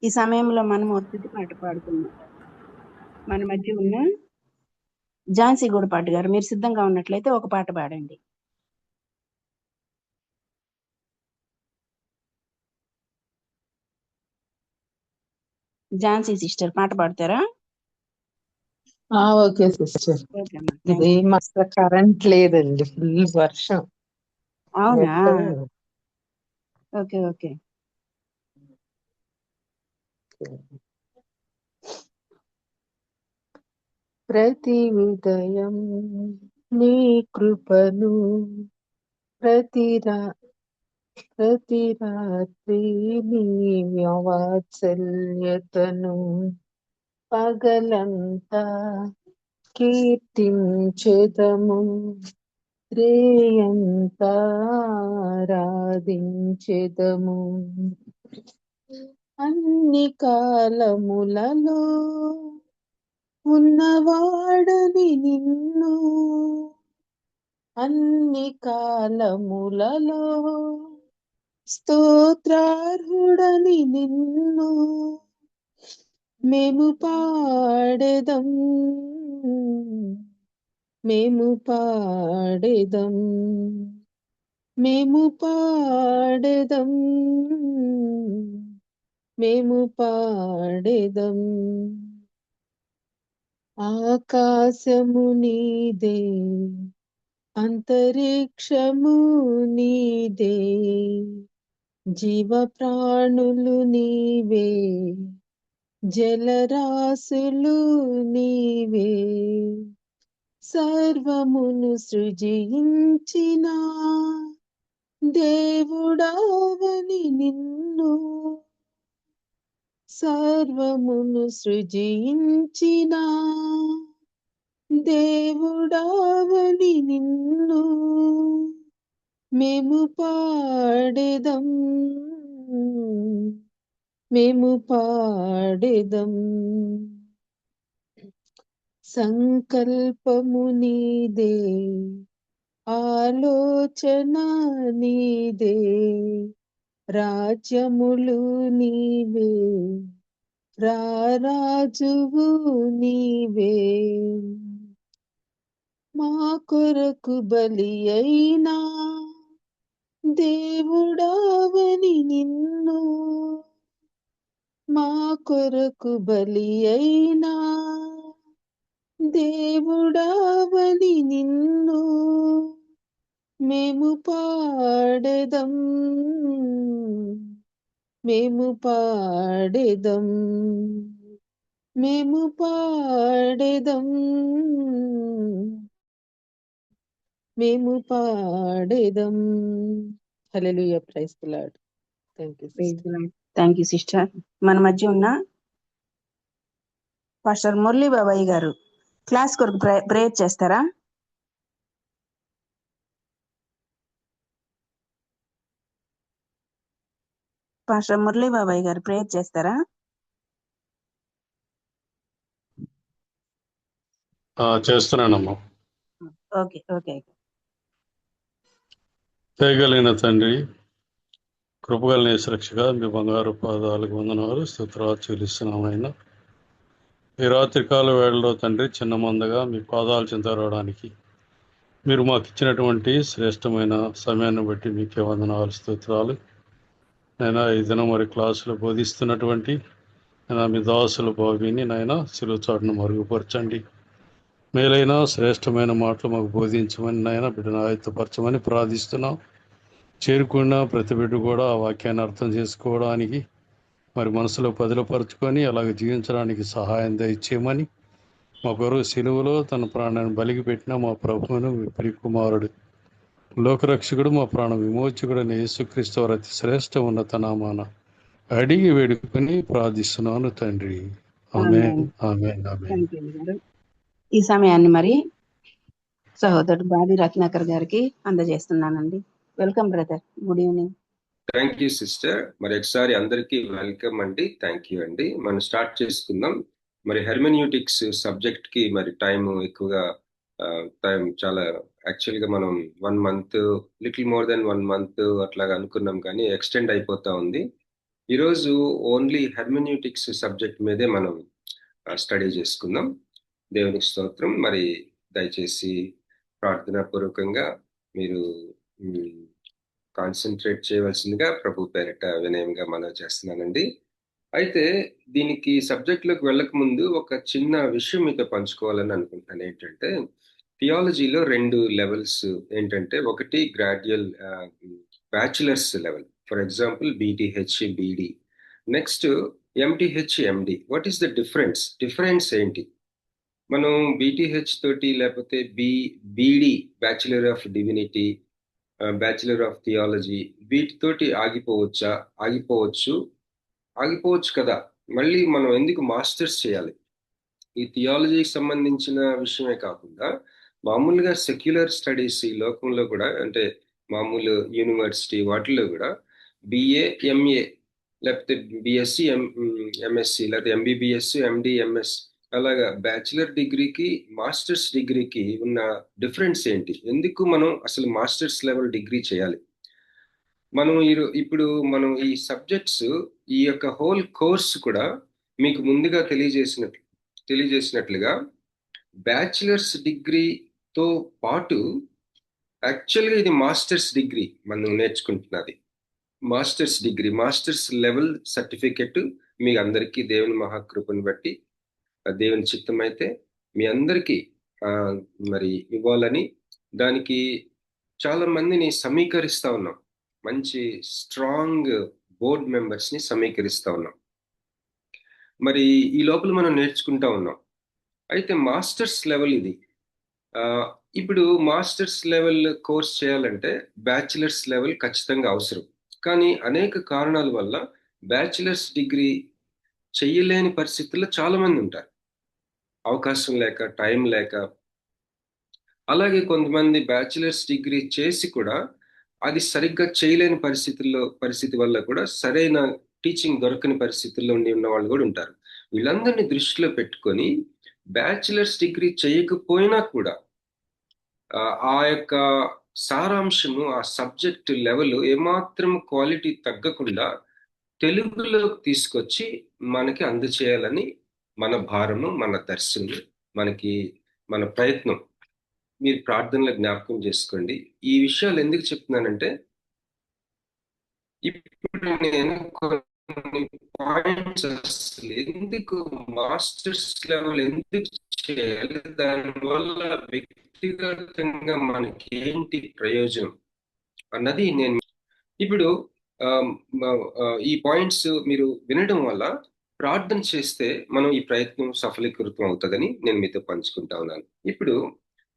ఈ సమయంలో మనం ఒక స్థుతి పాట పాడుకుందాం. మన మధ్య ఉన్న ఝాన్సీ గూడపాటి గారు మీరు సిద్ధంగా ఉన్నట్లయితే ఒక పాట పాడండి. ఝాన్సీ సిస్టర్ పాట పాడతారా? Okay sister. ఓకే అమ్మా, ఇది థాంక్యూ. మస్తు కరెంట్ లేదండి, ఫుల్ వర్షం. అవునా? Net okay okay. ప్రతి ఉదయం నీ కృపను, ప్రతి రాత్రి నీ వాత్సల్యతను, పగలంతా కీర్తించెదము, రేయంతా ఆరాధించెదము. అన్ని కాలములలో ఉన్నవాడని నిన్ను, అన్ని కాలములలో స్తోత్రార్హుడని నిన్ను మేము పాడెదం, మేము పాడెదం, మేము పాడెదం, మేము పాడెదం. ఆకాశము నీదే, అంతరిక్షము నీదే, జీవ ప్రాణులు నీవే, జలరాశులు నీవే, సర్వమును సృజించిన దేవుడావని నిన్ను, సర్వమును సృజించిన దేవుడావని నిన్ను మేము పాడెదం, మేము పాడెదం. సంకల్పము నీదే, ఆలోచన నీదే, రాజ్యములు నీవే, రారాజువు నీవే, మా కొరకు బలి అయినా దేవుడావని నిన్ను, మా కొరకు బలి అయినా దేవుడావని నిన్ను మేము పాడెదం, మేము పాడెదం, మేము పాడెదం, మేము పాడెదం. Hallelujah, praise the lord. Thank you sister. మన మధ్య ఉన్న పాస్టర్ మురళీ బాబాయ్ గారు క్లాస్ కొరకు ప్రేయర్ చేస్తారా? పాస్టర్ మురళీ బాబాయ్ గారు ప్రేయర్ చేస్తారా? చేస్తున్నానమ్మా. Okay okay. దయగలిగిన తండ్రి, కృపగలిగిన యేసురక్షగా మీ బంగారు పాదాలకు వందనాలు, స్తుతులు చెల్లిస్తున్నామైనా ఈ రాత్రికాల వేళలో తండ్రి చిన్న మందగా మీ పాదాలు చెందడానికి మీరు మాకు ఇచ్చినటువంటి శ్రేష్టమైన సమయాన్ని బట్టి మీకే వందనాలు, స్తుతులు. నైనా ఈ దినం మరి క్లాసులు బోధిస్తున్నటువంటి నైనా మీ దాసులు బాబీని నైనా సిలువ చాటును మరుగుపరచండి. మేలైన శ్రేష్టమైన మాటలు మాకు బోధించమని నాయన బిడ్డను ఆయుత్తపరచమని ప్రార్థిస్తున్నాం. చేరుకున్న ప్రతి బిడ్డ కూడా ఆ వాక్యాన్ని అర్థం చేసుకోవడానికి మరి మనసులో పదిలపరుచుకొని అలాగే జీవించడానికి సహాయం దయచేయమని మా కొరకు సిలువలో తన ప్రాణాన్ని బలికి పెట్టిన మా ప్రభువును మీ ప్రియకుమారుడు లోకరక్షకుడు మా ప్రాణ విమోచకుడు అనే యేసుక్రీస్తు వారి అతి శ్రేష్ఠ ఉన్నత నామాన అడిగి వేడుకొని ప్రార్థిస్తున్నాను తండ్రి. ఆమేన్, ఆమేన్, ఆమేన్. ఈ సమయాన్ని మరి సహోదరుడు బాది రత్నాకర్ గారికి అందజేస్తున్నానండి. Welcome brother, good evening. Thank you sister. మరి ఒకసారి అందరికీ వెల్కమ్ అండి. థ్యాంక్ యూ అండి. మనం స్టార్ట్ చేసుకుందాం. మరి హెర్మెన్యూటిక్స్ సబ్జెక్ట్ కి మరి టైం ఎక్కువగా టైం చాలా యాక్చువల్గా మనం 1 month little more than 1 month అట్లాగా అనుకున్నాం, కానీ ఎక్స్టెండ్ అయిపోతా ఉంది. ఈరోజు ఓన్లీ హెర్మెన్యూటిక్స్ సబ్జెక్ట్ మీదే మనం స్టడీ చేసుకుందాం. దేవునికి స్తోత్రం. మరి దయచేసి ప్రార్థనాపూర్వకంగా మీరు కాన్సన్ట్రేట్ చేయవలసిందిగా ప్రభు పేరిట వినయంగా మనవి చేస్తున్నానండి. అయితే దీనికి సబ్జెక్ట్లోకి వెళ్ళక ముందు ఒక చిన్న విషయం మీతో పంచుకోవాలని అనుకుంటున్నాను. ఏంటంటే థియాలజీలో 2 లెవెల్స్ ఏంటంటే, ఒకటి gradual bachelors level, for example BTh, BD. Next MTh, MD. What is the difference ఏంటి? మనం బీటీహెచ్ తోటి లేకపోతే BD bachelor of divinity, bachelor of theology, వీటితోటి ఆగిపోవచ్చు కదా. మళ్ళీ మనం ఎందుకు మాస్టర్స్ చేయాలి? ఈ థియాలజీకి సంబంధించిన విషయమే కాకుండా మామూలుగా సెక్యులర్ స్టడీస్ ఈ లోకంలో కూడా, అంటే మామూలు యూనివర్సిటీ వాటిల్లో కూడా బిఏ, ఎంఏ, లేకపోతే బిఎస్సి, ఎంఎస్సి, లేకపోతే ఎంబీబీఎస్, ఎండి, ఎంఎస్, అలాగా బ్యాచులర్ డిగ్రీకి మాస్టర్స్ డిగ్రీకి ఉన్న డిఫరెన్స్ ఏంటి? ఎందుకు మనం అసలు మాస్టర్స్ లెవెల్ డిగ్రీ చేయాలి? ఇప్పుడు మనం ఈ సబ్జెక్ట్స్, ఈ యొక్క హోల్ కోర్స్ కూడా మీకు ముందుగా తెలియజేసినట్లుగా బ్యాచిలర్స్ డిగ్రీతో పాటు యాక్చువల్గా ఇది మాస్టర్స్ డిగ్రీ మనం నేర్చుకుంటున్నది. మాస్టర్స్ లెవెల్ సర్టిఫికెట్ మీ అందరికీ దేవుని మహాకృపను బట్టి, దేవుని చిత్తం అయితే మీ అందరికీ మరి ఇవ్వాలని, దానికి చాలా మందిని సమీకరిస్తా ఉన్నాం. మంచి స్ట్రాంగ్ బోర్డ్ మెంబర్స్ని సమీకరిస్తా ఉన్నాం. మరి ఈ లోపల మనం నేర్చుకుంటా ఉన్నాం. అయితే మాస్టర్స్ లెవెల్ ఇది. ఇప్పుడు మాస్టర్స్ లెవెల్ కోర్స్ చేయాలంటే బ్యాచిలర్స్ లెవెల్ ఖచ్చితంగా అవసరం. కానీ అనేక కారణాల వల్ల బ్యాచిలర్స్ డిగ్రీ చెయ్యలేని పరిస్థితుల్లో చాలా మంది ఉంటారు. అవకాశం లేక, టైం లేక. అలాగే కొంతమంది బ్యాచిలర్స్ డిగ్రీ చేసి కూడా అది సరిగ్గా చేయలేని పరిస్థితి వల్ల కూడా సరైన టీచింగ్ దొరకని పరిస్థితుల్లో ఉన్న వాళ్ళు కూడా ఉంటారు. వీళ్ళందరినీ దృష్టిలో పెట్టుకొని బ్యాచిలర్స్ డిగ్రీ చేయకపోయినా కూడా ఆ యొక్క సారాంశము, ఆ సబ్జెక్ట్ లెవెల్ ఏమాత్రం క్వాలిటీ తగ్గకుండా తెలుగులోకి తీసుకొచ్చి మనకి అందచేయాలని మన భారము, మన దర్శనం, మన ప్రయత్నం. మీరు ప్రార్థనలో జ్ఞాపకం చేసుకోండి. ఈ విషయాలు ఎందుకు చెప్తున్నానంటే, ఇప్పుడు నేను కొన్ని పాయింట్స్ అసలు ఎందుకు మాస్టర్స్ లెవెల్ ఎందుకు చేయాలి, దానివల్ల వ్యక్తిగతంగా మనకి ఏంటి ప్రయోజనం అన్నది నేను ఇప్పుడు ఈ పాయింట్స్ మీరు వినడం వల్ల ప్రార్థన చేస్తే మనం ఈ ప్రయత్నం సఫలీకృతం అవుతుందని నేను మీతో పంచుకుంటా ఉన్నాను. ఇప్పుడు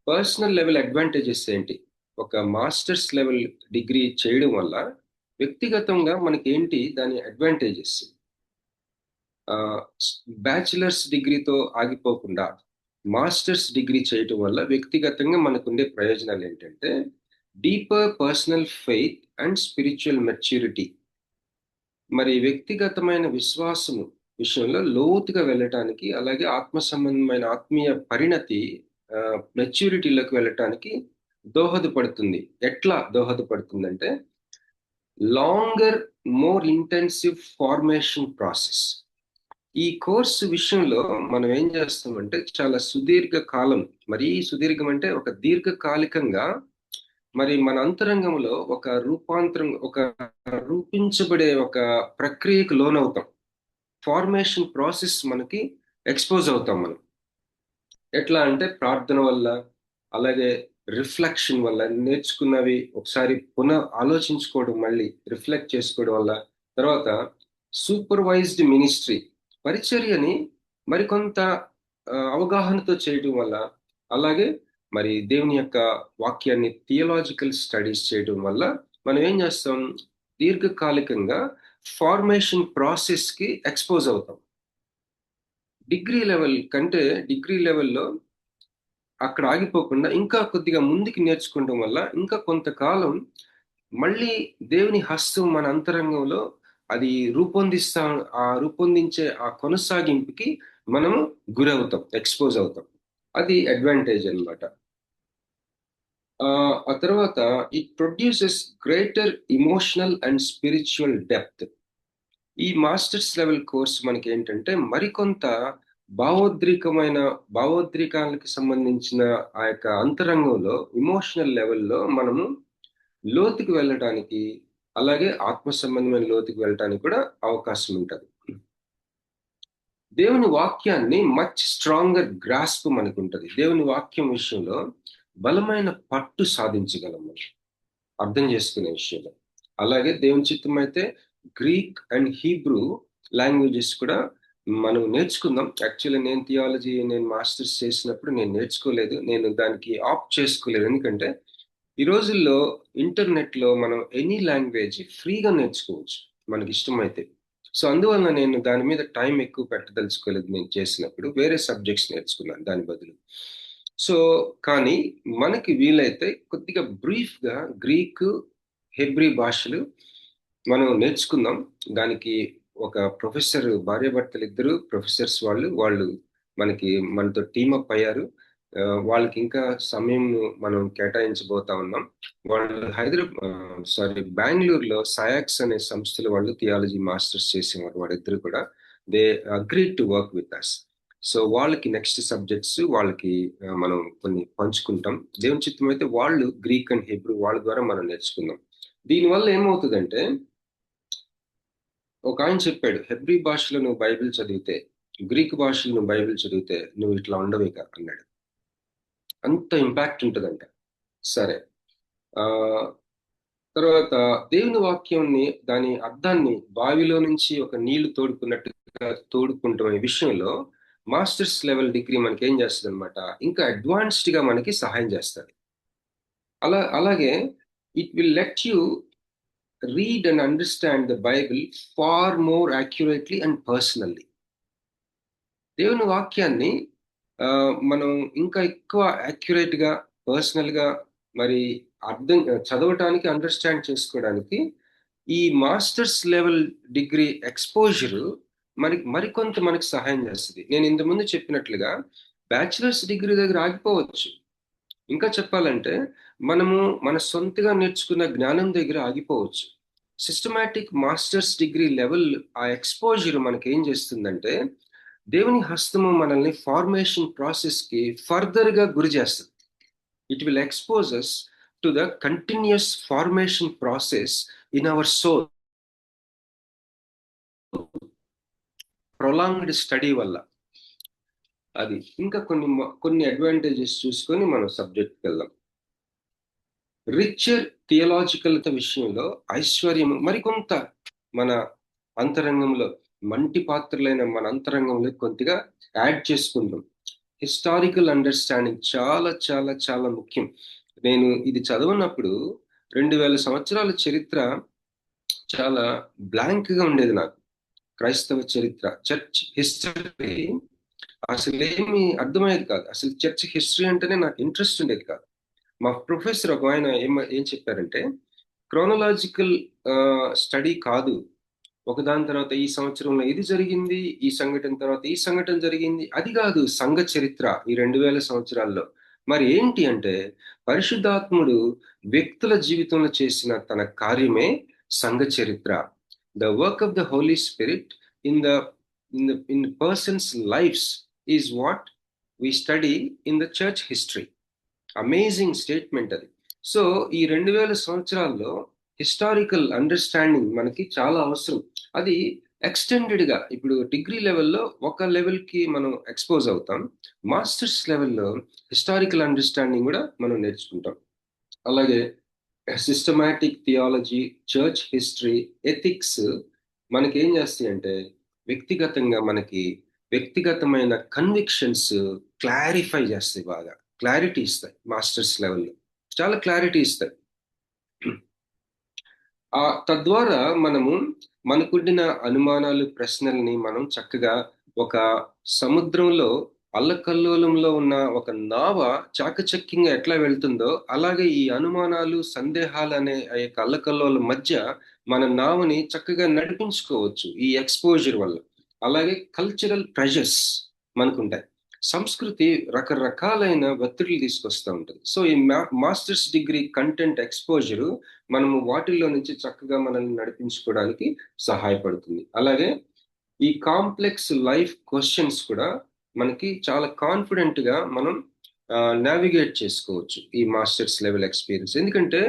పర్సనల్ లెవెల్ అడ్వాంటేజెస్ ఏంటి? ఒక మాస్టర్స్ లెవెల్ డిగ్రీ చేయడం వల్ల వ్యక్తిగతంగా మనకి ఏంటి దాని అడ్వాంటేజెస్? బ్యాచిలర్స్ డిగ్రీతో ఆగిపోకుండా మాస్టర్స్ డిగ్రీ చేయటం వల్ల వ్యక్తిగతంగా మనకుండే ప్రయోజనాలు ఏంటంటే, deeper personal faith and spiritual maturity. మరి వ్యక్తిగతమైన విశ్వాసము విషయంలో లోతుగా వెళ్ళటానికి, అలాగే ఆత్మ సంబంధమైన ఆత్మీయ పరిణతి, మెచ్యూరిటీలోకి వెళ్ళటానికి దోహదపడుతుంది. ఎట్లా దోహదపడుతుందంటే, longer, more intensive formation process. ఈ కోర్సు విషయంలో మనం ఏం చేస్తామంటే, చాలా సుదీర్ఘ కాలం, మరీ సుదీర్ఘం అంటే ఒక దీర్ఘకాలికంగా మరి మన అంతరంగంలో ఒక రూపించబడే ఒక ప్రక్రియకు లోనవుతాం. ఫార్మేషన్ ప్రాసెస్ మనకి ఎక్స్పోజ్ అవుతాం మనం. ఎట్లా అంటే ప్రార్థన వల్ల, అలాగే రిఫ్లెక్షన్ వల్ల, నేర్చుకున్నవి ఒకసారి ఆలోచించుకోవడం, మళ్ళీ రిఫ్లెక్ట్ చేసుకోవడం వల్ల, తర్వాత సూపర్వైజ్డ్ మినిస్ట్రీ, పరిచర్యని మరికొంత అవగాహనతో చేయడం వల్ల, అలాగే మరి దేవుని యొక్క వాక్యాన్ని థియలాజికల్ స్టడీస్ చేయడం వల్ల మనం ఏం చేస్తాం? దీర్ఘకాలికంగా ఫార్మేషన్ ప్రాసెస్కి ఎక్స్పోజ్ అవుతాం. డిగ్రీ లెవెల్లో అక్కడ ఆగిపోకుండా ఇంకా కొద్దిగా ముందుకు నేర్చుకోవడం వల్ల ఇంకా కొంతకాలం మళ్ళీ దేవుని హస్తం మన అంతరంగంలో అది రూపొందించే ఆ కొనసాగింపుకి మనము గురవుతాం, ఎక్స్పోజ్ అవుతాం. అది అడ్వాంటేజ్ అన్నమాట. ఆ తర్వాత it produces greater emotional and spiritual depth. ఈ మాస్టర్స్ లెవెల్ కోర్స్ మనకి ఏంటంటే మరికొంత భావోద్రేకాలకు సంబంధించిన ఆ యొక్క అంతరంగంలో ఇమోషనల్ లెవెల్లో మనము లోతుకి వెళ్ళడానికి, అలాగే ఆత్మ సంబంధమైన లోతుకి వెళ్ళడానికి కూడా అవకాశం ఉంటుంది. దేవుని వాక్యాన్ని మచ్ స్ట్రాంగర్ గ్రాస్ప్ మనకు ఉంటుంది. దేవుని వాక్యం విషయంలో బలమైన పట్టు సాధించగలం మనం అర్థం చేసుకునే విషయంలో. అలాగే దేవుని చిత్తం అయితే గ్రీక్ అండ్ హీబ్రూ లాంగ్వేజెస్ కూడా మనం నేర్చుకుందాం. యాక్చువల్లీ నేను మాస్టర్స్ చేసినప్పుడు నేను నేర్చుకోలేదు, నేను దానికి ఆప్ట్ చేసుకోలేదు. ఎందుకంటే ఈ రోజుల్లో ఇంటర్నెట్లో మనం ఎనీ లాంగ్వేజ్ ఫ్రీగా నేర్చుకోవచ్చు మనకి ఇష్టమైతే. సో అందువల్ల నేను దాని మీద టైం ఎక్కువ పెట్టదలుచుకోలేదు. నేను చేసినప్పుడు వేరే సబ్జెక్ట్స్ నేర్చుకున్నాను దాని బదులు. సో కానీ మనకి వీలైతే కొద్దిగా బ్రీఫ్గా గ్రీక్, హెబ్రీ భాషలు మనం నేర్చుకుందాం. దానికి ఒక ప్రొఫెసర్, భార్యాభర్తలు ఇద్దరు ప్రొఫెసర్స్, వాళ్ళు మనతో టీమప్ అయ్యారు. వాళ్ళకి ఇంకా సమయం మనం కేటాయించబోతా ఉన్నాం. వాళ్ళు బెంగళూరులో సయాక్స్ అనే సంస్థలు వాళ్ళు థియాలజీ మాస్టర్స్ చేసేవారు. వాళ్ళిద్దరు కూడా they agreed to work with us. So వాళ్ళకి నెక్స్ట్ సబ్జెక్ట్స్ వాళ్ళకి మనం కొన్ని పంచుకుంటాం. దేవుని చిత్తం అయితే వాళ్ళు గ్రీక్ అండ్ హెబ్రూ వాళ్ళ ద్వారా మనం నేర్చుకుందాం. దీనివల్ల ఏమవుతుందంటే, ఒక ఆయన చెప్పాడు, హెబ్రీ భాషలో నువ్వు బైబిల్ చదివితే, గ్రీక్ భాషలో నువ్వు బైబిల్ చదివితే నువ్వు ఇట్లా ఉండవేక అన్నాడు. అంత ఇంపాక్ట్ ఉంటుందంట. సరే, తర్వాత దేవుని వాక్యాన్ని, దాని అర్థాన్ని బావిలో నుంచి ఒక నీళ్లు తోడుకున్నట్టుగా తోడుకుంటాం ఈ విషయంలో మాస్టర్స్ లెవెల్ డిగ్రీ మనకి ఏం చేస్తుంది అనమాట, ఇంకా అడ్వాన్స్డ్ గా మనకి సహాయం చేస్తుంది. అలాగే it will let you read and understand the Bible far more accurately and personally. దేవుని వాక్యాన్ని మనం ఇంకా ఎక్కువ యాక్యురేట్ గా, పర్సనల్ గా మరి చదవటానికి, అండర్స్టాండ్ చేసుకోవడానికి ఈ మాస్టర్స్ లెవెల్ డిగ్రీ ఎక్స్పోజర్ మరికొంత మనకి సహాయం చేస్తుంది. నేను ఇంతకుముందు చెప్పినట్లుగా బ్యాచిలర్స్ డిగ్రీ దగ్గర ఆగిపోవచ్చు. ఇంకా చెప్పాలంటే మనము మన సొంతగా నేర్చుకున్న జ్ఞానం దగ్గర ఆగిపోవచ్చు. సిస్టమాటిక్ మాస్టర్స్ డిగ్రీ లెవెల్ ఆ ఎక్స్పోజర్ మనకి ఏం చేస్తుందంటే, దేవుని హస్తము మనల్ని ఫార్మేషన్ ప్రాసెస్ కి ఫర్దర్ గా గురి చేస్తుంది. It will expose us to the continuous formation process in our soul. Prolonged study వల్ల అది ఇంకా కొన్ని అడ్వాంటేజెస్ చూసుకొని మనం సబ్జెక్ట్కి వెళ్దాం. రిచర్ థియలాజికల్ విషయంలో ఐశ్వర్యం మరికొంత మన అంతరంగంలో, మంటి పాత్రలైన మన అంతరంగంలో కొద్దిగా యాడ్ చేసుకుందాం. హిస్టారికల్ అండర్స్టాండింగ్ చాలా చాలా చాలా ముఖ్యం. నేను ఇది చదవనప్పుడు 2000 సంవత్సరాల చరిత్ర చాలా బ్లాంక్ గా ఉండేది నాకు. క్రైస్తవ చరిత్ర, చర్చ్ హిస్టరీ అసలు ఏమి అర్థమయ్యేది కాదు. అసలు చర్చ్ హిస్టరీ అంటేనే నాకు ఇంట్రెస్ట్ ఉండేది కాదు. మా ప్రొఫెసర్ ఒక ఆయన ఏం చెప్పారంటే, క్రోనలాజికల్ స్టడీ కాదు, ఒకదాని తర్వాత ఈ సంవత్సరంలో ఇది జరిగింది, ఈ సంఘటన తర్వాత ఈ సంఘటన జరిగింది, అది కాదు సంఘ చరిత్ర ఈ 2000 సంవత్సరాల్లో. మరి ఏంటి అంటే, పరిశుద్ధాత్ముడు వ్యక్తుల జీవితంలో చేసిన తన కార్యమే సంఘ చరిత్ర. The work of the Holy Spirit in persons lives is what we study in the church history. Amazing statement అది. సో ఈ 2000 సంవత్సరాల్లో హిస్టారికల్ అండర్స్టాండింగ్ మనకి చాలా అవసరం. అది ఎక్స్టెండెడ్ గా ఇప్పుడు డిగ్రీ లెవెల్లో ఒక లెవెల్ కి మనం ఎక్స్పోజ్ అవుతాం, మాస్టర్స్ లెవెల్లో హిస్టారికల్ అండర్స్టాండింగ్ కూడా మనం నేర్చుకుంటాం. అలాగే systematic theology, church history, ethics మనకి ఏం చేస్తాయి అంటే, వ్యక్తిగతంగా మనకి వ్యక్తిగతమైన కన్విక్షన్స్ క్లారిఫై చేస్తాయి, బాగా క్లారిటీ ఇస్తాయి. మాస్టర్స్ లెవెల్లో చాలా క్లారిటీ ఇస్తాయి. తద్వారా మనము మనకుండిన అనుమానాలు, ప్రశ్నల్ని మనం చక్కగా ఒక సముద్రంలో అల్లకల్లోలంలో ఉన్న ఒక నావ చాకచక్యంగా ఎట్లా వెళ్తుందో, అలాగే ఈ అనుమానాలు, సందేహాలు అనే ఆ యొక్క అల్లకల్లోల మధ్య మన నావని చక్కగా నడిపించుకోవచ్చు ఈ ఎక్స్పోజర్ వల్ల. అలాగే కల్చరల్ ప్రెషర్స్ మనకుంటాయి. సంస్కృతి రకరకాలైన ఒత్తిడిలు తీసుకొస్తూ ఉంటుంది. సో ఈ మాస్టర్స్ డిగ్రీ కంటెంట్ ఎక్స్పోజరు మనము వాటిల్లో నుంచి చక్కగా మనల్ని నడిపించుకోవడానికి సహాయపడుతుంది. అలాగే ఈ కాంప్లెక్స్ లైఫ్ క్వశ్చన్స్ కూడా మనకి చాలా కాన్ఫిడెంట్ గా మనం నావిగేట్ చేసుకోవచ్చు ఈ మాస్టర్స్ లెవెల్ ఎక్స్పీరియన్స్. ఎందుకంటే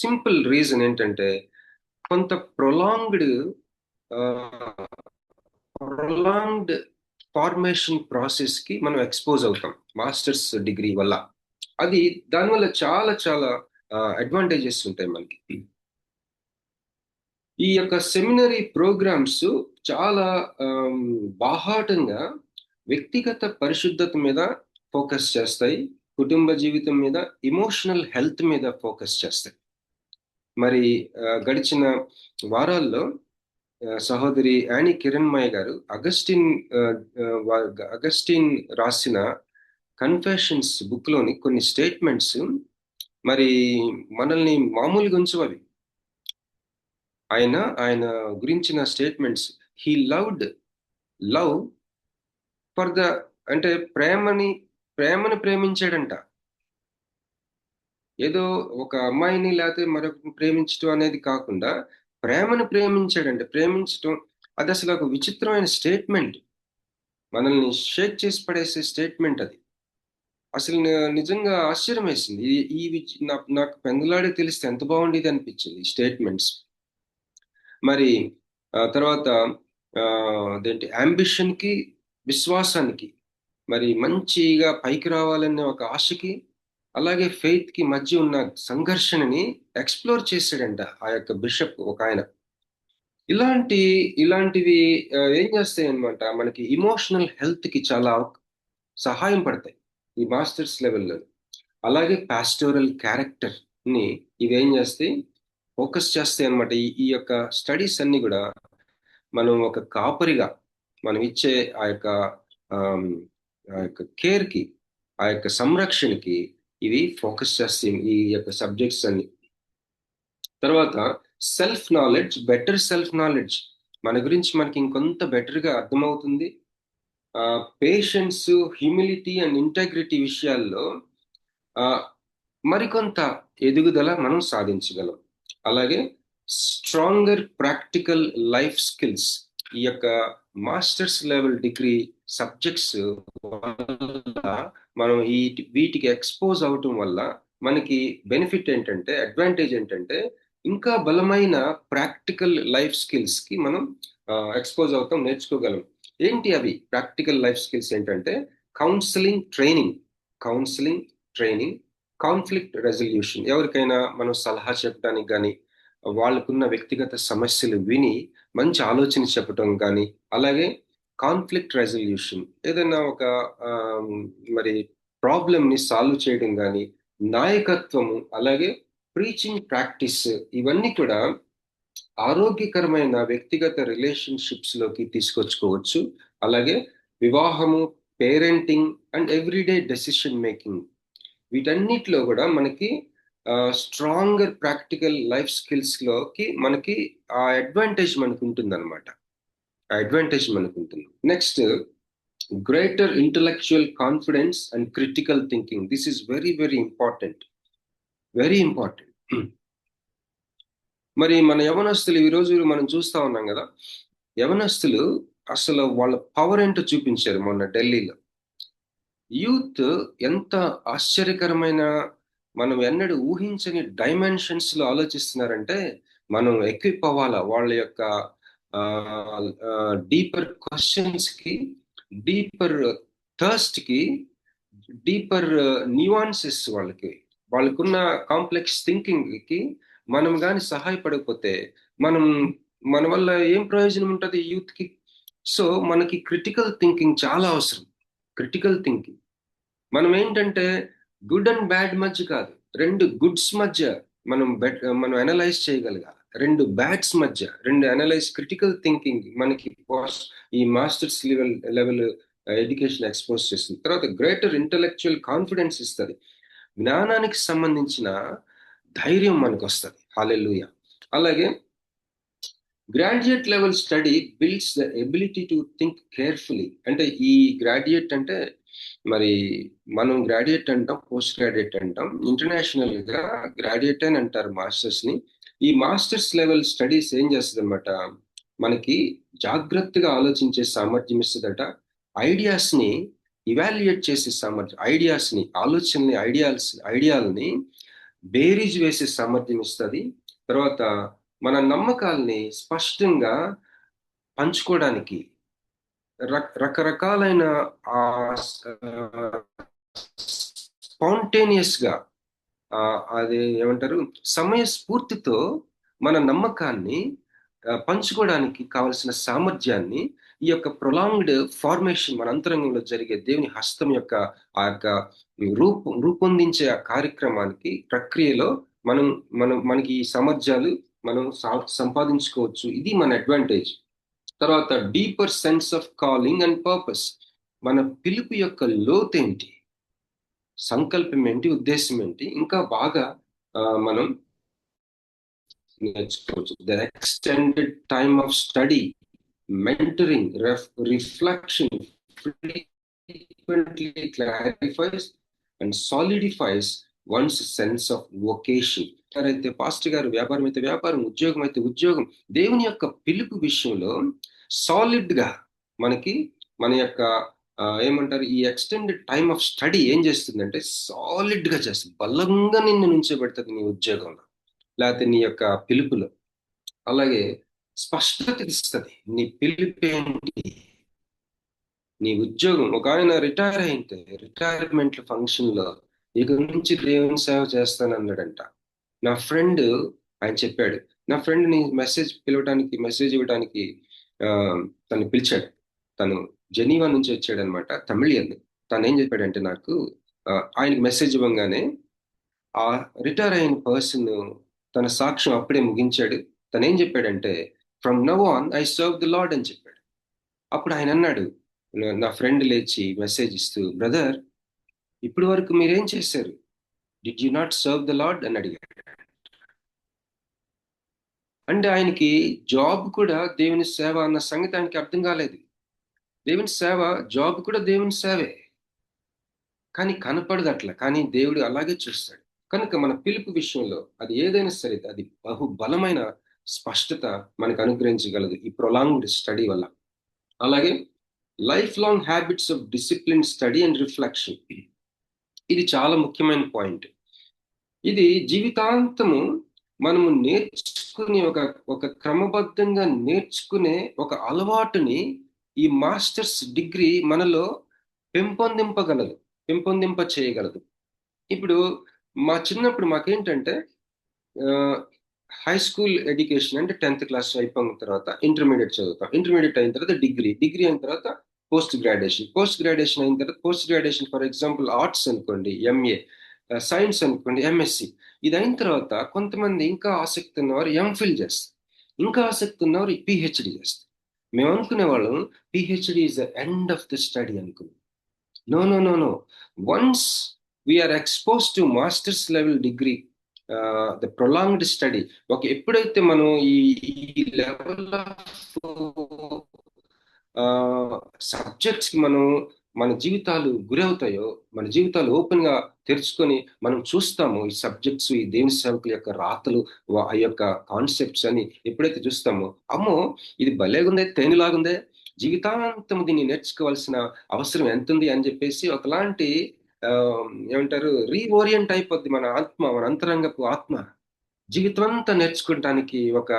సింపుల్ రీజన్ ఏంటంటే కొంత ప్రొలాంగ్డ్ ఫార్మేషన్ ప్రాసెస్ కి మనం ఎక్స్పోజ్ అవుతాం మాస్టర్స్ డిగ్రీ వల్ల. అది దానివల్ల చాలా చాలా అడ్వాంటేజెస్ ఉంటాయి మనకి. ఈ యొక్క సెమినరీ ప్రోగ్రామ్స్ చాలా బాహాటంగా వ్యక్తిగత పరిశుద్ధత మీద ఫోకస్ చేస్తాయి, కుటుంబ జీవితం మీద, ఎమోషనల్ హెల్త్ మీద ఫోకస్ చేస్తాయి. మరి గడిచిన వారాల్లో సహోదరి యానీ కిరణ్మయ్య గారు అగస్టిన్ రాసిన కన్ఫెషన్స్ బుక్ లోని కొన్ని స్టేట్మెంట్స్ మరి మనల్ని మామూలుగా ఉంచవవి. ఆయన గురించిన statements, he love for the అంటే ప్రేమని ప్రేమించాడంట. ఏదో ఒక అమ్మాయిని లేకపోతే మరొక ప్రేమించడం అనేది కాకుండా ప్రేమను ప్రేమించాడంటే, ప్రేమించడం అది అసలు ఒక విచిత్రమైన స్టేట్మెంట్, మనల్ని షేక్ చేసి పడేసే స్టేట్మెంట్ అది. అసలు నిజంగా ఆశ్చర్యం వేసింది. నాకు పెందలాడే తెలిస్తే ఎంత బాగుండేది అనిపించింది ఈ స్టేట్మెంట్స్. మరి తర్వాత అదేంటి అంబిషన్ కి విశ్వాసానికి, మరి మంచిగా పైకి రావాలనే ఒక ఆశకి అలాగే ఫెయిత్ కి మధ్య ఉన్న సంఘర్షణని ఎక్స్ప్లోర్ చేశాడంట ఆ యొక్క బిషప్ ఒక ఆయన. ఇలాంటివి ఏం చేస్తాయి అనమాట, మనకి ఇమోషనల్ హెల్త్ కి చాలా సహాయం పడతాయి ఈ మాస్టర్స్ లెవెల్లో. అలాగే పాస్టోరల్ క్యారెక్టర్ ని ఇవేం చేస్తాయి, ఫోకస్ చేస్తాయి అనమాట. ఈ యొక్క స్టడీస్ అన్ని కూడా మనం ఒక కాపరిగా మనం ఇచ్చే ఆ యొక్క కేర్ కి, ఆ యొక్క సంరక్షణకి ఇవి ఫోకస్ చేస్తాయి ఈ యొక్క సబ్జెక్ట్స్ అన్ని. తర్వాత self knowledge, better self knowledge, మన గురించి మనకి ఇంకొంత బెటర్ గా అర్థమవుతుంది. పేషెన్స్, హ్యూమిలిటీ అండ్ ఇంటెగ్రిటీ విషయాల్లో మరికొంత ఎదుగుదల మనం సాధించగలం. అలాగే స్ట్రాంగర్ ప్రాక్టికల్ లైఫ్ స్కిల్స్, ఈ యొక్క మాస్టర్స్ లెవెల్ డిగ్రీ సబ్జెక్ట్స్ వల్ల మనం వీటికి ఎక్స్పోజ్ అవటం వల్ల మనకి బెనిఫిట్ ఏంటంటే, అడ్వాంటేజ్ ఏంటంటే, ఇంకా బలమైన ప్రాక్టికల్ లైఫ్ స్కిల్స్ కి మనం ఎక్స్పోజ్ అవుతాం, నేర్చుకోగలం. ఏంటి అవి ప్రాక్టికల్ లైఫ్ స్కిల్స్ ఏంటంటే, కౌన్సిలింగ్ ట్రైనింగ్, కాన్ఫ్లిక్ట్ రెజల్యూషన్. ఎవరికైనా మనం సలహా చెప్పడానికి కానీ, వాళ్ళకున్న వ్యక్తిగత సమస్యలు విని మంచి ఆలోచన చెప్పడం కానీ, అలాగే కాన్ఫ్లిక్ట్ రెజల్యూషన్, ఏదైనా ఒక మరి ప్రాబ్లమ్ ని సాల్వ్ చేయడం కానీ, నాయకత్వము, అలాగే ప్రీచింగ్ ప్రాక్టీస్, ఇవన్నీ కూడా ఆరోగ్యకరమైన వ్యక్తిగత రిలేషన్షిప్స్ లోకి తీసుకొచ్చుకోవచ్చు. అలాగే వివాహము, parenting and everyday decision making, వీటన్నిటిలో కూడా మనకి స్ట్రాంగర్ ప్రాక్టికల్ లైఫ్ స్కిల్స్ లోకి మనకి ఆ అడ్వాంటేజ్ మనకు ఉంటుంది అనమాట. Next, greater intellectual confidence and critical thinking. This is very very important. మరి మన యవనస్తులు ఈ రోజు మనం చూస్తా ఉన్నాం కదా, యవనస్తులు అసలు వాళ్ళ పవర్ ఏంటో చూపించారు మొన్న ఢిల్లీలో. యూత్ ఎంత ఆశ్చర్యకరమైన, మనం ఎన్నడూ ఊహించని డైమెన్షన్స్ లో ఆలోచిస్తున్నారంటే, మనం ఎక్విప్ అవ్వాలా వాళ్ళ యొక్క డీపర్ క్వశ్చన్స్ కి, డీపర్ థర్స్ట్ కి, డీపర్ న్యూయాన్సెస్, వాళ్ళకున్న కాంప్లెక్స్ థింకింగ్ కి మనం కానీ సహాయపడకపోతే మన వల్ల ఏం ప్రయోజనం ఉంటుంది యూత్ కి? సో మనకి క్రిటికల్ థింకింగ్ చాలా అవసరం. క్రిటికల్ థింకింగ్ మనం ఏంటంటే గుడ్ అండ్ బ్యాడ్ మధ్య కాదు, రెండు గుడ్స్ మధ్య మనం అనలైజ్ చేయగలగాలి, రెండు బ్యాడ్స్ మధ్య అనలైజ్. క్రిటికల్ థింకింగ్ మనకి ఈ మాస్టర్స్ లెవెల్ ఎడ్యుకేషన్ ఎక్స్పోజ్ చేస్తుంది. తర్వాత గ్రేటర్ ఇంటలెక్చువల్ కాన్ఫిడెన్స్ ఇస్తుంది, జ్ఞానానికి సంబంధించిన ధైర్యం మనకు వస్తుంది. హల్లెలూయా. అలాగే graduate level study builds the ability to think carefully. అంటే ఈ గ్రాడ్యుయేట్ అంటే, మరి మనం గ్రాడ్యుయేట్ అంటాం, పోస్ట్ గ్రాడ్యుయేట్ అంటాం, ఇంటర్నేషనల్ గా గ్రాడ్యుయేట్ అని అంటారు మాస్టర్స్ ని. ఈ మాస్టర్స్ లెవెల్ స్టడీస్ ఏం చేస్తుంది అనమాట, మనకి జాగ్రత్తగా ఆలోచించే సామర్థ్యం ఇస్తుందట. ఐడియాస్ ని ఇవాల్యుయేట్ చేసే సామర్థ్యం, ఐడియాస్ ని, ఆలోచనని, ఐడియాలని బేరీజ్ వేసే సామర్థ్యం ఇస్తుంది. తర్వాత మన నమ్మకాల్ని స్పష్టంగా పంచుకోవడానికి రకరకాలైన స్పాంటేనియస్ గా అది ఏమంటారు, సమయస్ఫూర్తితో మన నమ్మకాన్ని పంచుకోవడానికి కావలసిన సామర్థ్యాన్ని ఈ యొక్క ప్రొలాంగ్డ్ ఫార్మేషన్, మన అంతరంగంలో జరిగే దేవుని హస్తం యొక్క ఆ యొక్క రూపొందించే ఆ కార్యక్రమానికి ప్రక్రియలో మనకి ఈ సామర్థ్యాలు మనం సంపాదించుకోవచ్చు. ఇది మన అడ్వాంటేజ్. తర్వాత deeper sense of calling and purpose, మన పిలుపు యొక్క లోతేంటి, సంకల్పం ఏంటి, ఉద్దేశం ఏంటి, ఇంకా బాగా మనం నేర్చుకోవచ్చు. The extended time of study, mentoring, reflection frequently clarifies and solidifies one's sense of vocation. అయితే పాస్టర్ గారు, వ్యాపారం అయితే వ్యాపారం, ఉద్యోగం అయితే ఉద్యోగం, దేవుని యొక్క పిలుపు విషయంలో సాలిడ్ గా మనకి మన యొక్క ఏమంటారు, ఈ ఎక్స్టెండెడ్ టైమ్ ఆఫ్ స్టడీ ఏం చేస్తుందంటే సాలిడ్ గా చేస్తుంది, బలంగా నిన్ను నుంచోబెడుతుంది నీ ఉద్యోగంలో, లేకపోతే నీ యొక్క పిలుపులో. అలాగే స్పష్టత ఇస్తుంది, నీ పిలుపు ఏంటి, నీ ఉద్యోగం. ఒక ఆయన రిటైర్ అయితే రిటైర్మెంట్ ఫంక్షన్ లో ఇక నుంచి దేవుని సేవ చేస్తానన్నాడంట. నా ఫ్రెండ్ ఆయన చెప్పాడు, నా ఫ్రెండ్ ని మెసేజ్ ఇవ్వడానికి తను పిలిచాడు. తను జెనీవా నుంచి వచ్చాడు అనమాట, తమిళియన్. తను ఏం చెప్పాడంటే నాకు, ఆయనకి మెసేజ్ ఇవ్వగానే ఆ రిటైర్ అయిన పర్సన్ తన సాక్ష్యం అప్పుడే ముగించాడు. తను ఏం చెప్పాడంటే, from now on I serve the lord అని చెప్పాడు. అప్పుడు ఆయన అన్నాడు, నా ఫ్రెండ్ లేచి మెసేజ్ ఇస్తూ, బ్రదర్ ఇప్పటి వరకు మీరేం చేశారు, did you not serve the lord అని అడిగాడు. అంటే ఆయనకి జాబ్ కూడా దేవుని సేవ అన్న సంగతి ఆయనకి అర్థం కాలేదు. దేవుని సేవ, జాబ్ కూడా దేవుని సేవే, కానీ కనపడదు అట్లా. కానీ దేవుడు అలాగే చూస్తాడు. కనుక మన పిలుపు విషయంలో అది ఏదైనా సరే, అది బలమైన స్పష్టత మనకు అనుగ్రహించగలదు ఈ ప్రొలాంగ్డ్ స్టడీ వల్ల. అలాగే life long habits of discipline study and reflection, ఇది చాలా ముఖ్యమైన పాయింట్. ఇది జీవితాంతము మనము నేర్చుకునే ఒక క్రమబద్ధంగా నేర్చుకునే ఒక అలవాటుని ఈ మాస్టర్స్ డిగ్రీ మనలో పెంపొందింప చేయగలదు. ఇప్పుడు మా చిన్నప్పుడు మాకేంటంటే హై స్కూల్ ఎడ్యుకేషన్ అంటే 10th క్లాస్ అయిపోయిన తర్వాత ఇంటర్మీడియట్ చదువుతాం, ఇంటర్మీడియట్ అయిన తర్వాత డిగ్రీ అయిన తర్వాత పోస్ట్ గ్రాడ్యుయేషన్ అయిన తర్వాత post graduation for example arts అనుకోండి ఎంఏ, సైన్స్ అనుకోండి ఎంఎస్సి. ఇది అయిన తర్వాత కొంతమంది ఇంకా ఆసక్తి ఉన్నవారు ఎంఫిల్ చేస్తారు, ఇంకా ఆసక్తి ఉన్నవారు పిహెచ్డి చేస్తారు. మేము అనుకునే వాళ్ళం PhD is the end of the study అనుకున్నాం. No. Once we are expose to masters level degree, the prolonged study, ఎప్పుడైతే మనం ఈ లెవెల్ ఆఫ్ సబ్జెక్ట్స్ కి మన జీవితాలు గురవుతాయో, మన జీవితాలు ఓపెన్ గా తెరుచుకొని మనం చూస్తామో, ఈ సబ్జెక్ట్స్, ఈ దేవుని సేవకుల యొక్క రాతలు, ఆ యొక్క కాన్సెప్ట్స్ అని ఎప్పుడైతే చూస్తామో, అమ్మో ఇది భలేగుందే, తేనెలాగుందే, జీవితాంతం దీన్ని నేర్చుకోవాల్సిన అవసరం ఎంత ఉంది అని చెప్పేసి ఒకలాంటి ఏమంటారు, రీఓరియంట్ అయిపోద్ది మన ఆత్మ, మన అంతరంగపు ఆత్మ. జీవితం అంతా నేర్చుకోవడానికి ఒక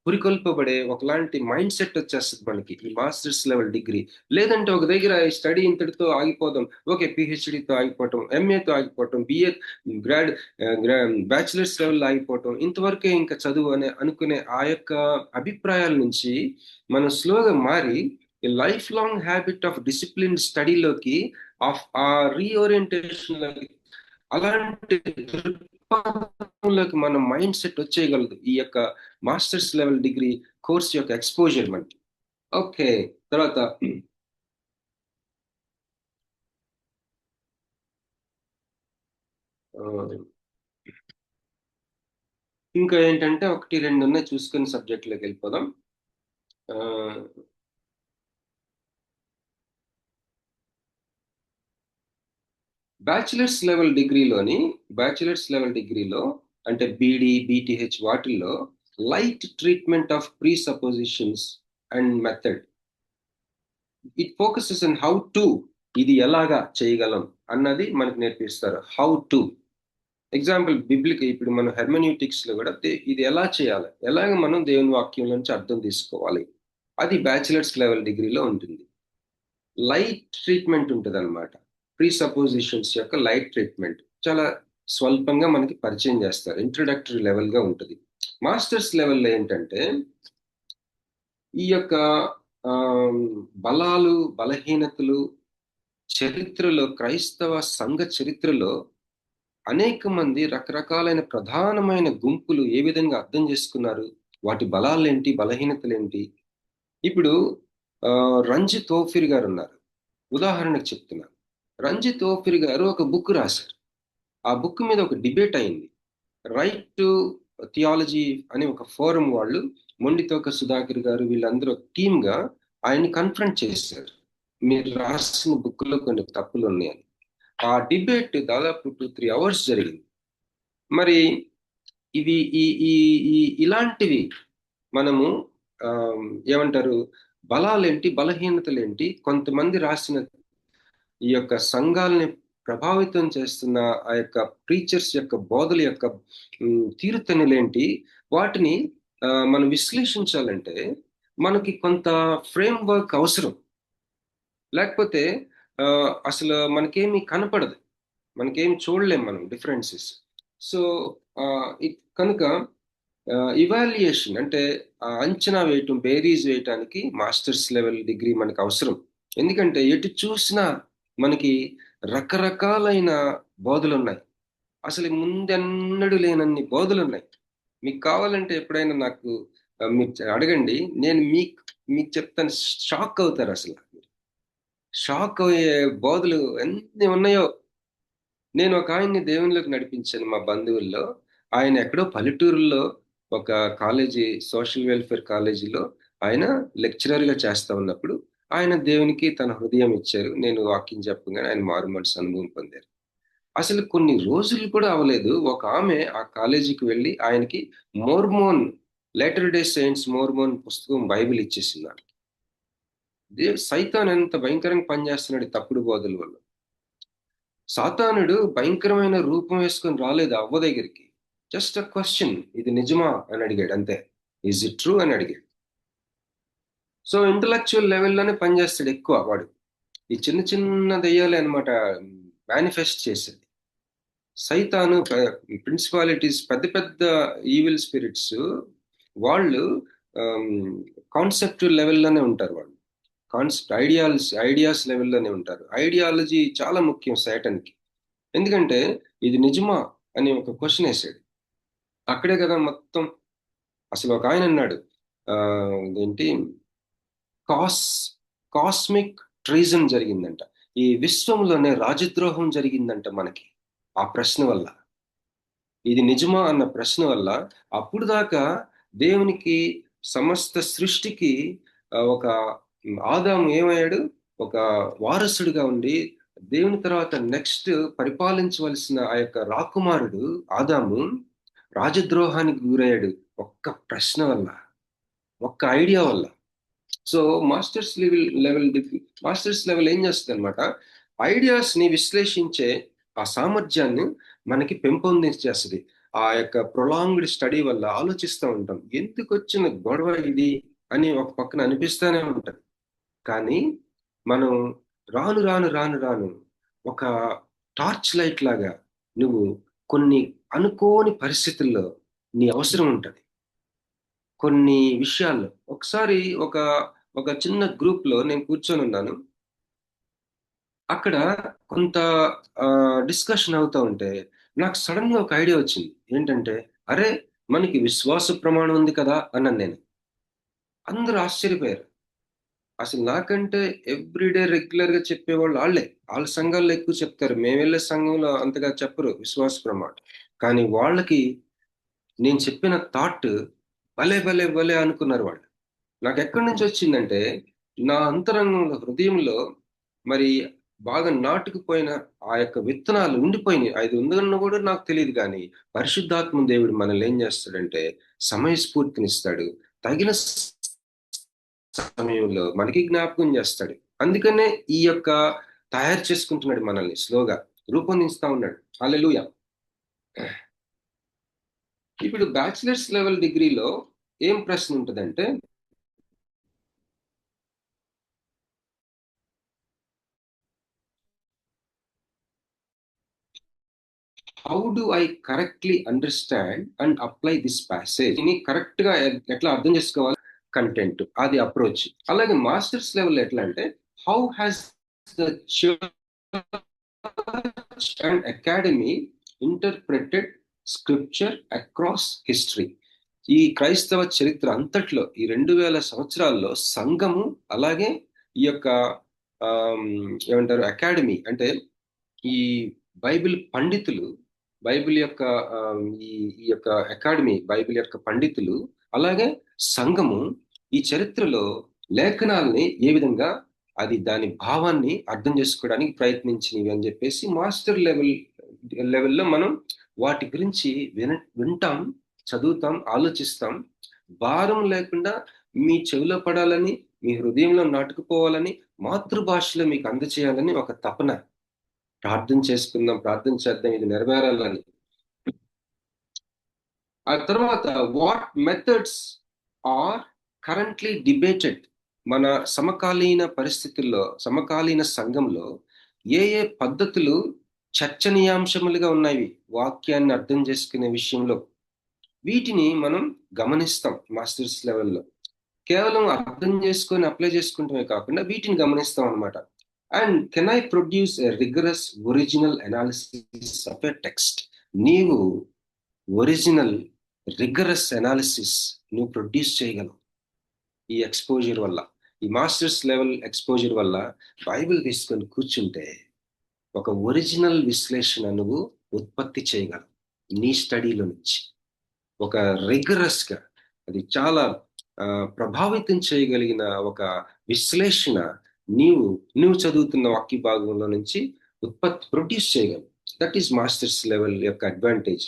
పురికొల్పబడే ఒకలాంటి మైండ్ సెట్ వచ్చేస్తుంది మనకి ఈ మాస్టర్స్ లెవెల్ డిగ్రీ. లేదంటే ఒక దగ్గర స్టడీ ఇంతటితో ఆగిపోదాం, ఓకే పిహెచ్డితో ఆగిపోవటం, ఎంఏతో ఆగిపోవటం, బిఏ బ్యాచిలర్స్ లెవెల్ ఆగిపోవటం, ఇంతవరకే ఇంకా చదువు అనుకునే ఆ యొక్క అభిప్రాయాల నుంచి మనం స్లోగా మారి life long habit of discipline స్టడీలోకి, ఆ రీఓరియంటేషన్, అలాంటి దృక్పథంలోకి మన మైండ్ సెట్ వచ్చేయగలదు ఈ యొక్క మాస్టర్స్ లెవెల్ డిగ్రీ కోర్స్ యొక్క ఎక్స్పోజర్ మనకి. ఓకే, తర్వాత ఇంకా ఏంటంటే 1, 2 ఉన్నాయి, చూసుకుని సబ్జెక్ట్లోకి వెళ్ళిపోదాం. బ్యాచిలర్స్ లెవెల్ డిగ్రీలో అంటే బీడీ, బీటీహెచ్ వాటిల్లో light treatment of presuppositions and method. It focuses on how to, ఇది ఎలాగా చేయగలం అన్నది మనకు నేర్పిస్తారు. హౌ టు ఎగ్జాంపుల్ బిబ్లిక్, ఇప్పుడు మనం హెర్మెన్యూటిక్స్ లో కూడా ఇది ఎలా చేయాలి, ఎలాగ మనం దేవుని వాక్యం నుంచి అర్థం తీసుకోవాలి, అది బ్యాచిలర్స్ లెవెల్ డిగ్రీలో ఉంటుంది. లైట్ ట్రీట్మెంట్ ఉంటుంది అనమాట. ప్రీ సపోజిషన్స్ యొక్క లైట్ ట్రీట్మెంట్ చాలా స్వల్పంగా మనకి పరిచయం చేస్తారు, ఇంట్రొడక్టరీ లెవెల్గా ఉంటుంది. మాస్టర్స్ లెవెల్లో ఏంటంటే ఈ యొక్క బలాలు, బలహీనతలు చరిత్రలో, క్రైస్తవ సంఘ చరిత్రలో అనేక మంది రకరకాలైన ప్రధానమైన గుంపులు ఏ విధంగా అర్థం చేసుకున్నారు, వాటి బలాలేంటి, బలహీనతలేంటి. ఇప్పుడు రంజిత్ ఓఫిర్ గారు ఉన్నారు, ఉదాహరణకు చెప్తున్నాను. రంజిత్ ఓఫిర్ గారు ఒక బుక్ రాశారు. ఆ బుక్ మీద ఒక డిబేట్ అయింది. రైట్ టు థియాలజీ అని ఒక ఫోరం వాళ్ళు, మొండితోక సుధాకర్ గారు వీళ్ళందరూ టీమ్గా ఆయన్ని కన్ఫ్రంట్ చేశారు. మీరు రాసిన బుక్లో కొన్ని తప్పులు ఉన్నాయని. ఆ డిబేట్ దాదాపు 2-3 అవర్స్ జరిగింది. మరి ఇవి ఇలాంటివి మనము ఏమంటారు, బలాలేంటి, బలహీనతలేంటి, కొంతమంది రాసిన ఈ యొక్క సంఘాలని ప్రభావితం చేస్తున్న ఆ యొక్క ప్రీచర్స్ యొక్క బోధల యొక్క తీరుతెన్నులేంటి, వాటిని మనం విశ్లేషించాలంటే మనకి కొంత ఫ్రేమ్ వర్క్ అవసరం. లేకపోతే అసలు మనకేమి కనపడదు, మనకేమి చూడలేం మనం డిఫరెన్సెస్. సో కనుక ఇవాల్యుయేషన్ అంటే అంచనా వేయటం, బేరీజ్ వేయటానికి మాస్టర్స్ లెవెల్ డిగ్రీ మనకు అవసరం. ఎందుకంటే ఎటు చూసినా మనకి రకరకాలైన బోధలు ఉన్నాయి, అసలు ముందెన్నడూ లేనన్ని బోధలు ఉన్నాయి. మీకు కావాలంటే ఎప్పుడైనా నాకు మీరు అడగండి, నేను మీకు చెప్తాను, షాక్ అవుతారు. అసలు షాక్ అయ్యే బోధలు ఎన్ని ఉన్నాయో. నేను ఒక ఆయన్ని దేవునిలోకి నడిపించాను మా బంధువుల్లో. ఆయన ఎక్కడో పల్లెటూరులో ఒక కాలేజీ, సోషల్ వెల్ఫేర్ కాలేజీలో ఆయన లెక్చరర్గా చేస్తా ఉన్నప్పుడు ఆయన దేవునికి తన హృదయం ఇచ్చారు. నేను వాక్యం చెప్పగానే ఆయన మారు మనసు అనుభవం పొందారు. అసలు కొన్ని రోజులు కూడా అవ్వలేదు, ఒక ఆమె ఆ కాలేజీకి వెళ్ళి ఆయనకి Mormon, later day saints Mormon పుస్తకం, బైబిల్ ఇచ్చేసింది. సైతాన్ ఎంత భయంకరంగా పనిచేస్తున్నాడు తప్పుడు బోధల వల్ల. సాతానుడు భయంకరమైన రూపం వేసుకొని రాలేదు అవ్వ దగ్గరికి. జస్ట్ అ క్వశ్చన్, ఇది నిజమా అని అడిగాడు, అంతే. ఈజ్ ఇట్ ట్రూ అని అడిగాడు. సో ఇంటలెక్చువల్ లెవెల్లోనే పనిచేస్తాడు ఎక్కువ వాడు. ఈ చిన్న చిన్న దెయ్యాలే అనమాట మేనిఫెస్ట్ చేసేది. సైతాను ప్రిన్సిపాలిటీస్, పెద్ద పెద్ద ఈవిల్ స్పిరిట్స్, వాళ్ళు కాన్సెప్చువల్ లెవెల్లోనే ఉంటారు. వాళ్ళు ఐడియాస్ లెవెల్లోనే ఉంటారు. ఐడియాలజీ చాలా ముఖ్యం సైటన్కి. ఎందుకంటే ఇది నిజమా అని ఒక క్వశ్చన్ వేసాడు, అక్కడే కదా మొత్తం. అసలు ఒక ఆయన అన్నాడు, ఏంటి, కాస్మిక్ ట్రీజన్ జరిగిందంట, ఈ విశ్వంలోనే రాజద్రోహం జరిగిందంట మనకి ఆ ప్రశ్న వల్ల. ఇది నిజమా అన్న ప్రశ్న వల్ల అప్పుడు దాకా దేవునికి, సమస్త సృష్టికి ఒక ఆదాము ఏమయ్యాడు, ఒక వారసుడిగా ఉండి దేవుని తర్వాత నెక్స్ట్ పరిపాలించవలసిన ఆ యొక్క రాకుమారుడు ఆదాము రాజద్రోహానికి గురయ్యాడు ఒక్క ప్రశ్న వల్ల, ఒక్క ఐడియా వల్ల. సో మాస్టర్స్ లెవెల్ ఏం చేస్తుంది అనమాట, ఐడియాస్ ని విశ్లేషించే ఆ సామర్థ్యాన్ని మనకి పెంపొందించేస్తుంది. ఆ యొక్క ప్రొలాంగ్డ్ స్టడీ వల్ల ఆలోచిస్తూ ఉంటాం, ఎందుకు వచ్చిన గొడవ ఇది అని ఒక పక్కన అనిపిస్తూనే ఉంటుంది. కానీ మనం రాను రాను రాను రాను ఒక టార్చ్ లైట్ లాగా నువ్వు కొన్ని అనుకోని పరిస్థితుల్లో నీ అవసరం ఉంటుంది. కొన్ని విషయాల్లో ఒకసారి ఒక చిన్న గ్రూప్ లో నేను కూర్చొని ఉన్నాను. అక్కడ కొంత డిస్కషన్ అవుతూ ఉంటే నాకు సడన్ గా ఒక ఐడియా వచ్చింది. ఏంటంటే, అరే మనకి విశ్వాస ప్రమాణం ఉంది కదా అన్నాను నేను. అందరూ ఆశ్చర్యపోయారు. అసలు నాకంటే ఎవ్రీడే రెగ్యులర్ గా చెప్పేవాళ్ళు వాళ్ళ సంఘాల్లో ఎక్కువ చెప్తారు, మేము వెళ్ళే సంఘంలో అంతగా చెప్పరు విశ్వాస ప్రమాణం. కానీ వాళ్ళకి నేను చెప్పిన థాట్ భలే భలే భలే అనుకున్నారు వాళ్ళు. నాకు ఎక్కడి నుంచి వచ్చిందంటే, నా అంతరంగంలో, హృదయంలో మరి బాగా నాటుకుపోయిన ఆ యొక్క విత్తనాలు ఉండిపోయినాయి. అది ఉందన్న కూడా నాకు తెలియదు, కానీ పరిశుద్ధాత్మ దేవుడు మనల్ని ఏం చేస్తాడంటే సమయస్ఫూర్తినిస్తాడు, తగిన సమయంలో మనకి జ్ఞాపకం చేస్తాడు. అందుకనే ఈ యొక్క తయారు చేసుకుంటున్నాడు, మనల్ని స్లోగా రూపొందిస్తా ఉన్నాడు. హల్లెలూయా. ఇప్పుడు బ్యాచిలర్స్ లెవెల్ డిగ్రీలో ఏం ప్రశ్న ఉంటుందంటే, how do I correctly understand and apply this passage? ఇది కరెక్ట్ గా ఎట్లా అర్థం చేసుకోవాలి, కంటెంట్, అది అప్రోచ్. అలాగే మాస్టర్స్ లెవెల్ ఎట్లా అంటే, how has the church and academy interpreted scripture across history? ఈ క్రైస్తవ చరిత్ర అంతట్లో ఈ 2000 సంవత్సరాల్లో సంఘము, అలాగే ఈ యొక్క ఏమంటారు అకాడమీ అంటే ఈ బైబిల్ పండితులు, బైబిల్ యొక్క ఈ యొక్క అకాడమీ, బైబిల్ యొక్క పండితులు, అలాగే సంఘము ఈ చరిత్రలో లేఖనాలని ఏ విధంగా అది దాని భావాన్ని అర్థం చేసుకోవడానికి ప్రయత్నించినవి అని చెప్పేసి మాస్టర్ లెవెల్లో మనం వాటి గురించి వింటాం, చదువుతాం, ఆలోచిస్తాం. భారం లేకుండా మీ చెవిలో పడాలని, మీ హృదయంలో నాటుకుపోవాలని, మాతృభాషలో మీకు అందచేయాలని ఒక తపన. ప్రార్థన చేసుకుందాం, ప్రార్థన చేద్దాం, ఇది నెరవేరాలని. ఆ తర్వాత what methods are currently debated? మన సమకాలీన పరిస్థితుల్లో, సమకాలీన సంఘంలో ఏ ఏ పద్ధతులు చర్చనీయాంశములుగా ఉన్నాయి వాక్యాన్ని అర్థం చేసుకునే విషయంలో? వీటిని మనం గమనిస్తాం మాస్టర్స్ లెవెల్లో. కేవలం అర్థం చేసుకొని అప్లై చేసుకుంటమే కాకుండా వీటిని గమనిస్తాం అన్నమాట. And can I produce a rigorous original analysis of a text? నీవు ఒరిజినల్ రిగరస్ అనాలిసిస్ నువ్వు ప్రొడ్యూస్ చేయగలవు ఈ ఎక్స్పోజర్ వల్ల. ఈ మాస్టర్స్ లెవెల్ ఎక్స్పోజర్ వల్ల బైబిల్ తీసుకొని కూర్చుంటే ఒక ఒరిజినల్ విశ్లేషణ నువ్వు ఉత్పత్తి చేయగలవు నీ స్టడీలో నుంచి. ఒక రిగరస్ గా, అది చాలా ప్రభావితం చేయగలిగిన ఒక విశ్లేషణ నువ్వు చదువుతున్న వాక్య భాగంలో నుంచి ప్రొడ్యూస్ చేయగలవు. దట్ ఈస్ మాస్టర్స్ లెవెల్ యొక్క అడ్వాంటేజ్.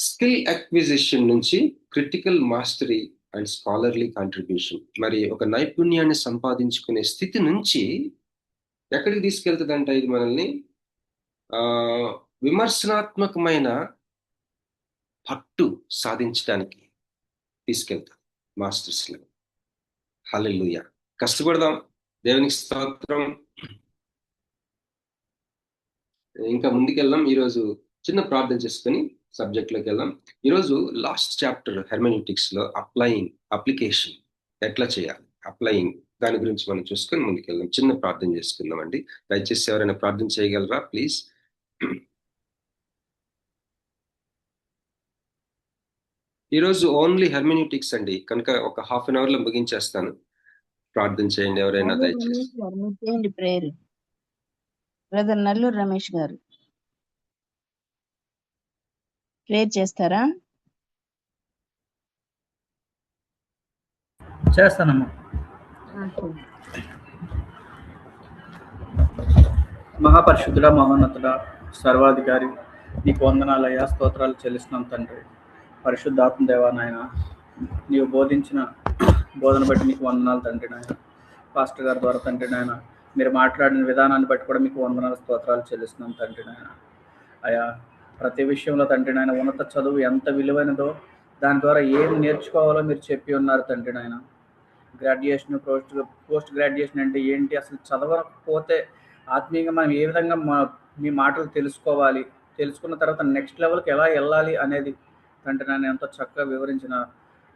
స్కిల్ అక్విజిషన్ నుంచి critical mastery and scholarly contribution. మరి ఒక నైపుణ్యాన్ని సంపాదించుకునే స్థితి నుంచి ఎక్కడికి తీసుకెళ్తుందంట ఇది మనల్ని? విమర్శనాత్మకమైన పట్టు సాధించడానికి తీసుకెళ్తాం మాస్టర్స్ లెవెల్. హల్లెలూయా. కష్టపడదాం, దేవునికి స్తోత్రం. ఇంకా ముందుకెళ్దాం. ఈరోజు చిన్న ప్రార్థన చేసుకొని సబ్జెక్ట్ లోకి వెళ్దాం. ఈరోజు లాస్ట్ చాప్టర్ హెర్మెన్యూటిక్స్ లో అప్లికేషన్ ఎట్లా చేయాలి, అప్లయింగ్, దాని గురించి మనం చూసుకొని ముందుకెళ్దాం. చిన్న ప్రార్థన చేసుకుందాం అండి. దయచేసి ఎవరైనా ప్రార్థన చేయగలరా ప్లీజ్? ఈరోజు ఓన్లీ హెర్మెన్యూటిక్స్ అండి, కనుక ఒక హాఫ్ అన్ అవర్ లో ముగించేస్తాను. ప్రార్థన చేయండి ఎవరైనా దయచేసి. ప్రేయర్ బ్రదర్ నల్లూరు రమేష్ గారు ప్రేయర్ చేస్తారా? చేస్తానమ్మా. మహాపరిశుద్ధుడ, మహోన్నతుడ, సర్వాధికారి, నీకు వందనాలయ్యా, స్తోత్రాలు చెల్లిస్తున్నాం తండ్రి. పరిశుద్ధాత్మ దేవా నాయన, నీవు బోధించిన బోధన బట్టి మీకు వందనాలు తండ్రి నాయన. పాస్టర్ గారి ద్వారా తండ్రి నాయన మీరు మాట్లాడిన విధానాన్ని బట్టి కూడా మీకు వందనాలు, స్తోత్రాలు చెల్లిస్తున్నాం తండ్రి నాయన. అయా ప్రతి విషయంలో తండ్రి నాయన ఉన్నత చదువు ఎంత విలువైనదో, దాని ద్వారా ఏం నేర్చుకోవాలో మీరు చెప్పి ఉన్నారు తండ్రి నాయన. గ్రాడ్యుయేషన్, పోస్ట్ గ్రాడ్యుయేషన్ అంటే ఏంటి, అసలు చదవకపోతే ఆత్మీయంగా మనం ఏ విధంగా మీ మాటలు తెలుసుకోవాలి, తెలుసుకున్న తర్వాత నెక్స్ట్ లెవెల్కి ఎలా వెళ్ళాలి అనేది తండ్రి నాయన ఎంతో చక్కగా వివరించిన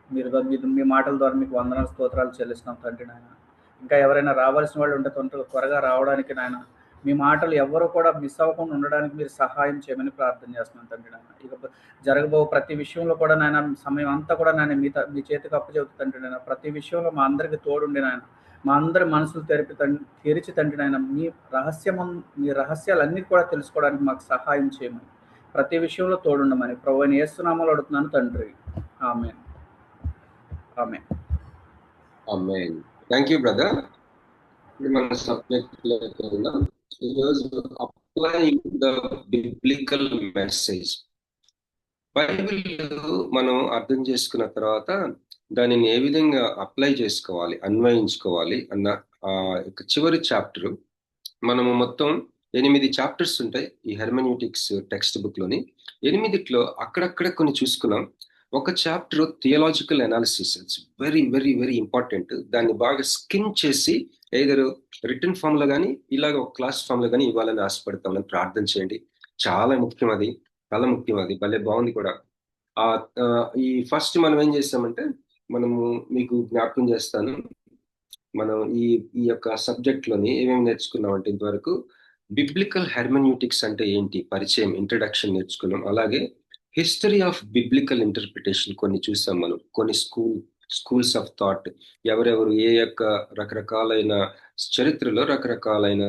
మీరు మీ మాటల ద్వారా మీకు వందనాలు, స్తోత్రాలు చెల్లిస్తున్నాం తండ్రి నాయన. ఇంకా ఎవరైనా రావాల్సిన వాళ్ళు ఉంటే త్వరగా రావడానికి నాయన, మీ మాటలు ఎవరు కూడా మిస్ అవ్వకుండా ఉండడానికి మీరు సహాయం చేయమని ప్రార్థన చేస్తున్నాను తండ్రి నాయన. ఇక జరగబో ప్రతి విషయంలో కూడా నాయన, సమయం అంతా కూడా నాయన మీ చేతికి అప్పచెబుతూ తండ్రి నాయన. ప్రతి విషయంలో మా అందరికి తోడుండి నాయన, మా అందరి మనసులు తెరిచి తండ్రి నాయన, మీ రహస్యాలన్నీ కూడా తెలుసుకోవడానికి మాకు సహాయం చేయమని, ప్రతి విషయంలో తోడుండమని ప్రభువైన యేసు నామములో అడుగుతున్నాను తండ్రి. Amen. Amen. Amen. Thank you brother. మన సబ్జెక్ట్ ఈరోజు applying the biblical message. Bible మనం అర్థం చేసుకున్న తర్వాత దానిని ఏ విధంగా అప్లై చేసుకోవాలి, అన్వయించుకోవాలి అన్న చివరి చాప్టర్. మనము మొత్తం 8 చాప్టర్స్ ఉంటాయి ఈ హెర్మెన్యూటిక్స్ టెక్స్ట్ బుక్ లోని. 8లో అక్కడక్కడ కొన్ని చూసుకున్నాం. ఒక chapter theological analysis. It's very very very important. దాన్ని బాగా స్కిమ్ చేసి ఏదర్ రిటర్న్ ఫామ్ లో కానీ ఇలాగ ఒక క్లాస్ ఫామ్ లో కానీ ఇవ్వాలని ఆశపడతామని ప్రార్థన చేయండి. చాలా ముఖ్యం అది, చాలా ముఖ్యం అది. భలే బాగుంది కూడా. ఈ ఫస్ట్ మనం ఏం చేస్తామంటే, మనము మీకు జ్ఞాపకం చేస్తాను, మనం ఈ యొక్క సబ్జెక్ట్ లోని ఏమేమి నేర్చుకున్నామంటే ఇంతవరకు బిబ్లికల్ హెర్మెన్యూటిక్స్ అంటే ఏంటి పరిచయం, ఇంట్రడక్షన్ నేర్చుకున్నాం. అలాగే హిస్టరీ ఆఫ్ బిబ్లికల్ ఇంటర్ప్రిటేషన్ కొన్ని చూసాం మనం. కొన్ని స్కూల్స్ ఆఫ్ థాట్, ఎవరెవరు ఏ యొక్క రకరకాలైన చరిత్రలో రకరకాలైన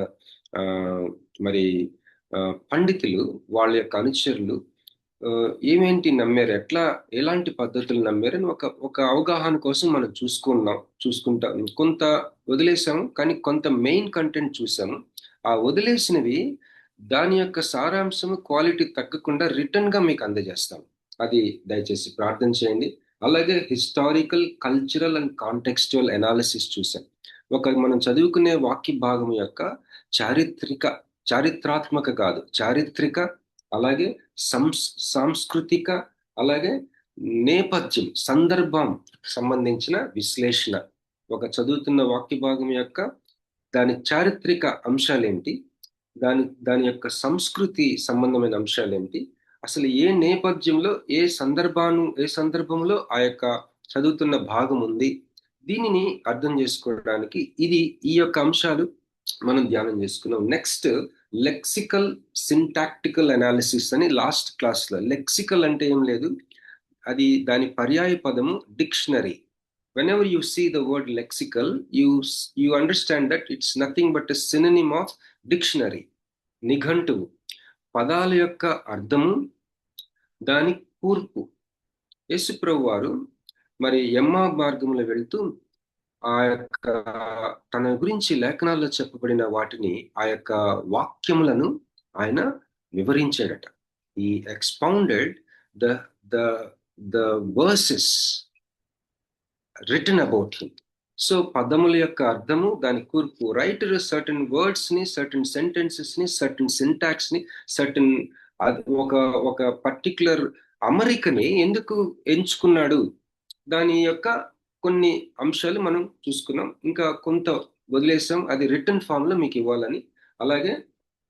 మరి పండితులు వాళ్ళ యొక్క అనుచరులు ఏమేంటి నమ్మారు, ఎలాంటి పద్ధతులు నమ్మారని ఒక అవగాహన కోసం మనం చూసుకుంటాం. కొంత వదిలేసాము, కానీ కొంత మెయిన్ కంటెంట్ చూసాము. ఆ వదిలేసినవి దాని యొక్క సారాంశము క్వాలిటీ తగ్గకుండా రిటర్న్ గా మీకు అందజేస్తాం. అది దయచేసి ప్రార్థన చేయండి. అలాగే historical, cultural and contextual analysis చూసాం. మనం చదువుకునే వాక్య భాగం యొక్క చారిత్రాత్మక కాదు, చారిత్రక, అలాగే సాంస్కృతిక, అలాగే నేపథ్యం, సందర్భం సంబంధించిన విశ్లేషణ. ఒక చదువుతున్న వాక్య భాగం యొక్క దాని చారిత్రక అంశాలేంటి, దాని యొక్క సంస్కృతి సంబంధమైన అంశాలేంటి, అసలు ఏ నేపథ్యంలో ఏ సందర్భంలో ఆ యొక్క చదువుతున్న భాగం ఉంది, దీనిని అర్థం చేసుకోవడానికి ఈ యొక్క అంశాలు మనం ధ్యానం చేసుకున్నాం. నెక్స్ట్ లెక్సికల్ సింటాక్టికల్ అనాలిసిస్ అని లాస్ట్ క్లాస్ లో. లెక్సికల్ అంటే ఏం లేదు, అది దాని పర్యాయ పదము dictionary. whenever you see the word lexical, you understand that it's nothing but a synonym of dictionary. నిఘంటువు, పదాల యొక్క అర్థము, దాని కూర్పు. యేసుప్రభు వారు మరి ఎమ్మా మార్గంలో వెళ్తూ ఆ యొక్క తన గురించి లేఖనాల్లో చెప్పబడిన వాటిని, ఆ యొక్క వాక్యములను ఆయన వివరించాడట. ఈ expounded the versus written about him. So పదముల యొక్క అర్థము, దాని కూర్పు. రైటర్ సర్టన్ వర్డ్స్ ని, సర్టన్ సెంటెన్సెస్ ని, సర్టన్ సింటాక్స్ ని, సర్టన్ ఒక పర్టిక్యులర్ అమరికని ఎందుకు ఎంచుకున్నాడు, దాని యొక్క కొన్ని అంశాలు మనం చూసుకున్నాం. ఇంకా కొంత వదిలేసాం, అది రిటర్న్ ఫామ్ లో మీకు ఇవ్వాలని. అలాగే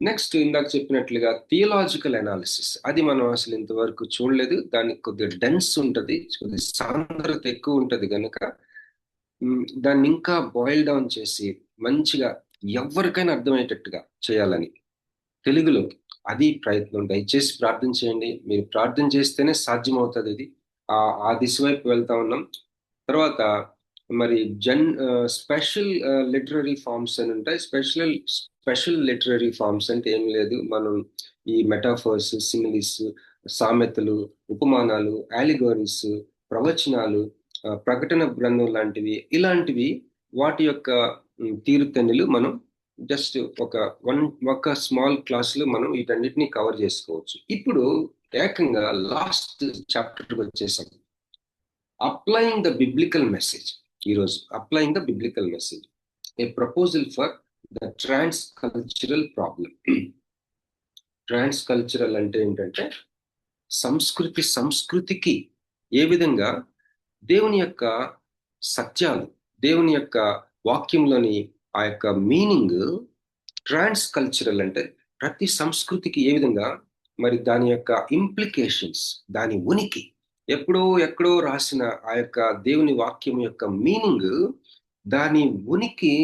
నెక్స్ట్ ఇందాక చెప్పినట్లుగా థియలాజికల్ అనాలిసిస్, అది మనం అసలు ఇంతవరకు చూడలేదు. దానికి కొద్దిగా డెన్స్ ఉంటుంది, కొద్దిగా సాంద్రత ఎక్కువ ఉంటుంది కనుక దాన్ని ఇంకా బాయిల్ డౌన్ చేసి మంచిగా ఎవరికైనా అర్థమయ్యేటట్టుగా చేయాలని తెలుగులో, అది ప్రయత్నం. దయచేసి ప్రార్థన చేయండి. మీరు ప్రార్థన చేస్తేనే సాధ్యమవుతుంది. ఇది ఆ దిశ వైపు వెళ్తా ఉన్నాం. తర్వాత మరి స్పెషల్ లిటరరీ ఫార్మ్స్ అని ఉంటాయి. స్పెషల్ లిటరరీ ఫార్మ్స్ అంటే ఏం లేదు, మనం ఈ మెటాఫర్స్, సిమిలీస్, సామెతలు, ఉపమానాలు, అలిగోరీస్, ప్రవచనాలు, ప్రకటన గ్రంథం లాంటివి, ఇలాంటివి వాటి యొక్క తీరుతెన్నులు మనం జస్ట్ ఒక స్మాల్ క్లాస్ లో మనం వీటన్నిటిని కవర్ చేసుకోవచ్చు. ఇప్పుడు ఏకంగా లాస్ట్ చాప్టర్ వచ్చేసాం, అప్లయింగ్ ద బిబ్లికల్ మెసేజ్. ఈరోజు applying the biblical message, a proposal for the transcultural problem. Transcultural అంటే ఏంటంటే సంస్కృతికి ఏ విధంగా దేవుని యొక్క సత్యాలు, దేవుని యొక్క వాక్యంలోని ఆ యొక్క మీనింగ్, ట్రాన్స్ కల్చరల్ అంటే ప్రతి సంస్కృతికి ఏ విధంగా మరి దాని యొక్క ఇంప్లికేషన్స్, దాని ఉనికి, ఎక్కడో రాసిన ఆ యొక్క దేవుని వాక్యం యొక్క మీనింగ్, దాని ఉనికి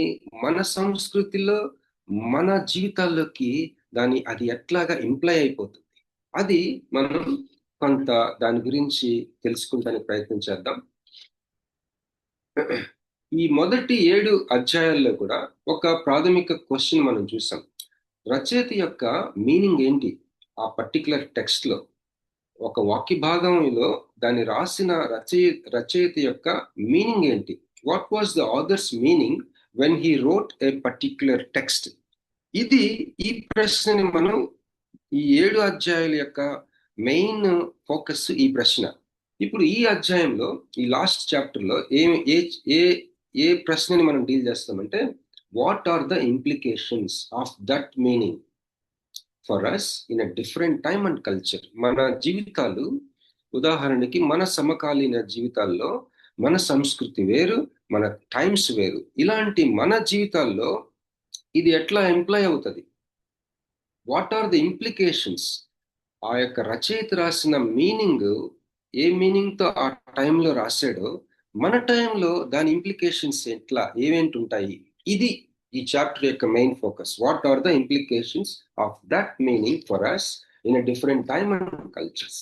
మన సంస్కృతిలో, మన జీవితాల్లోకి అది ఎట్లాగా ఇంప్లై అయిపోతుంది, అది మనం కొంత దాని గురించి తెలుసుకుంటానికి ప్రయత్నం చేద్దాం. ఈ మొదటి 7 అధ్యాయాల్లో కూడా ఒక ప్రాథమిక క్వశ్చన్ మనం చూసాం. రచయిత యొక్క మీనింగ్ ఏంటి ఆ పర్టికులర్ టెక్స్ట్ లో, ఒక వాక్య భాగంలో దాన్ని రాసిన రచయిత యొక్క మీనింగ్ ఏంటి, what was the authors meaning when he wrote a particular text. ఈ ప్రశ్నని మనం ఈ 7 అధ్యాయాల యొక్క మెయిన్ ఫోకస్ ఈ ప్రశ్న. ఇప్పుడు ఈ అధ్యాయంలో ఈ లాస్ట్ చాప్టర్ లో ఏ ప్రశ్నని మనం డీల్ చేస్తామంటే, what are the implications of that meaning for us in a different time and culture. మన జీవితాలు, ఉదాహరణకి మన సమకాలీన జీవితాల్లో మన సంస్కృతి వేరు, మన టైమ్స్ వేరు. ఇలాంటి మన జీవితాల్లో ఇది ఎట్లా ఎంప్లాయ్ అవుతుంది, వాట్ ఆర్ ద ఇంప్లికేషన్స్. ఆ యొక్క రచయిత రాసిన మీనింగ్ ఏ మీనింగ్ తో ఆ టైంలో రాశాడో మన టైంలో దాని ఇంప్లికేషన్స్ ఏమేంటి ఉంటాయి. ఇది ఈ చాప్టర్ యొక్క main focus. What are the implications of that meaning for us in a different time and cultures.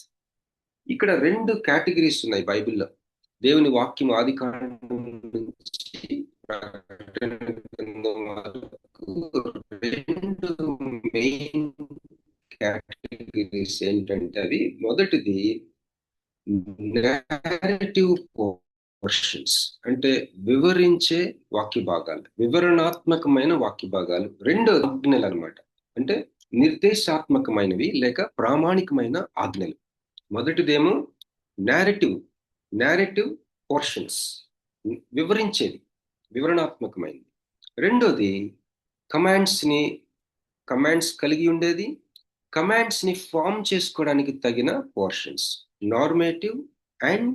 ఇక్కడ 2 కేటగిరీస్ ఉన్నాయి బైబిల్లో. దేవుని వాక్యం ఆది కాండం నుంచి ప్రకటన గ్రంథం వరకు 2 మెయిన్ కేటగిరీస్ ఏంటంటే, అవి మొదటిది narrative పోర్షన్స్, అంటే వివరించే వాక్య భాగాలు, వివరణాత్మకమైన వాక్య భాగాలు. రెండోది ఆజ్ఞలు అన్నమాట, అంటే నిర్దేశాత్మకమైనవి లేక ప్రామాణికమైన ఆజ్ఞలు. మొదటిదేమో నేరేటివ్ పోర్షన్స్, వివరించేది, వివరణాత్మకమైనది. రెండోది కమాండ్స్ కలిగి ఉండేది, కమాండ్స్ ని ఫామ్ చేసుకోవడానికి తగిన portions. Normative and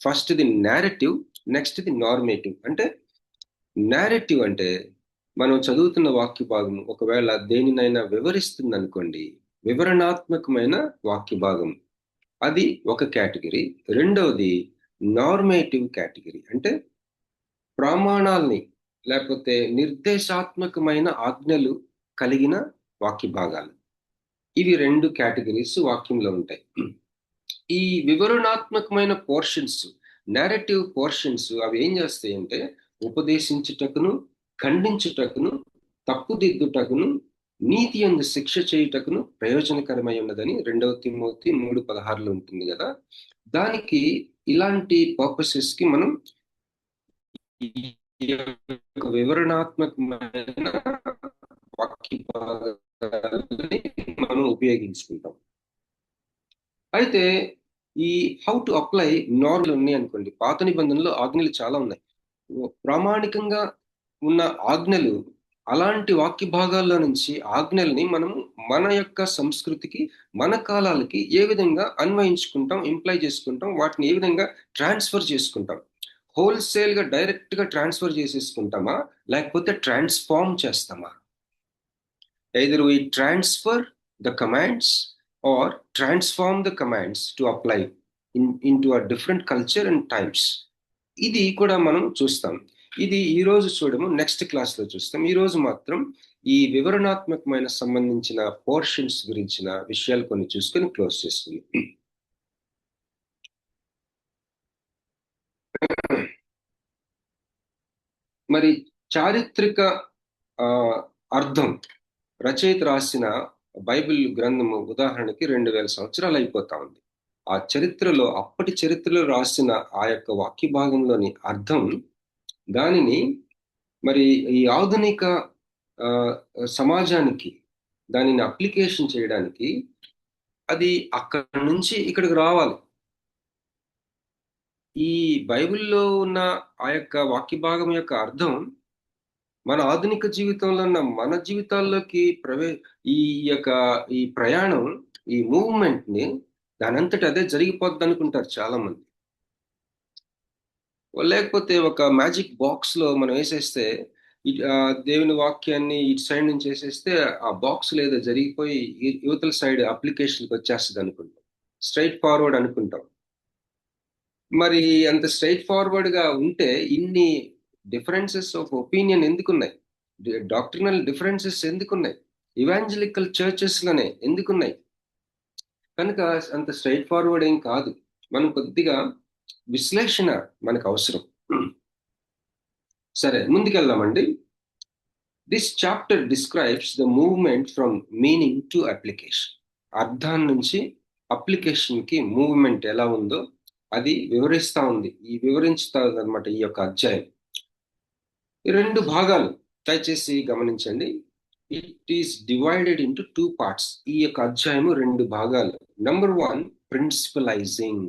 first the narrative, next the normative. అంటే నేరేటివ్ అంటే మనం చదువుతున్న వాక్య భాగం ఒకవేళ దేనినైనా వివరిస్తుంది అనుకోండి, వివరణాత్మకమైన వాక్య భాగం, అది ఒక కేటగిరీ. రెండవది నార్మేటివ్ కేటగిరీ, అంటే ప్రమాణాలని లేకపోతే నిర్దేశాత్మకమైన ఆజ్ఞలు కలిగిన వాక్య భాగాలు. ఇవి 2 కేటగిరీస్ వాక్యంలో ఉంటాయి. ఈ వివరణాత్మకమైన పోర్షన్స్, నేరేటివ్ పోర్షన్స్, అవి ఏం చేస్తాయంటే ఉపదేశించుటకును, ఖండించుటకును, తప్పుదిద్దుటకును, నీతి యందు శిక్ష చేయుటకును ప్రయోజనకరమై ఉన్నదని 2 తిమోతి 3:16 ఉంటుంది కదా. దానికి ఇలాంటి పర్పసెస్ కి మనం వివరణాత్మకమైన వాక్య భాగాలని మనం ఉపయోగించుకుంటాం. అయితే ఈ హౌ టు అప్లై నార్మల్ ఉన్నాయి అనుకోండి. పాత నిబంధనలో ఆజ్ఞలు చాలా ఉన్నాయి, ప్రామాణికంగా ఉన్న ఆజ్ఞలు. అలాంటి వాక్య భాగాల్లో నుంచి ఆజ్ఞల్ని మనం మన యొక్క సంస్కృతికి, మన కాలాలకి ఏ విధంగా అన్వయించుకుంటాం, ఇంప్లై చేసుకుంటాం, వాటిని ఏ విధంగా ట్రాన్స్ఫర్ చేసుకుంటాం. హోల్సేల్ గా డైరెక్ట్ గా ట్రాన్స్ఫర్ చేసేసుకుంటామా, లేకపోతే ట్రాన్స్ఫార్మ్ చేస్తామా? either we transfer the commands or transform the commands to apply into a different culture and times. ఇది కూడా మనం చూస్తాం. ఇది ఈ రోజు చూడము, నెక్స్ట్ క్లాస్ లో చూస్తాం. ఈ రోజు మాత్రం ఈ వివరణాత్మకమైన సంబంధించిన పోర్షన్స్ గురించిన విషయాలు కొన్ని చూసుకొని క్లోజ్ చేసుకుందాం. మరి చారిత్రక అర్థం, రచయిత రాసిన బైబిల్ గ్రంథము ఉదాహరణకి 2000 సంవత్సరాలు అయిపోతా ఉంది. ఆ చరిత్రలో, అప్పటి చరిత్రలో రాసిన ఆ యొక్క వాక్య భాగంలోని అర్థం, దానిని మరి ఈ ఆధునిక సమాజానికి దానిని అప్లికేషన్ చేయడానికి అది అక్కడి నుంచి ఇక్కడికి రావాలి. ఈ బైబిల్లో ఉన్న ఆ యొక్క వాక్య భాగం యొక్క అర్థం మన ఆధునిక జీవితంలో ఉన్న మన జీవితాల్లోకి ఈ ప్రయాణం, ఈ మూవ్మెంట్ ని దానంతటి అదే జరిగిపోద్ది అనుకుంటారు చాలా మంది. లేకపోతే ఒక మ్యాజిక్ బాక్స్ లో మనం వేసేస్తే, దేవుని వాక్యాన్ని ఇటు సైడ్ నుంచి వేసేస్తే ఆ బాక్స్ లేదో జరిగిపోయి యువతల సైడ్ అప్లికేషన్కి వచ్చేస్తుంది అనుకుంటాం. స్ట్రైట్ ఫార్వర్డ్ అనుకుంటాం. మరి అంత స్ట్రైట్ ఫార్వర్డ్ గా ఉంటే ఇన్ని డిఫరెన్సెస్ ఆఫ్ ఒపీనియన్ ఎందుకున్నాయి? డాక్ట్రినల్ డిఫరెన్సెస్ ఎందుకున్నాయి? ఇవాంజలికల్ చర్చెస్ లోనే ఎందుకున్నాయి? కనుక అంత స్ట్రైట్ ఫార్వర్డ్ ఏం కాదు. మనం కొద్దిగా విశ్లేషణ మనకు అవసరం. సరే, ముందుకెళ్దామండి. This chapter describes the movement from meaning to application. అర్థం నుంచి అప్లికేషన్ కి మూవ్మెంట్ ఎలా ఉందో అది వివరిస్తా ఉంది. వివరించుతా అనమాట ఈ యొక్క అధ్యాయం. ఈ 2 భాగాలు దయచేసి గమనించండి. It is divided into 2 parts. ఈ యొక్క అధ్యాయము 2 భాగాలు. నంబర్ 1 ప్రిన్సిపలైజింగ్.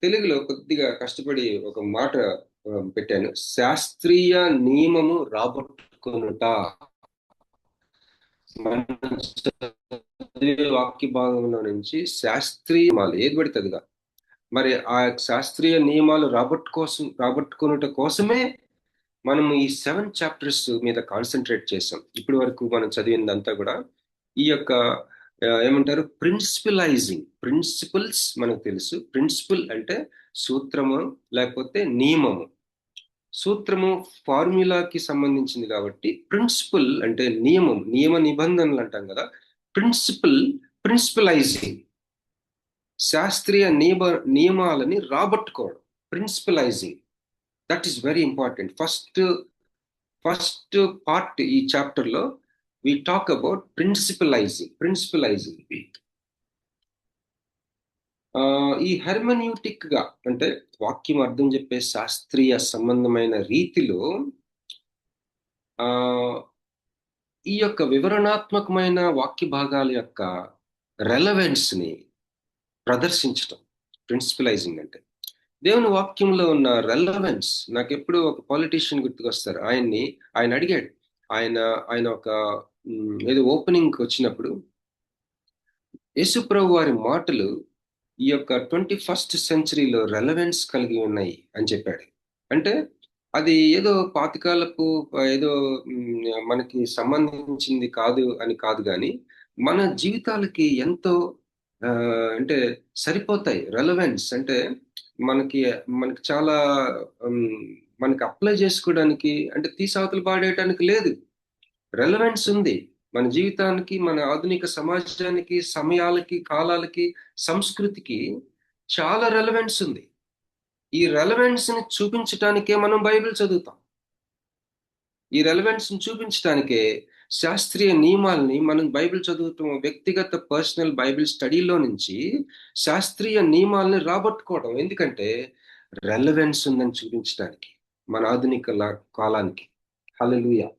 తెలుగులో కొద్దిగా కష్టపడి ఒక మాట పెట్టాను. శాస్త్రీయ నియమము రాబట్టుకొనుట. వాక్య భాగంలో నుంచి శాస్త్రీయమాలు ఏది పడుతుందిగా, మరి ఆ శాస్త్రీయ నియమాలు రాబట్టుకొనుట కోసమే మనం ఈ 7 చాప్టర్స్ మీద కాన్సన్ట్రేట్ చేసాం. ఇప్పటి వరకు మనం చదివిందంతా కూడా ఈ యొక్క ఏమంటారు, ప్రిన్సిపల్స్ మనకు తెలుసు. ప్రిన్సిపల్ అంటే సూత్రము లేకపోతే నియమము. సూత్రము ఫార్ములాకి సంబంధించింది కాబట్టి ప్రిన్సిపల్ అంటే నియమ నిబంధనలు అంటాం కదా. ప్రిన్సిపలైజింగ్, శాస్త్రీయ నియమాలని రాబట్టుకోవడం, principalizing. That is very important. First part ఈ చాప్టర్ లో వి టాక్ అబౌట్ ప్రిన్సిపలైజింగ్. ఈ హెర్మెన్యూటిక్ గా అంటే వాక్యం అర్థం చెప్పే శాస్త్రీయ సంబంధమైన రీతిలో ఈ యొక్క వివరణాత్మకమైన వాక్య భాగాల యొక్క రెలవెన్స్ ని ప్రదర్శించటం ప్రిన్సిపలైజింగ్ అంటే. దేవుని వాక్యంలో ఉన్న రెలవెన్స్ నాకు ఎప్పుడు ఒక పాలిటీషియన్ గుర్తుకొస్తారు. ఆయన అడిగాడు. ఆయన ఒక ఏదో ఓపెనింగ్ వచ్చినప్పుడు యేసుప్రభు వారి మాటలు ఈ యొక్క 21st సెంచరీలో రెలవెన్స్ కలిగి ఉన్నాయి అని చెప్పాడు. అంటే అది ఏదో పాతకాలపు ఏదో మనకి సంబంధించింది కాదు అని కాదు, కానీ మన జీవితాలకి ఎంతో అంటే సరిపోతాయి. రెలవెన్స్ అంటే మనకి చాలా మనకి అప్లై చేసుకోవడానికి, అంటే తీసావతలు పాడేయడానికి లేదు. రెలవెన్స్ ఉంది మన జీవితానికి, మన ఆధునిక సమాజానికి, సమయాలకి, కాలాలకి, సంస్కృతికి చాలా రెలవెన్స్ ఉంది. ఈ రెలవెన్స్ ని చూపించటానికే మనం బైబిల్ చదువుతాం. ఈ రెలవెన్స్ ని చూపించడానికే శాస్త్రీయ నియమాలని మనం బైబిల్ చదువుతాం. వ్యక్తిగత పర్సనల్ బైబిల్ స్టడీలో నుంచి శాస్త్రీయ నియమాలని రాబట్టుకోవడం. ఎందుకంటే రెలవెన్స్ ఉందని చూపించడానికి మన ఆధునిక కాలానికి. హల్లెలూయా.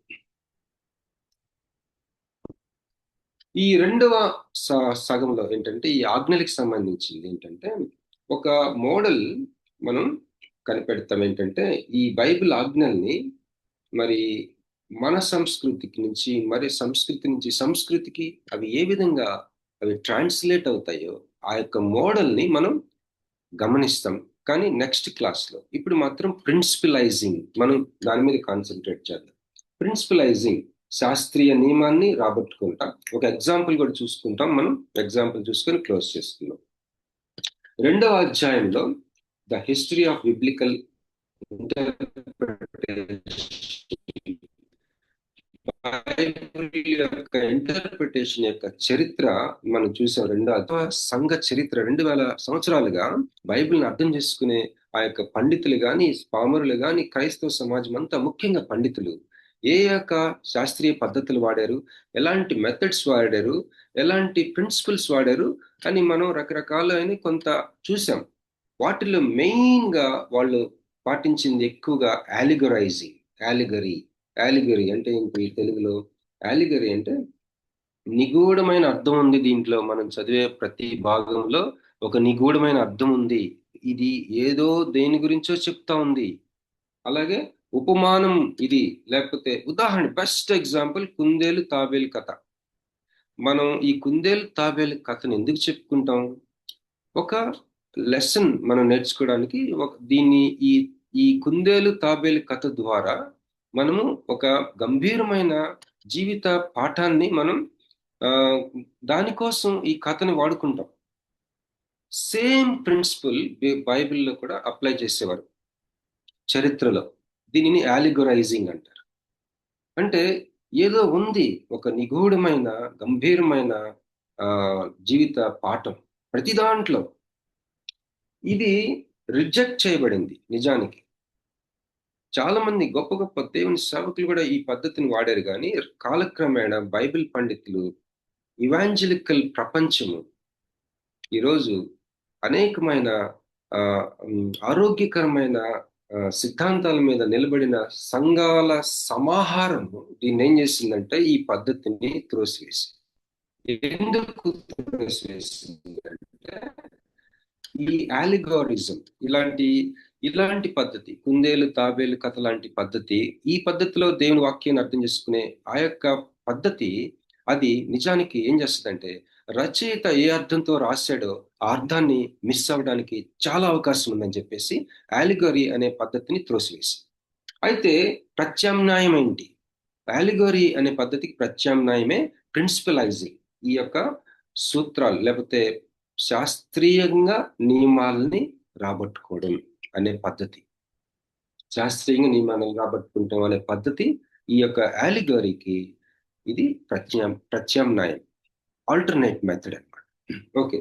ఈ రెండవ సగంలో ఏంటంటే ఈ ఆజ్ఞలకు సంబంధించింది ఏంటంటే ఒక మోడల్ మనం కనిపెడతాం. ఏంటంటే ఈ బైబిల్ ఆజ్ఞల్ని మరి మన సంస్కృతికి నుంచి మరి సంస్కృతి నుంచి సంస్కృతికి అవి ఏ విధంగా అవి ట్రాన్స్లేట్ అవుతాయో ఆ యొక్క మోడల్ని మనం గమనిస్తాం. కానీ నెక్స్ట్ క్లాస్లో ఇప్పుడు మాత్రం ప్రిన్సిపలైజింగ్, మనం దాని మీద కాన్సన్ట్రేట్ చేద్దాం. ప్రిన్సిపలైజింగ్, శాస్త్రీయ నియమాన్ని రాబట్టుకుంటాం. ఒక ఎగ్జాంపుల్ కూడా చూసుకుంటాం. మనం ఎగ్జాంపుల్ చూసుకొని క్లోజ్ చేసుకుందాం. 2వ అధ్యాయంలో the history of biblical interpretation యొక్క చరిత్ర మనం చూసాం. సంఘ చరిత్ర 2000 సంవత్సరాలుగా బైబిల్ని అర్థం చేసుకునే ఆ యొక్క పండితులు కానీ, పామరులు కానీ, క్రైస్తవ సమాజం అంతా, ముఖ్యంగా పండితులు ఏ యొక్క శాస్త్రీయ పద్ధతులు వాడారు, ఎలాంటి మెథడ్స్ వాడారు, ఎలాంటి ప్రిన్సిపల్స్ వాడారు అని మనం రకరకాలైన కొంత చూసాం. వాటిలో మెయిన్ గా వాళ్ళు పాటించింది ఎక్కువగా యాలిగరీ అంటే ఏంటి తెలుగులో? యాలిగరీ అంటే నిగూఢమైన అర్థం ఉంది దీంట్లో. మనం చదివే ప్రతి భాగంలో ఒక నిగూఢమైన అర్థం ఉంది. ఇది ఏదో దేని గురించో చెప్తా ఉంది. అలాగే ఉపమానం ఇది, లేకపోతే ఉదాహరణ, బెస్ట్ ఎగ్జాంపుల్ కుందేలు తాబేలు కథ. మనం ఈ కుందేలు తాబేలు కథను ఎందుకు చెప్పుకుంటాం? ఒక లెసన్ మనం నేర్చుకోవడానికి. దీన్ని ఈ కుందేలు తాబేలు కథ ద్వారా మనము ఒక గంభీరమైన జీవిత పాఠాన్ని మనం దానికోసం ఈ కథని వాడుకుంటాం. సేమ్ ప్రిన్సిపల్ బైబిల్లో కూడా అప్లై చేసేవారు చరిత్రలో. దీనిని యాలిగరైజింగ్ అంటారు. అంటే ఏదో ఉంది, ఒక నిగూఢమైన గంభీరమైన జీవిత పాఠం ప్రతి దాంట్లో. ఇది రిజెక్ట్ చేయబడింది. నిజానికి చాలా మంది గొప్ప గొప్ప దేవుని సేవకులు కూడా ఈ పద్ధతిని వాడారు. కానీ కాలక్రమేణా బైబిల్ పండితులు, ఇవాంజలికల్ ప్రపంచము ఈరోజు అనేకమైన ఆరోగ్యకరమైన సిద్ధాంతాల మీద నిలబడిన సంఘాల సమాహారము దీన్ని ఏం చేసిందంటే ఈ పద్ధతిని త్రోసివేసి. ఎందుకు త్రోసివేసిందంటే ఈ ఆలిగారిజం ఇలాంటి పద్ధతి, కుందేలు తాబేలు కథ లాంటి పద్ధతి, ఈ పద్ధతిలో దేవుని వాక్యాన్ని అర్థం చేసుకునే ఆ యొక్క పద్ధతి అది నిజానికి ఏం చేస్తుందంటే రచయిత ఏ అర్థంతో రాశాడో ఆ అర్థాన్ని మిస్ అవ్వడానికి చాలా అవకాశం ఉందని చెప్పేసి ఆలిగరీ అనే పద్ధతిని త్రోసివేసి. అయితే ప్రత్యామ్నాయం ఏంటి? ఆలిగరీ అనే పద్ధతికి ప్రత్యామ్నాయమే ప్రిన్సిపలైజింగ్, ఈ యొక్క సూత్రాలు లేకపోతే శాస్త్రీయంగా నియమాలని రాబట్టుకోవడం అనే పద్ధతి. శాస్త్రీయంగా నియమాలను రాబట్టుకుంటాం అనే పద్ధతి ఈ యొక్క ఆలిగరీకి ఇది ప్రత్యామ్నాయం, ఆల్టర్నేట్ మెథడ్ అన్నమాట. ఓకే,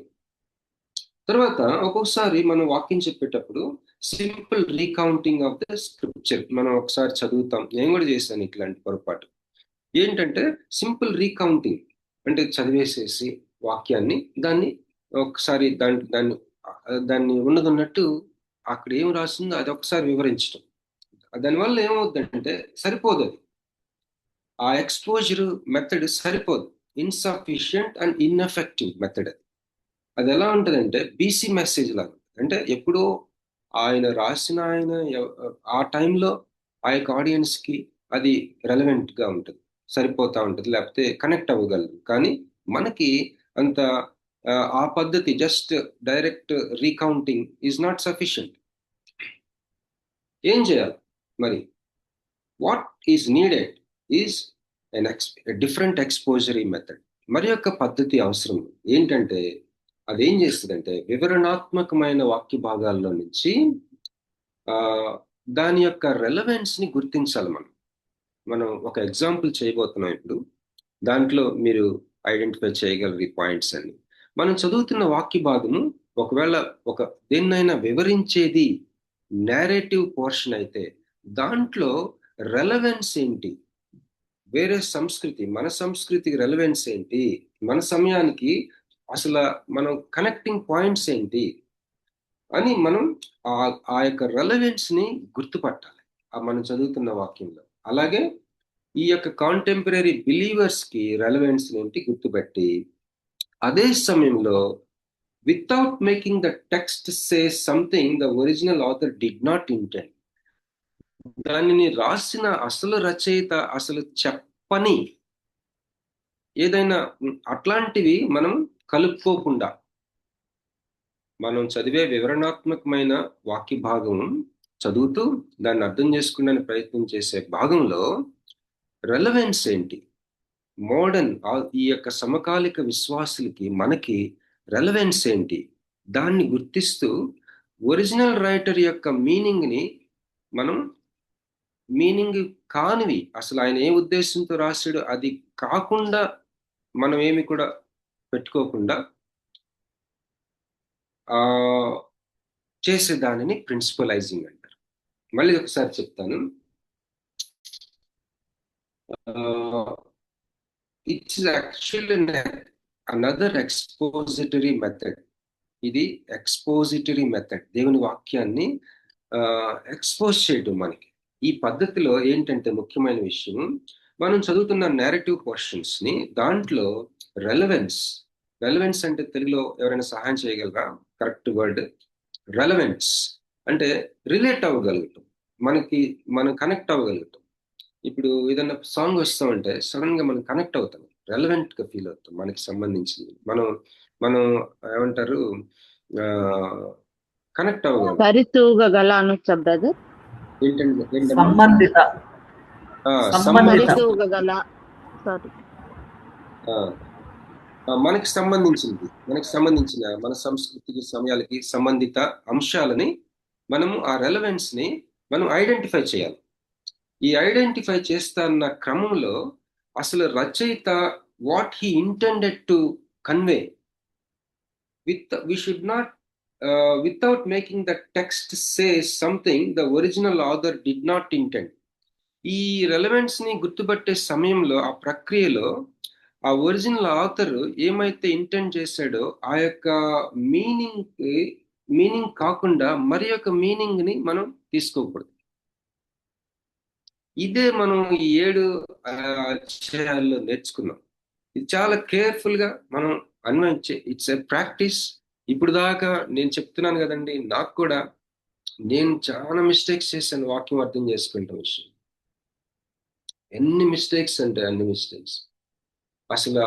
తర్వాత ఒక్కొక్కసారి మనం వాక్యం చెప్పేటప్పుడు simple recounting of the scripture మనం ఒకసారి చదువుతాం. నేను కూడా చేశాను ఇట్లాంటి పొరపాటు. ఏంటంటే సింపుల్ రీకౌంటింగ్ అంటే చదివేసేసి వాక్యాన్ని దాన్ని ఒకసారి దాన్ని ఉన్నదన్నట్టు అక్కడ ఏం రాసిందో అది ఒకసారి వివరించడం. దానివల్ల ఏమవుతుందంటే సరిపోదు, ఆ ఎక్స్పోజర్ మెథడ్ సరిపోదు, ఇన్సఫిషియంట్ అండ్ ఇన్ఎఫెక్టివ్ మెథడ్. అది ఎలా ఉంటుందంటే బీసీ మెసేజ్ లాగా, అంటే ఎప్పుడో ఆయన రాసిన ఆ టైంలో ఆ యొక్క ఆడియన్స్కి అది రెలవెంట్గా ఉంటుంది, సరిపోతా ఉంటుంది, లేకపోతే కనెక్ట్ అవ్వగలదు. కానీ మనకి అంత ఆ పద్ధతి just direct recounting is not sufficient. ఏం చేయాలి మరి? What is needed is different expository method. మరి యొక్క పద్ధతి అవసరం ఏంటంటే అదేం చేస్తుందంటే వివరణాత్మకమైన వాక్య భాగాల్లో నుంచి దాని యొక్క రెలవెన్స్ ని గుర్తించాలి. మనం ఒక ఎగ్జాంపుల్ చేయబోతున్నాం ఇప్పుడు. దాంట్లో మీరు ఐడెంటిఫై చేయగలరు ఈ పాయింట్స్ అన్ని. మనం చదువుతున్న వాక్య భాగము ఒకవేళ ఒక దేన్నైనా వివరించేది నేరేటివ్ పోర్షన్ అయితే దాంట్లో రెలవెన్స్ ఏంటి, వేరే సంస్కృతి మన సంస్కృతికి రెలవెన్స్ ఏంటి, మన సమయానికి అసలు మనం కనెక్టింగ్ పాయింట్స్ ఏంటి అని మనం ఆ యొక్క రెలవెన్స్ ని గుర్తుపట్టాలి మనం చదువుతున్న వాక్యంలో. అలాగే ఈ యొక్క కాంటెంపరీ బిలీవర్స్ కి రెలవెన్స్ ఏంటి గుర్తుపెట్టి అదే సమయంలో without making the text say something the original author did not intend, దానిని రాసిన అసలు రచయిత అసలు చెప్పని ఏదైనా అట్లాంటివి మనం కలుపుకోకుండా మనం చదివే వివరణాత్మకమైన వాక్య భాగం చదువుతూ దాన్ని అర్థం చేసుకునే ప్రయత్నం చేసే భాగంలో రెలవెన్స్ ఏంటి, మోడర్న్ ఈ యొక్క సమకాలిక విశ్వాసులకి మనకి రెలవెన్స్ ఏంటి, దాన్ని గుర్తిస్తూ ఒరిజినల్ రైటర్ యొక్క మీనింగ్ని మనం మీనింగ్ కానివి అసలు ఆయన ఏ ఉద్దేశంతో రాశాడు అది కాకుండా మనం ఏమి కూడా పెట్టుకోకుండా చేసే దానిని ప్రిన్సిపలైజింగ్ అంటారు. మళ్ళీ ఒకసారి చెప్తాను. It's actually another expository method. ఇది ఎక్స్పోజిటరీ మెథడ్, దేవుని వాక్యాన్ని ఎక్స్పోజ్ చేయడం. మనకి ఈ పద్ధతిలో ఏంటంటే ముఖ్యమైన విషయం, మనం చదువుతున్న నేరేటివ్ పోర్షన్స్ ని దాంట్లో రెలవెన్స్ అంటే తెలుగులో ఎవరైనా సహాయం చేయగలరా? కరెక్ట్ వర్డ్ రెలవెన్స్ అంటే రిలేట్ అవ్వగలుగుతాం, మనం కనెక్ట్ అవ్వగలుగుతాం. ఇప్పుడు ఏదన్నా సాంగ్ వస్తామంటే సడన్ గా మనం కనెక్ట్ అవుతాం, రెలవెంట్ గా ఫీల్ అవుతాం, మనకి సంబంధించింది మనం ఏమంటారు కనెక్ట్ అవ్వగలుగుతాం. మనకి సంబంధించిన మన సంస్కృతికి సమయాలకి సంబంధిత అంశాలని మనము ఆ రెలవెన్స్ ని మనం ఐడెంటిఫై చేయాలి. ఈ ఐడెంటిఫై చేస్తున్న క్రమంలో అసలు రచయిత what he intended to convey we should not without making the text say something the original author did not intend. ఈ రెలవెన్స్ ని గుర్తుపట్టే సమయంలో ఆ ప్రక్రియలో ఆ ఒరిజినల్ ఆథర్ ఏమైతే ఇంటెండ్ చేశాడో ఆ యొక్క మీనింగ్ మీనింగ్ కాకుండా మరి ఒక మీనింగ్ ని మనం తీసుకోకూడదు. ఇదే మనం ఈ 7 అధ్యాయాల్లో నేర్చుకున్నాం. ఇది చాలా కేర్ఫుల్ గా మనం అన్వయించే ఇట్స్ ఎ ప్రాక్టీస్. ఇప్పుడు దాకా నేను చెప్తున్నాను కదండి, నాకు కూడా నేను చాలా మిస్టేక్స్ చేశాను వాక్యం అర్థం చేసుకుంటే విషయం. ఎన్ని మిస్టేక్స్ అంటే అన్ని మిస్టేక్స్. అసలు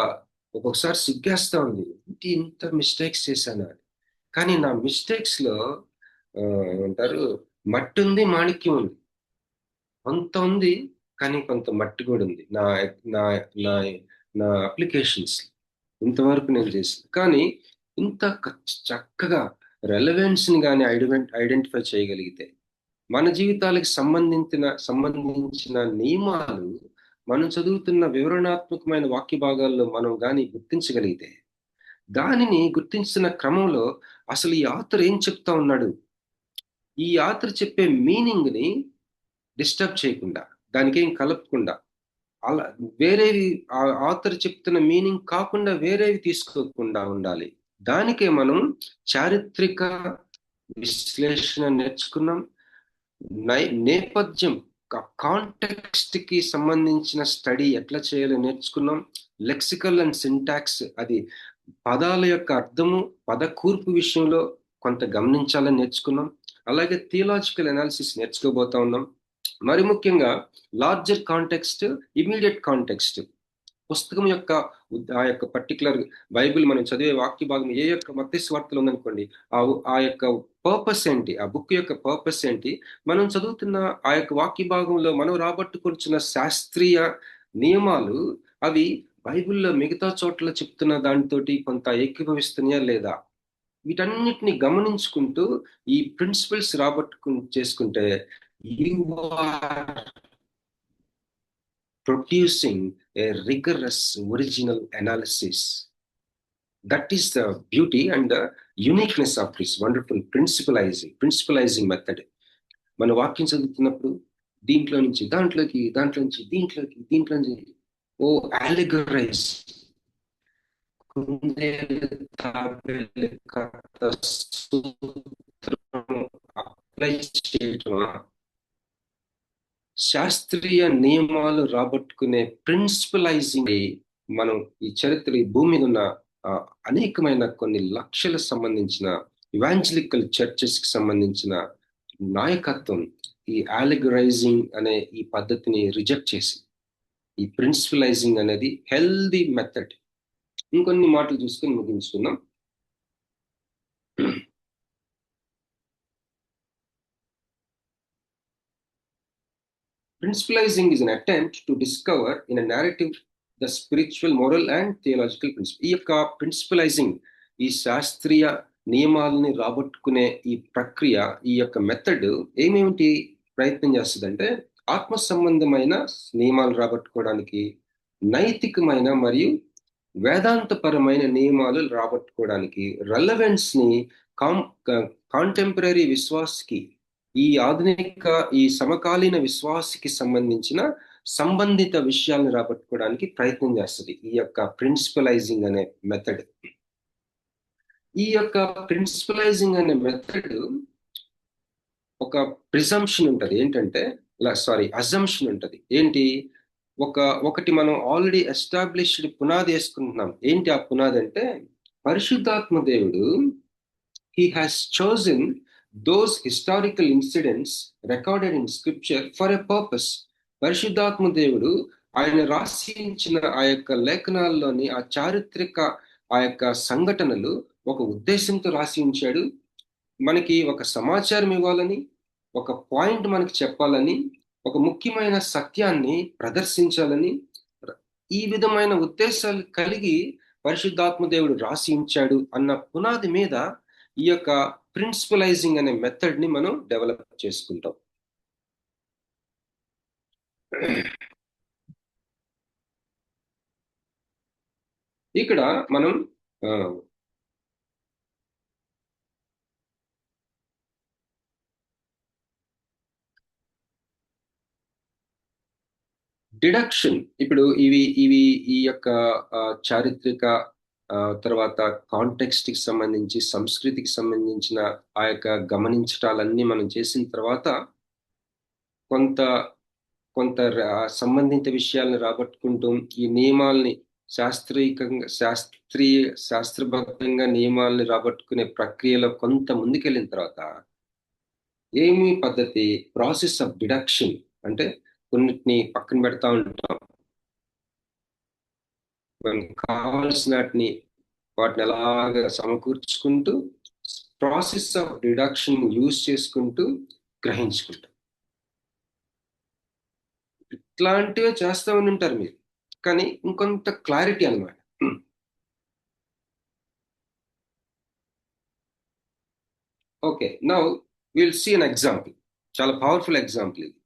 ఒక్కొక్కసారి సిగ్గేస్తా ఉంది, ఇంత మిస్టేక్స్ చేశాను అని. కానీ నా మిస్టేక్స్ లో ఏమంటారు, మట్టి ఉంది, మాణిక్యం ఉంది. కొంత ఉంది, కానీ కొంత మట్టి కూడా ఉంది నా నా నా నా అప్లికేషన్స్. ఇంతవరకు నేను చేసింది కానీ ఇంత చక్కగా రెలవెన్స్ని కానీ ఐడెంటిఫై చేయగలిగితే, మన జీవితాలకు సంబంధించిన నియమాలు మనం చదువుతున్న వివరణాత్మకమైన వాక్య భాగాల్లో మనం కానీ గుర్తించగలిగితే, దానిని గుర్తించిన క్రమంలో అసలు ఈ ఆథర్ ఏం చెప్తా ఉన్నాడు, ఈ ఆథర్ చెప్పే మీనింగ్ ని డిస్టర్బ్ చేయకుండా, దానికి ఏం కలపకుండా, అలా వేరేవి ఆథర్ చెప్తున్న మీనింగ్ కాకుండా వేరేవి తీసుకోకుండా ఉండాలి. దానికే మనం చారిత్రక విశ్లేషణ నేర్చుకున్నాం. నేపథ్యం కాంటెక్స్ట్ కి సంబంధించిన స్టడీ ఎట్లా చేయాలో నేర్చుకున్నాం. లెక్సికల్ అండ్ సింటాక్స్, అది పదాల యొక్క అర్థము, పద కూర్పు విషయంలో కొంత గమనించాలని నేర్చుకున్నాం. అలాగే థియలాజికల్ అనాలిసిస్ నేర్చుకోబోతా ఉన్నాం. మరి ముఖ్యంగా లార్జర్ కాంటెక్స్ట్, ఇమీడియట్ కాంటెక్స్ట్, పుస్తకం యొక్క ఆ యొక్క పర్టికులర్ బైబిల్ మనం చదివే వాక్య భాగం ఏ యొక్క మత్తయి సువార్తలో ఉందనుకోండి, ఆ యొక్క పర్పస్ ఏంటి, ఆ బుక్ యొక్క పర్పస్ ఏంటి, మనం చదువుతున్న ఆ యొక్క వాక్య భాగంలో మనం రాబట్టుకొచ్చిన శాస్త్రీయ నియమాలు అవి బైబిల్లో మిగతా చోట్ల చెప్తున్న దానితోటి కొంత ఏకీభవిస్తున్నాయా లేదా, వీటన్నిటిని గమనించుకుంటూ ఈ ప్రిన్సిపల్స్ చేసుకుంటే you are producing a rigorous original analysis. That is the beauty and the uniqueness of this wonderful principalizing method. మన వాక్యం చదువుతున్నప్పుడు దీంట్లో నుంచి దాంట్లోకి, దాంట్లో నుంచి దీంట్లోకి, దీంట్లో నుంచి అలెగరైజ్, అప్లై చేయటమా, శాస్త్రీయ నియమాలు రాబట్టుకునే ప్రిన్సిపలైజింగ్. మనం ఈ చరిత్ర, ఈ భూమి మీద ఉన్న అనేకమైన కొన్ని లక్షల సంబంధించిన ఇవాంజలికల్ చర్చెస్ కి సంబంధించిన నాయకత్వం ఈ అలెగరైజింగ్ అనే ఈ పద్ధతిని రిజెక్ట్ చేసి, ఈ ప్రిన్సిపలైజింగ్ అనేది హెల్దీ మెథడ్. ఇంకొన్ని మాటలు చూసుకొని ముగించుకున్నాం. Principalizing is an attempt to discover in a narrative the spiritual, moral and theological principle. ఈ యొక్క ప్రిన్సిపలైజింగ్, ఈ శాస్త్రీయ నియమాలని రాబట్టుకునే ఈ ప్రక్రియ, ఈ యొక్క మెథడ్ ఏమేమిటి ప్రయత్నం చేస్తుందంటే, ఆత్మ సంబంధమైన నియమాలు రాబట్టుకోవడానికి, నైతికమైన మరియు వేదాంతపరమైన నియమాలు రాబట్టుకోవడానికి, రెలవెన్స్ ని కాంటెంపరీ విశ్వాసకి, ఈ ఆధునిక ఈ సమకాలీన విశ్వాసకి సంబంధిత విషయాలను రాబట్టుకోవడానికి ప్రయత్నం చేస్తుంది ఈ యొక్క ప్రిన్సిపలైజింగ్ అనే మెథడ్. ఈ యొక్క ప్రిన్సిపలైజింగ్ అనే మెథడ్ ఒక ప్రిజంప్షన్ ఉంటుంది, ఏంటంటే అజంప్షన్ ఉంటుంది. ఏంటి, ఒకటి మనం ఆల్రెడీ ఎస్టాబ్లిష్డ్ పునాది వేసుకుంటున్నాం. ఏంటి ఆ పునాది అంటే, పరిశుద్ధాత్మ దేవుడు he has chosen those historical incidents recorded in scripture for a purpose. పరిశుద్ధాత్మ దేవుడు ఆయన రాసించిన ఆ యొక్క లేఖనాల్లోని ఆ చారిత్రక ఆ యొక్క సంఘటనలు ఒక ఉద్దేశంతో రాసి ఉంచాడు. మనకి ఒక సమాచారం ఇవ్వాలని, ఒక పాయింట్ మనకి చెప్పాలని, ఒక ముఖ్యమైన సత్యాన్ని ప్రదర్శించాలని, ఈ విధమైన ఉద్దేశాలు కలిగి పరిశుద్ధాత్మ దేవుడు రాసి ఉంచాడు అన్న పునాది మీద ఈ యొక్క ప్రిన్సిపలైజింగ్ అనే మెథడ్ ని మనం డెవలప్ చేసుకుంటాం. ఇక్కడ మనం డిడక్షన్, ఇప్పుడు ఇవి ఈ యొక్క చారిత్రక తర్వాత కాంటెక్స్ట్ కి సంబంధించి, సంస్కృతికి సంబంధించిన ఆ యొక్క గమనించటాలన్నీ మనం చేసిన తర్వాత కొంత కొంత సంబంధిత విషయాలను రాబట్టుకుంటూ ఈ నియమాల్ని శాస్త్రబద్ధంగా నియమాల్ని రాబట్టుకునే ప్రక్రియలో కొంత ముందుకెళ్ళిన తర్వాత ఏమి పద్ధతి, ప్రాసెస్ ఆఫ్ డిడక్షన్, అంటే కొన్నిటిని పక్కన పెడతా ఉంటాం, మనకు కావాల్సిన వాటిని ఎలాగా సమకూర్చుకుంటూ ప్రాసెస్ ఆఫ్ డిడక్షన్ యూజ్ చేసుకుంటూ గ్రహించుకుంటాం. ఇట్లాంటివే చేస్తామని ఉంటారు మీరు, కానీ ఇంకొంత క్లారిటీ అన్నమాట. Okay, now will see an example, చాలా పవర్ఫుల్ ఎగ్జాంపుల్ ఇది.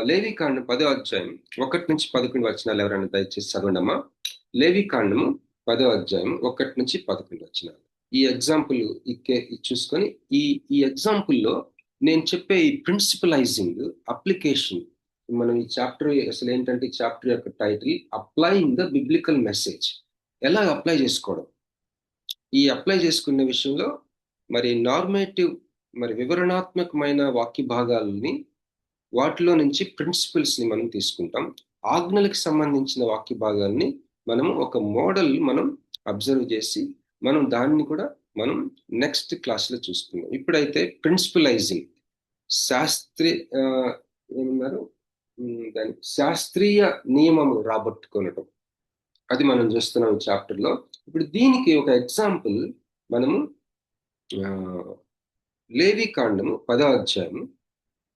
లేవికాండం 10వ అధ్యాయం 1 నుంచి 11 వచనాలు ఎవరైనా దయచేసి చదవండమ్మా. లేవికాండము 10వ అధ్యాయం 1 నుంచి 11 వచనాలు. ఈ ఎగ్జాంపుల్ చూసుకొని ఈ ఎగ్జాంపుల్లో నేను చెప్పే ఈ ప్రిన్సిపలైజింగ్ అప్లికేషన్, మనం ఈ చాప్టర్ అసలు ఏంటంటే ఈ చాప్టర్ యొక్క title applying the biblical message. ఎలా అప్లై చేసుకోవడం, ఈ అప్లై చేసుకునే విషయంలో మరి నార్మేటివ్, మరి వివరణాత్మకమైన వాక్య భాగాలని, వాటిలో నుంచి ప్రిన్సిపల్స్ ని మనం తీసుకుంటాం. ఆజ్ఞలకు సంబంధించిన వాక్య భాగాల్ని మనము ఒక మోడల్ మనం అబ్జర్వ్ చేసి మనం దాన్ని కూడా మనం నెక్స్ట్ క్లాస్లో చూసుకుందాం. ఇప్పుడైతే ప్రిన్సిపలైజింగ్, ఏమన్నారు దాని శాస్త్రీయ నియమము రాబట్టుకొనటం, అది మనం చూస్తున్నాం ఈ చాప్టర్లో. ఇప్పుడు దీనికి ఒక ఎగ్జాంపుల్ మనము లేవికాండము 10వ అధ్యాయం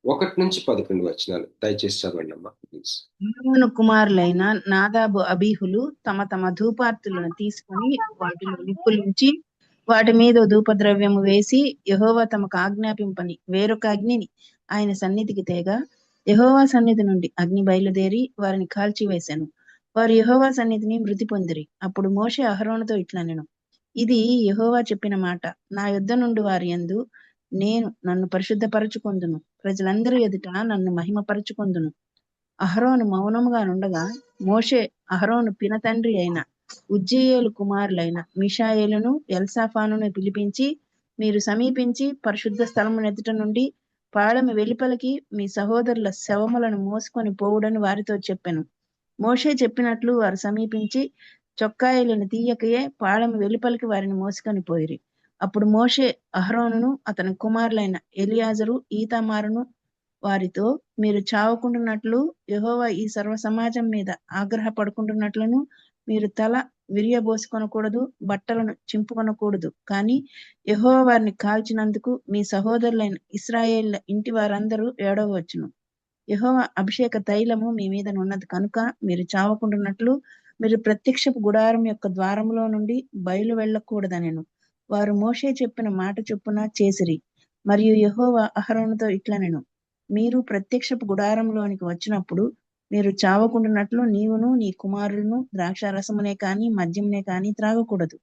1 నుంచి 11 వచనాలు దయచేసి చదవండి అమ్మా ప్లీజ్. అహరోను కుమారులైన నాదాబు అబీహులు తమ తమ ధూపార్తులను తీసుకొని వాటిలో నిప్పులుంచి వాటి మీద ధూపద్రవ్యము వేసి యెహోవా తమకు ఆజ్ఞాపింపని వేరొక అగ్నిని ఆయన సన్నిధికి తేగా యెహోవా సన్నిధి నుండి అగ్ని బయలుదేరి వారిని కాల్చివేశాను. వారు యెహోవా సన్నిధిని మృతి పొందిరి. అప్పుడు మోషే అహరోనుతో ఇట్లనెను, ఇది యెహోవా చెప్పిన మాట, నా యొద్ద నుండి వారి యందు నేను నన్ను పరిశుద్ధపరచుకొందును, ప్రజలందరి ఎదుట నన్ను మహిమపరచుకొందును. అహరోను మౌనముగా నుండగా మోషే అహరోను పినతండ్రి అయిన ఉజ్జీయేలు కుమారులైన మిషాయేలును ఎల్సాఫానును పిలిపించి, మీరు సమీపించి పరిశుద్ధ స్థలము ఎదుట నుండి పాళెము వెలుపలికి మీ సహోదరుల శవములను మోసుకొని పోవుడని వారితో చెప్పెను. మోషే చెప్పినట్లు వారు సమీపించి చొక్కాయిలను తీయకయే పాళెము వెలుపలికి వారిని మోసుకొని పోయిరి. అప్పుడు మోషే అహరోనును అతని కుమారులైన ఎలియాజరు ఈతామారును వారితో, మీరు చావకుంటున్నట్లు యెహోవా ఈ సర్వ సమాజం మీద ఆగ్రహపడుకుంటున్నట్లును మీరు తల విరియబోసుకొనకూడదు, బట్టలను చింపుకొనకూడదు. కానీ యెహోవా వారిని కాల్చినందుకు మీ సహోదరులైన ఇశ్రాయేళ్ల ఇంటి వారందరూ ఏడవవచ్చును. యెహోవా అభిషేక తైలము మీ మీద ఉన్నది కనుక మీరు చావకుంటున్నట్లు మీరు ప్రత్యక్షపు గుడారం యొక్క ద్వారములో నుండి బయలు వెళ్ళకూడదనెను. వారు మోషే చెప్పిన మాట చొప్పున చేసిరి. మరియు యెహోవా అహరోనుతో ఇట్లనెను, మీరు ప్రత్యక్షపు గుడారంలోనికి వచ్చినప్పుడు మీరు చావకుండానట్లు నీవును నీ కుమారులను ద్రాక్షారసమునే కాని మద్యమునే కాని త్రాగకూడదు.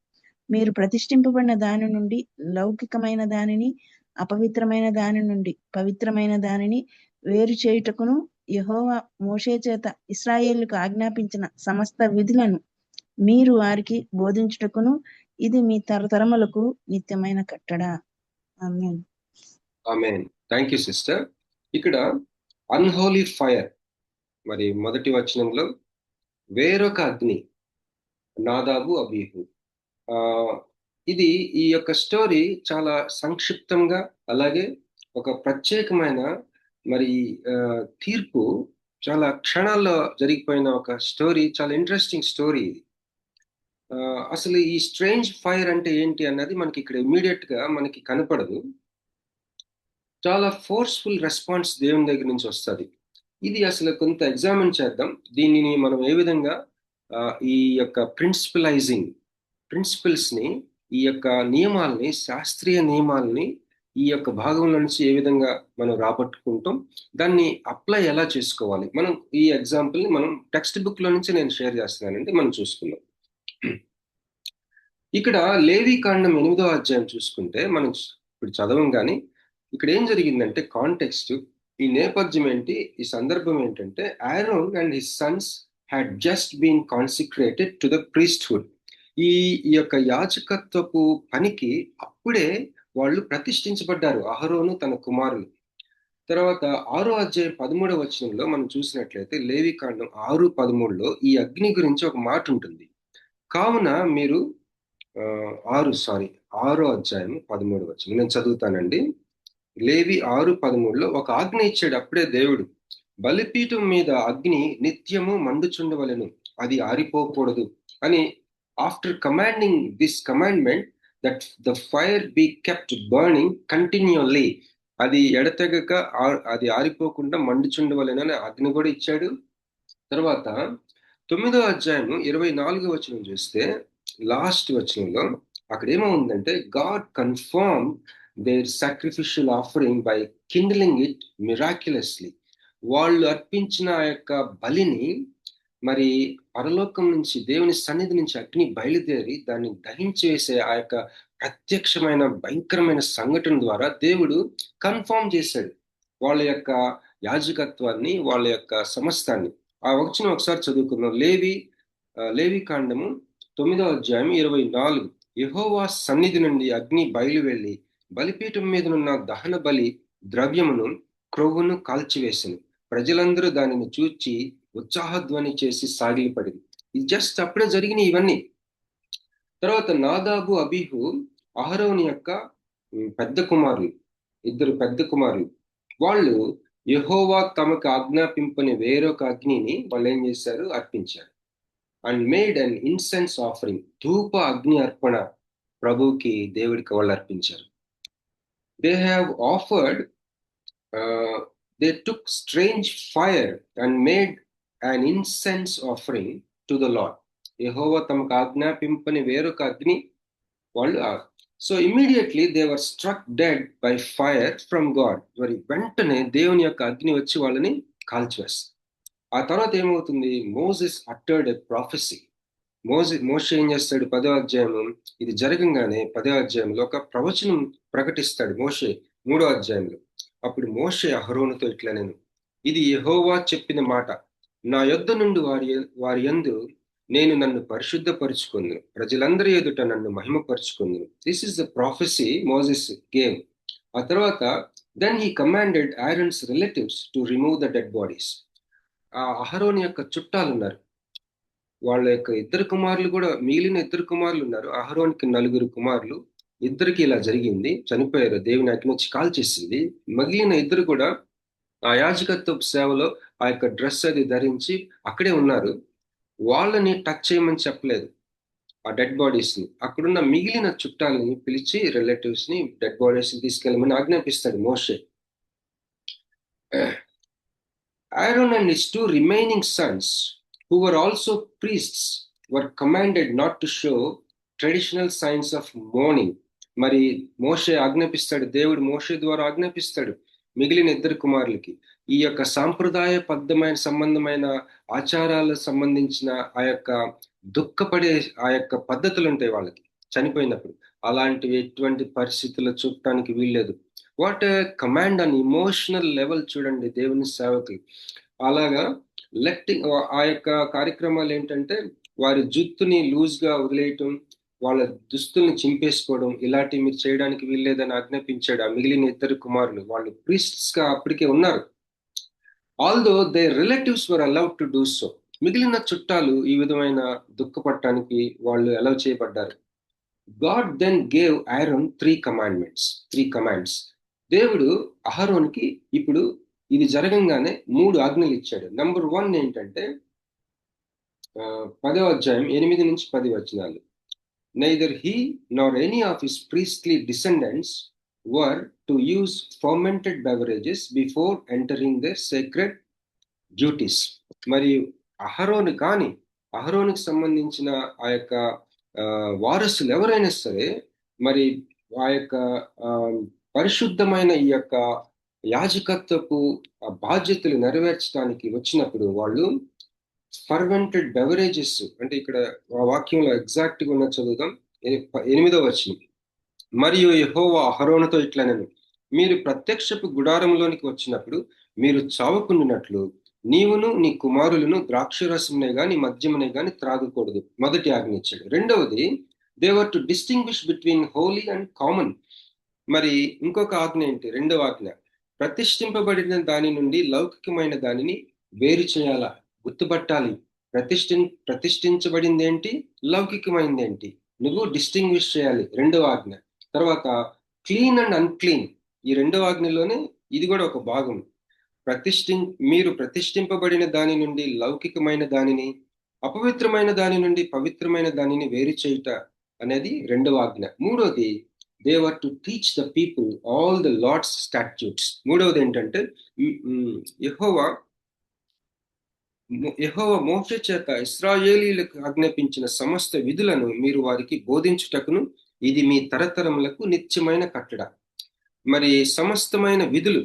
మీరు ప్రతిష్ఠింపబడిన దాని నుండి లౌకికమైన దానిని, అపవిత్రమైన దాని నుండి పవిత్రమైన దానిని వేరు చేయుటకును యెహోవా మోషే చేత ఇశ్రాయేలుకు ఆజ్ఞాపించిన సమస్త విధులను మీరు వారికి బోధించుటకును ఇది మీ తరతరములకు నిత్యమైన కట్టడ. Amen. Amen. Thank you sister. ఇక్కడ అన్హోలీ ఫైర్, మరి మొదటి వచనంలో వేరొక అగ్ని, నాదాబు అబీహు. ఇది ఈ యొక్క స్టోరీ చాలా సంక్షిప్తంగా, అలాగే ఒక ప్రత్యేకమైన మరి తీర్పు చాలా క్షణాల్లో జరిగిపోయిన ఒక స్టోరీ, చాలా ఇంట్రెస్టింగ్ స్టోరీ ఇది. అసలు ఈ స్ట్రేంజ్ ఫైర్ అంటే ఏంటి అన్నది మనకి ఇక్కడ ఇమీడియట్ గా మనకి కనపడదు. చాలా ఫోర్స్ఫుల్ రెస్పాన్స్ దేవుని దగ్గర నుంచి వస్తుంది. ఇది అసలు కొంత ఎగ్జామిన్ చేద్దాం. దీనిని మనం ఏ విధంగా ఈ యొక్క ప్రిన్సిపల్స్ ని, ఈ యొక్క నియమాలని, శాస్త్రీయ నియమాలని ఈ యొక్క భాగంలో నుంచి ఏ విధంగా మనం రాబట్టుకుంటాం, దాన్ని అప్లై ఎలా చేసుకోవాలి, మనం ఈ ఎగ్జాంపుల్ ని మనం టెక్స్ట్ బుక్ లో నుంచి నేను షేర్ చేస్తున్నానండి, మనం చూసుకుందాం. ఇక్కడ లేవికాండం 8వ అధ్యాయం చూసుకుంటే మనం ఇప్పుడు చదవం, కానీ ఇక్కడ ఏం జరిగిందంటే కాంటెక్స్ట్, ఈ నేపథ్యం ఏంటి, ఈ సందర్భం ఏంటంటే Aaron and his sons had just been consecrated to the priesthood. ఈ యొక్క యాజకత్వపు పనికి అప్పుడే వాళ్ళు ప్రతిష్ఠించబడ్డారు, అహరోను తన కుమారులు. తర్వాత 6వ అధ్యాయం 13వ వచనంలో మనం చూసినట్లయితే లేవికాండం 6:13లో ఈ అగ్ని గురించి ఒక మాట ఉంటుంది. కావున మీరు 6వ అధ్యాయం 13వ వచనం నేను చదువుతానండి. లేవి 6:13లో ఒక ఆజ్ఞ ఇచ్చాడు అప్పుడే దేవుడు. బలిపీఠం మీద అగ్ని నిత్యము మండుచుండవలెను, అది ఆరిపోకూడదు అని. After commanding this commandment that the fire be kept burning continually, అది ఎడతెగక అది ఆరిపోకుండా మండుచుండవలెను అని ఆజ్ఞ కూడా ఇచ్చాడు. తర్వాత 9వ అధ్యాయం 24వ వచనం చూస్తే లాస్ట్ వచనంలో అక్కడ ఏమవుందంటే, God confirm their sacrificial offering by kindling it miraculously. వాళ్ళు అర్పించిన ఆ యొక్క బలిని మరి పరలోకం నుంచి, దేవుని సన్నిధి నుంచి అగ్ని బయలుదేరి దాన్ని దహించి వేసే ఆ యొక్క ప్రత్యక్షమైన భయంకరమైన సంఘటన ద్వారా దేవుడు కన్ఫర్మ్ చేశాడు వాళ్ళ యొక్క యాజకత్వాన్ని, వాళ్ళ యొక్క సమస్తాన్ని. ఆ వచనం ఒకసారి చదువుకుందాం. లేవి కాండము 9వ అధ్యాయం 24. యెహోవా సన్నిధి నుండి అగ్ని బయలు వెళ్ళి బలిపీఠం మీదనున్న దహన బలి ద్రవ్యమును క్రొవ్వును కాల్చివేసెను. ప్రజలందరూ దానిని చూచి ఉత్సాహధ్వని చేసి సాగిలపడింది. ఇది జస్ట్ అప్పుడే జరిగిన ఇవన్నీ. తర్వాత నాదాబు అబీహు అహరోను యొక్క పెద్ద కుమారులు, ఇద్దరు పెద్ద కుమారులు. వాళ్ళు యెహోవా తమకు ఆజ్ఞాపింపని వేరొక అగ్నిని వాళ్ళు ఏం చేశారు, అర్పించారు. And made an incense offering, ధూప అగ్ని అర్పణ ప్రభుకి, దేవుడికి వాళ్ళు అర్పించారు. They have offered they took strange fire and made an incense offering to the Lord. యెహోవా తమకు ఆజ్ఞాపింపని వేరొక అగ్ని వాళ్ళు. So immediately they were struck dead by fire from God. మరి వెంటనే దేవుని యొక్క అగ్ని వచ్చి వాళ్ళని కాల్చివేస్తారు. ఆ తర్వాత ఏమవుతుంది, మోసెస్ అటర్డ్ ఎ ప్రాఫెసీ. మోషే ఏం చేస్తాడు, 10వ అధ్యాయం ఇది జరగంగానే 10వ అధ్యాయంలో ఒక ప్రవచనం ప్రకటిస్తాడు మోషే 3వ అధ్యాయంలో. అప్పుడు మోషే అహరోనుతో ఇట్లా, ఇది యెహోవా చెప్పిన మాట, నా యొద్ద నుండి వారి యందు నేను నన్ను పరిశుద్ధపరుచుకుందును, ప్రజలందరి ఎదుట నన్ను మహిమపరుచుకుందును. This is the prophecy Moses gave. ఆ తర్వాత then he commanded Aaron's relatives to remove the dead bodies. ఆ అహరోను యొక్క చుట్టాలు ఉన్నారు, వాళ్ళ యొక్క ఇద్దరు కుమారులు కూడా, మిగిలిన ఇద్దరు కుమారులు ఉన్నారు. అహరోన్కి 4 కుమారులు, ఇద్దరికి ఇలా జరిగింది, చనిపోయారు, దేవుని అగ్ని వచ్చి కాల్చేసింది. మిగిలిన ఇద్దరు కూడా ఆ యాజకత్వ సేవలో ఆ యొక్క డ్రెస్ అది ధరించి అక్కడే ఉన్నారు. వాళ్ళని టచ్ చేయమని చెప్పలేదు ఆ డెడ్ బాడీస్ ని. అక్కడున్న మిగిలిన చుట్టాలని పిలిచి, రిలేటివ్స్ ని, డెడ్ బాడీస్ ని తీసుకెళ్ళమని ఆజ్ఞాపిస్తాడు మోషే. Aaron and his 2 remaining sons, who were also priests, were commanded not to show traditional signs of mourning. మరి మోషే ఆజ్ఞాపిస్తాడు, దేవుడు మోషే ద్వారా ఆజ్ఞాపిస్తాడు మిగిలిన ఇద్దరు కుమారులకి ఈ యొక్క సాంప్రదాయబద్ధమైన సంబంధమైన ఆచారాలకు సంబంధించిన ఆ యొక్క దుఃఖపడే ఆ యొక్క పద్ధతులు ఉంటాయి వాళ్ళకి చనిపోయినప్పుడు. అలాంటివి ఎటువంటి పరిస్థితుల్లో చూడటానికి వీల్లేదు. What command an emotional level చూడండి దేవుని సేవకి. అలాగా లెట్టింగ్ ఆ యొక్క కార్యక్రమాలు ఏంటంటే, వారి జుత్తుని లూజ్ గా వదిలేయటం, వాళ్ళ దుస్తుల్ని చింపేసుకోవడం, ఇలాంటివి మీరు చేయడానికి వీల్లేదని ఆజ్ఞాపించాడు ఆ మిగిలిన ఇద్దరు కుమారులు. వాళ్ళు ప్రీస్ట్స్ గా అప్పటికే ఉన్నారు. Although their relatives were allowed to do so. మిగిలిన చుట్టాలు ఈ విధమైన దుఃఖపడటానికి వాళ్ళు అలౌ చేయబడ్డారు. God then gave Aaron 3 commands. దేవుడు అహరోన్కి ఇప్పుడు ఇది జరగంగానే 3 ఆజ్ఞలు ఇచ్చాడు. నెంబర్ 1 ఏంటంటే 10వ అధ్యాయం 8-10 వచనాలు. Neither he nor any of his priestly descendants were to use fermented beverages before entering their sacred duties. మరి అహరోను కానీ, అహరోనుకి సంబంధించిన ఆ యొక్క వారసులు ఎవరైనా సరే మరి ఆ యొక్క పరిశుద్ధమైన ఈ యొక్క యాజకత్వపు బాధ్యతలు నెరవేర్చడానికి వచ్చినప్పుడు వాళ్ళు ఫర్మెంటెడ్ బెవరేజెస్, అంటే ఇక్కడ ఆ వాక్యంలో ఎగ్జాక్ట్ గా ఉన్న చదువుదాం 8వ వచనం. మరియు యెహోవా అహరోనుతో ఇట్లా, మీరు ప్రత్యక్షపు గుడారంలోనికి వచ్చినప్పుడు మీరు చావకుండినట్లు నీవును నీ కుమారులను ద్రాక్షరసమునే గాని మద్యమునే గాని త్రాగకూడదు. మొదటి ఆజ్ఞ ఇచ్చాడు. రెండవది, they were to distinguish between Holi and common. మరి ఇంకొక ఆజ్ఞ ఏంటి? రెండవ ఆజ్ఞ, ప్రతిష్ఠింపబడిన దాని నుండి లౌకికమైన దానిని వేరు చేయాలా, గుర్తుపట్టాలి. ప్రతిష్ఠించబడింది ఏంటి, లౌకికమైంది ఏంటి, నువ్వు డిస్టింగ్విష్ చేయాలి. రెండవ ఆజ్ఞ. తర్వాత క్లీన్ అండ్ అన్క్లీన్, ఈ రెండవ ఆజ్ఞలోనే ఇది కూడా ఒక భాగం. మీరు ప్రతిష్ఠింపబడిన దాని నుండి లౌకికమైన దానిని, అపవిత్రమైన దాని నుండి పవిత్రమైన దానిని వేరు చేయుట అనేది రెండవ ఆజ్ఞ. మూడవది, they were to teach the people all the Lord's statutes. మూడవది ఏంటంటే, యెహోవా మోషే చేత ఇశ్రాయేలీయులకు ఆజ్ఞాపించిన సమస్త విధులను మీరు వారికి బోధించుటకును ఇది మీ తరతరములకు నిత్యమైన కట్టడ. మరి సమస్తమైన విధులు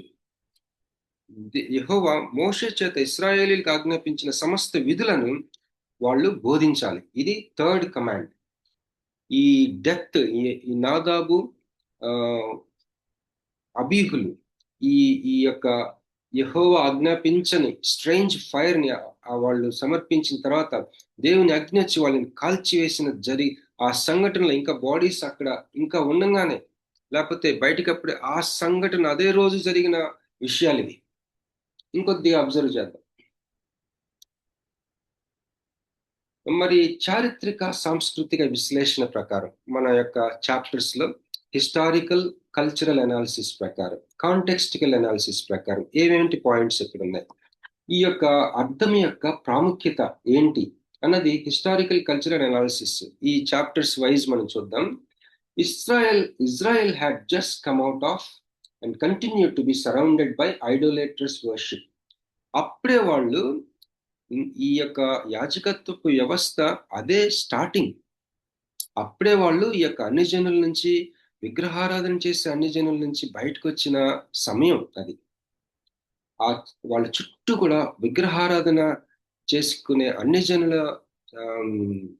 యెహోవా మోషే చేత ఇశ్రాయేలీయులకు ఆజ్ఞాపించిన సమస్త విధులను వాళ్ళు బోధించాలి. ఇది థర్డ్ కమాండ్. ఈ డెత్, ఈ నాదాబు అబీహులు ఈ యొక్క యెహోవా ఆజ్ఞాపించని స్ట్రేంజ్ ఫైర్ ని వాళ్ళు సమర్పించిన తర్వాత దేవుని ఆజ్ఞ వచ్చి వాళ్ళని కాల్చివేసిన ఆ సంఘటనలో ఇంకా బాడీస్ అక్కడ ఇంకా ఉండగానే, లేకపోతే బయటికి అప్పుడే ఆ సంఘటన అదే రోజు జరిగిన విషయాలు ఇవి. ఇంకొద్దిగా అబ్జర్వ్ చేద్దాం. మరి చారిత్రక సాంస్కృతిక విశ్లేషణ ప్రకారం మన యొక్క చాప్టర్స్ లో హిస్టారికల్ కల్చరల్ అనాలిసిస్ ప్రకారం, కాంటెక్స్టికల్ అనాలిసిస్ ప్రకారం ఏమేంటి పాయింట్స్ ఇక్కడ ఉన్నాయి, ఈ యొక్క అర్థం యొక్క ప్రాముఖ్యత ఏంటి అన్నది హిస్టారికల్ కల్చరల్ అనాలిసిస్ ఈ చాప్టర్స్ వైజ్ మనం చూద్దాం. Israel had just come out of and continue to be surrounded by idolatrous worship. అప్పుడే వాళ్ళు ఈ యొక్క యాజకత్వపు వ్యవస్థ అదే స్టార్టింగ్. అప్పుడే వాళ్ళు ఈ యొక్క అన్ని జనుల నుంచి, విగ్రహారాధన చేసే అన్ని జనుల నుంచి బయటకు వచ్చిన సమయం అది. వాళ్ళ చుట్టూ కూడా విగ్రహారాధన చేసుకునే అన్ని జనుల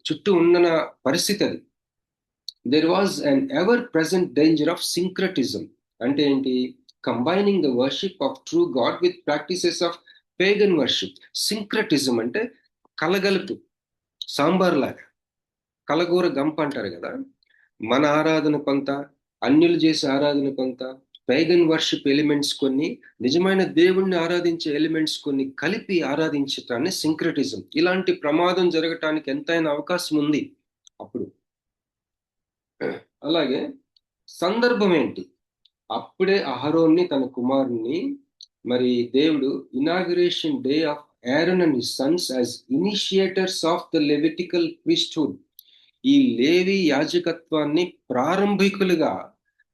చుట్టూ ఉన్న పరిస్థితి అది. There was an ever present danger of syncretism. అంటే ఏంటి? Combining the worship of true God with practices of pagan worship. Syncretism అంటే కలగలుపు, సాంబార్ లాగా కలగూర గంప అంటారు కదా. మన ఆరాధన కొంత, అన్యులు చేసే ఆరాధన కొంత, పేగన్ వర్షిప్ ఎలిమెంట్స్ కొన్ని, నిజమైన దేవుణ్ణి ఆరాధించే ఎలిమెంట్స్ కొన్ని కలిపి ఆరాధించటాన్ని సింక్రటిజం. ఇలాంటి ప్రమాదం జరగటానికి ఎంతైనా అవకాశం ఉంది అప్పుడు. అలాగే సందర్భం ఏంటి? అప్పుడే అహరోన్ని తన కుమారుణ్ణి మరి దేవుడు inauguration day of Aaron and his Sons as initiators of the Levitical priesthood. ఈ లేవి యాజకత్వాన్ని ప్రారంభికులుగా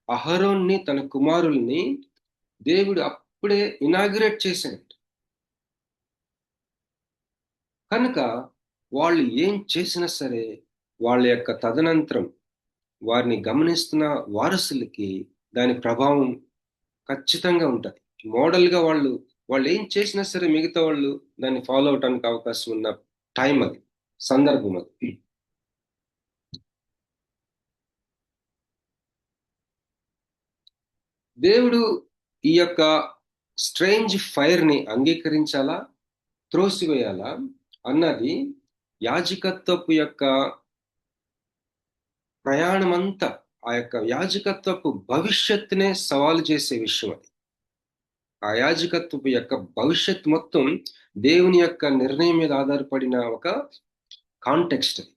అహరోన్ని తన కుమారుల్ని దేవుడు అప్పుడే ఇనాగ్రేట్ చేశాడు. కనుక వాళ్ళు ఏం చేసినా సరే వాళ్ళ యొక్క తదనంతరం వారిని గమనిస్తున్న వారసులకి దాని ప్రభావం ఖచ్చితంగా ఉంటుంది. మోడల్గా వాళ్ళు ఏం చేసినా సరే మిగతా వాళ్ళు దాన్ని ఫాలో అవటానికి అవకాశం ఉన్న టైం అది, సందర్భం అది. దేవుడు ఈ యొక్క స్ట్రేంజ్ ఫైర్ ని అంగీకరించాలా, త్రోసివేయాలా అన్నది యాజకత్వపు యొక్క ప్రయాణం అంతా, ఆ యొక్క యాజకత్వపు భవిష్యత్తునే సవాలు చేసే విషయం అది. ఆ యాజకత్వపు యొక్క భవిష్యత్ మొత్తం దేవుని యొక్క నిర్ణయం మీద ఆధారపడిన ఒక కాంటెక్స్ట్ అది.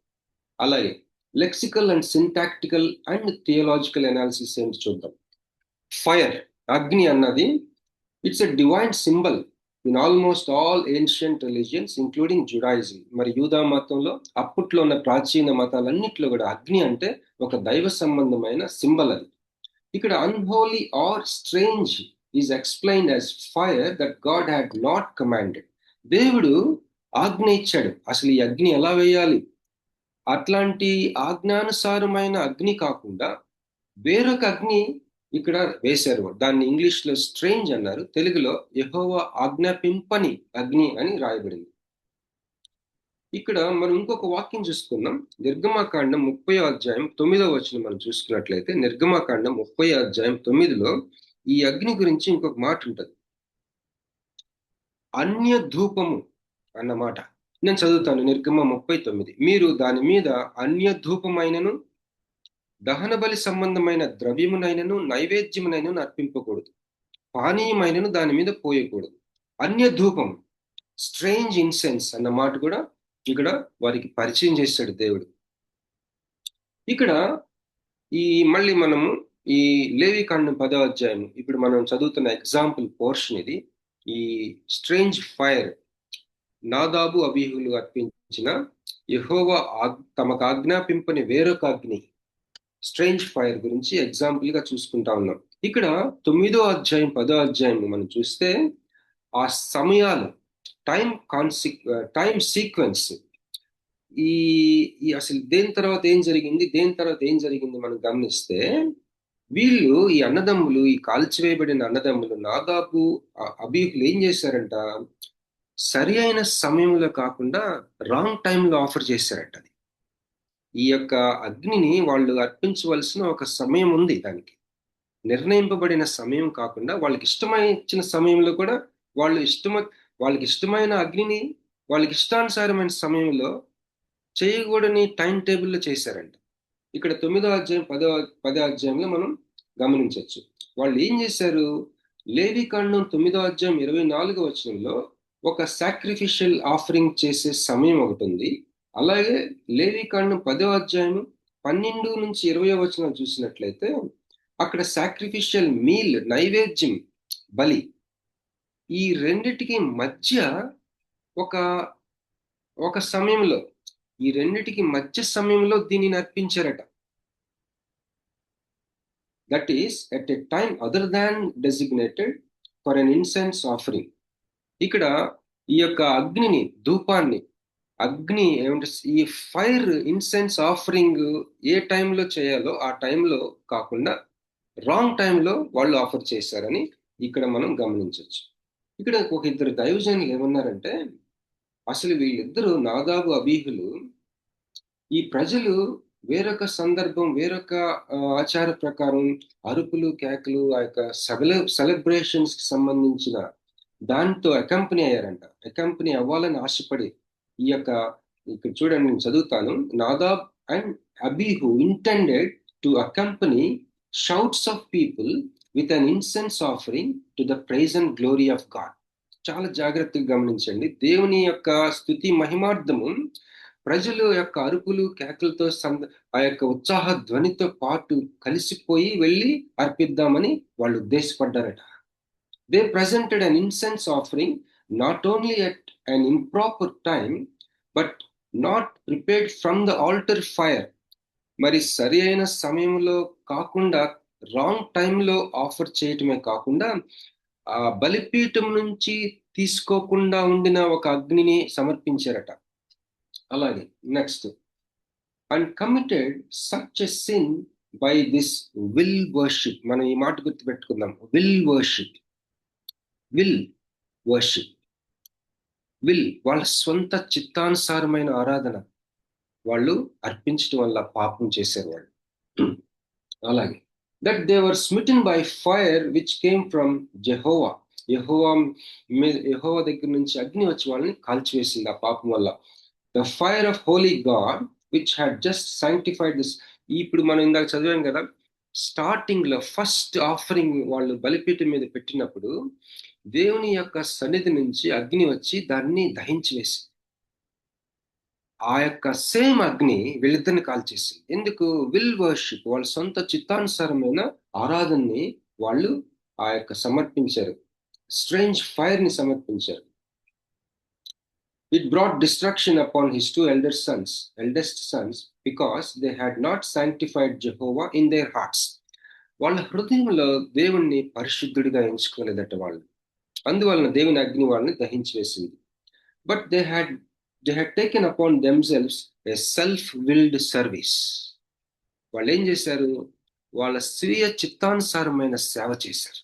అలాగే lexical and syntactical and theological analysis ఏంటి చూద్దాం. ఫైర్, అగ్ని అన్నది it's a divine symbol in almost all ancient religions including Judaism. మరి యూదా మతంలో, అప్పట్లో ఉన్న ప్రాచీన మతాలన్నింటిలో కూడా అగ్ని అంటే ఒక దైవ సంబంధమైన సింబల్ అది. ఇక్కడ unholy or strange is explained as fire that God had not commanded. దేవుడు ఆజ్ఞ ఇచ్చాడు, అసలు ఈ అగ్ని ఎలా వేయాలి, అట్లాంటి ఆజ్ఞానుసారమైన అగ్ని కాకుండా వేరొక అగ్ని ఇక్కడ వేశారు. దాన్ని ఇంగ్లీష్ లో స్ట్రేంజ్ అన్నారు, తెలుగులో యెహోవా ఆజ్ఞాపింపని అగ్ని అని రాయబడింది. ఇక్కడ మనం ఇంకొక వాక్యం చూసుకుందాం. నిర్గమాకాండం 30వ అధ్యాయం 9వ వచనం మనం చూసుకున్నట్లయితే, నిర్గమాకాండం 30వ అధ్యాయం 9లో ఈ అగ్ని గురించి ఇంకొక మాట ఉంటుంది. అన్య ధూపము అన్నమాట. నేను చదువుతాను. నిర్గమ 39. మీరు దాని మీద అన్య ధూపమైనను దహన బలి సంబంధమైన ద్రవ్యమునైనను నైవేద్యమునైనను అర్పింపకూడదు, పానీయమైనను దాని మీద పోయకూడదు. అన్య ధూపం, స్ట్రేంజ్ ఇన్సెన్స్ అన్న మాట కూడా ఇక్కడ వారికి పరిచయం చేశాడు దేవుడు. ఇక్కడ మళ్ళీ మనము ఈ లేవికాండం 10వ అధ్యాయం ఇప్పుడు మనం చదువుతున్న ఎగ్జాంపుల్ పోర్షన్ ఇది. ఈ స్ట్రేంజ్ ఫైర్, నాదాబు అబీహులు అర్పించిన యెహోవా తమకు ఆజ్ఞాపింపని వేరొక అగ్ని, స్ట్రేంజ్ ఫైర్ గురించి ఎగ్జాంపుల్ గా చూసుకుంటా ఉన్నాం. ఇక్కడ 9వ అధ్యాయం 10వ అధ్యాయం మనం చూస్తే ఆ సమయాలు, టైం సీక్వెన్స్, ఈ అసలు దేని తర్వాత ఏం జరిగింది మనం గమనిస్తే, వీళ్ళు ఈ అన్నదమ్ములు, ఈ కాల్చివేయబడిన అన్నదమ్ములు నాదాబు అబీహులు ఏం చేశారంట, సరి అయిన సమయంలో కాకుండా రాంగ్ టైంలో ఆఫర్ చేశారంట. అది ఈ యొక్క అగ్నిని వాళ్ళు అర్పించవలసిన ఒక సమయం ఉంది, దానికి నిర్ణయింపబడిన సమయం కాకుండా వాళ్ళకి ఇష్టమైన సమయంలో కూడా వాళ్ళకి ఇష్టమైన అగ్నిని వాళ్ళకి ఇష్టానుసారమైన సమయంలో చేయకూడని టైం టేబుల్లో చేశారంట. ఇక్కడ 9వ అధ్యాయం 10వ అధ్యాయంలో మనం గమనించవచ్చు. వాళ్ళు ఏం చేశారు, లేవికాండం 9వ అధ్యాయం 24వ వచనంలో ఒక సాక్రిఫిషియల్ ఆఫరింగ్ చేసే సమయం ఒకటి ఉంది. అలాగే లేవికాండం 10వ అధ్యాయం 12 నుంచి 20వ వచనం చూసినట్లయితే అక్కడ సాక్రిఫిషియల్ మీల్, నైవేద్యం, బలి, ఈ రెండిటికి మధ్య ఒక సమయంలో, ఈ రెండిటికి మధ్య సమయంలో దీనిని అర్పించారట. That is at a time other than designated for an incense offering. ఇక్కడ ఈ యొక్క అగ్నిని, ధూపాన్ని, ఈ ఫైర్ ఇన్సెన్స్ ఆఫరింగ్ ఏ టైంలో చేయాలో ఆ టైంలో కాకుండా రాంగ్ టైంలో వాళ్ళు ఆఫర్ చేశారని ఇక్కడ మనం గమనించవచ్చు. ఇక్కడ ఒక ఇద్దరు దైవజనులు ఏమన్నారంటే, అసలు వీళ్ళిద్దరూ నాదాబు అబీహులు ఈ ప్రజలు వేరొక సందర్భం, వేరొక ఆచార ప్రకారం అరుపులు, కేకలు, ఆ యొక్క సెలబ్రేషన్స్ కి సంబంధించిన దాంతో అకంపెనీ అయ్యారంట. అకంపెనీ అవ్వాలని ఆశపడి ఇక్కడ చూడండి, నేను చదువుతాను. Nadab and Abihu intended to accompany shouts of people with an incense offering to the praise and glory of God. చాలా జాగ్రత్తగా గమనించండి. దేవుని యొక్క స్తుతి మహిమార్థము ప్రజలు యొక్క అరుపులు, కేకలతో ఆ యొక్క ఉత్సాహ ధ్వనితో పాటు కలిసిపోయి వెళ్ళి అర్పిద్దామని వాళ్ళు ఉద్దేశపడ్డారట. They presented an incense offering not only at an improper time but not prepared from the altar fire. మరి సరి అయిన సమయంలో కాకుండా రాంగ్ టైంలో ఆఫర్ చేయటమే కాకుండా ఆ బలిపీఠం నుంచి తీసుకోకుండా ఉండిన ఒక అగ్నిని సమర్పించారట. అలాగే next, and committed such a sin by this will worship. మనం ఈ మాట గుర్తుపెట్టుకుందాం, విల్ వర్షిప్. వాళ్ళ సొంత చిత్తానుసారమైన ఆరాధన వాళ్ళు అర్పించడం వల్ల పాపం చేశారు వాళ్ళు. అలాగే that they were smitten by fire which came from యెహోవా దగ్గర నుంచి అగ్ని వచ్చి వాళ్ళని కాల్చివేసింది ఆ పాపం వల్ల. The fire of holy God which had just sanctified this. ఇప్పుడు మనం ఇందాక చదివాం కదా, స్టార్టింగ్ లో ఫస్ట్ ఆఫరింగ్ వాళ్ళు బలిపీఠం మీద పెట్టినప్పుడు దేవుని యొక్క సన్నిధి నుంచి అగ్ని వచ్చి దాన్ని దహించి వేసి, ఆ యొక్క సేమ్ అగ్ని వీళ్ళిద్దరిని కాల్చేసింది. ఎందుకు? విల్ వర్షిప్, వాళ్ళ సొంత చిత్తానుసారమైన ఆరాధనని వాళ్ళు ఆ యొక్క సమర్పించారు, స్ట్రేంజ్ ఫైర్ ని సమర్పించారు. It brought destruction upon his two eldest sons because they had not sanctified Jehovah in their hearts. వాళ్ళ హృదయంలో దేవుణ్ణి పరిశుద్ధుడిగా ఎంచుకోలేదట వాళ్ళు. అందువలన దేవుని అగ్ని వాళ్ళని దహించి వేసింది. But they had taken upon themselves a self-willed service. వాళ్ళు ఏం చేశారు? వాళ్ళ స్వీయ చిత్తానుసారమైన సేవ చేశారు.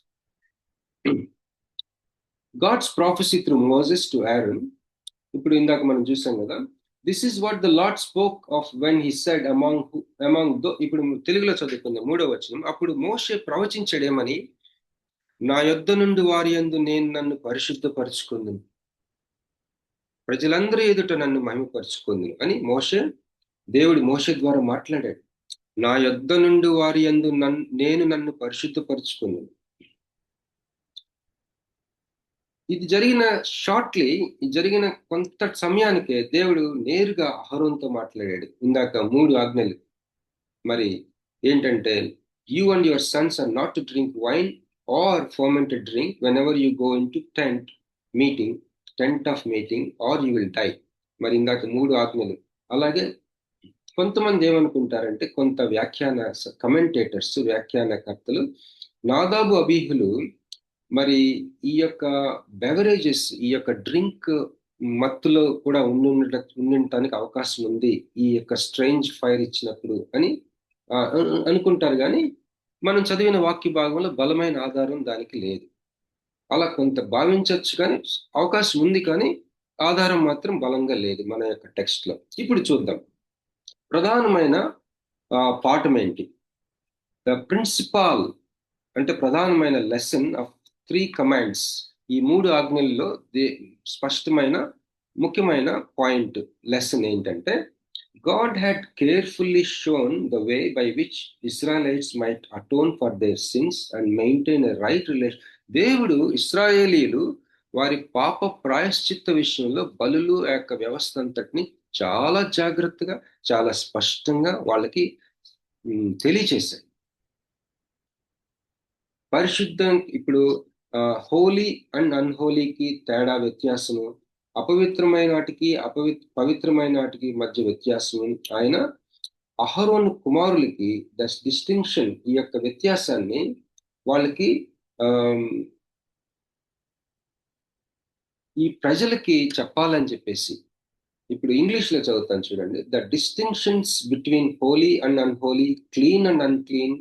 God's prophecy through Moses to Aaron. ఇప్పుడు ఇందాక మనం చూసాం కదా, this is what the lord spoke of when he said among ఇప్పుడు తెలుగులో చదువుకుందాం 3వ వచనం. అప్పుడు మోషే ప్రవచించడేమని, నా యొద్ద నుండి వారి యందు నేను నన్ను పరిశుద్ధపరచుకుందును. ప్రజలందరూ ఎదుట నన్ను మహిమపరుచుకుందును అని దేవుడు మోషే ద్వారా మాట్లాడాడు. నా యొద్ద నుండి వారి యందు నేను నన్ను పరిశుద్ధపరుచుకున్నాను. ఇది జరిగిన కొంత సమయానికే దేవుడు నేరుగా అహరోన్తో మాట్లాడాడు. ఇందాక 3 ఆజ్ఞలు మరి ఏంటంటే, you and your sons are not to drink wine or fermented drink whenever you go into tent of meeting or you will die. మరి ఇందాక 3 ఆజ్ఞలు. అలాగే కొంతమంది ఏమనుకుంటారంటే, కొంత వ్యాఖ్యానకర్తలు నాదాబు అబీహులు మరి ఈ యొక్క బెవరేజెస్, ఈ యొక్క డ్రింక్ మత్తులో కూడా ఉండటానికి అవకాశం ఉంది ఈ యొక్క స్ట్రేంజ్ ఫైర్ ఇచ్చినప్పుడు అని అనుకుంటారు. కానీ మనం చదివిన వాక్య భాగంలో బలమైన ఆధారం దానికి లేదు. అలా కొంత భావించవచ్చు, కానీ అవకాశం ఉంది, కానీ ఆధారం మాత్రం బలంగా లేదు మన యొక్క టెక్స్ట్ లో. ఇప్పుడు చూద్దాం ప్రధానమైన పాఠం ఏంటి. ద ప్రిన్సిపాల్ అంటే ప్రధానమైన లెసన్ ఆఫ్ 3 కమాండ్స్. ఈ 3 ఆజ్ఞల్లో స్పష్టమైన ముఖ్యమైన పాయింట్ లెసన్ ఏంటంటే, God had carefully shown the way by which Israelites might atone for their sins and maintain a right relation. దేవుడు ఇశ్రాయేలీలు వారి పాప ప్రాయశ్చిత్త విషయంలో బలులు యొక్క వ్యవస్థ అంతటిని చాలా జాగ్రత్తగా, చాలా స్పష్టంగా వాళ్ళకి తెలియచేశాడు. పరిశుద్ధం, ఇప్పుడు హోలీ అండ్ అన్హోలీకి తేడా వ్యత్యాసము, అపవిత్రమైన వాటికి పవిత్రమైన వాటికి మధ్య వ్యత్యాసము, ఆయన అహరోను కుమారులకి డిస్టింక్షన్, ఈ యొక్క వ్యత్యాసాన్ని వాళ్ళకి ఈ ప్రజలకి చెప్పాలని చెప్పేసి, ఇప్పుడు ఇంగ్లీష్ లో చదువుతాను చూడండి. The distinctions between Holi and unholy, clean and unclean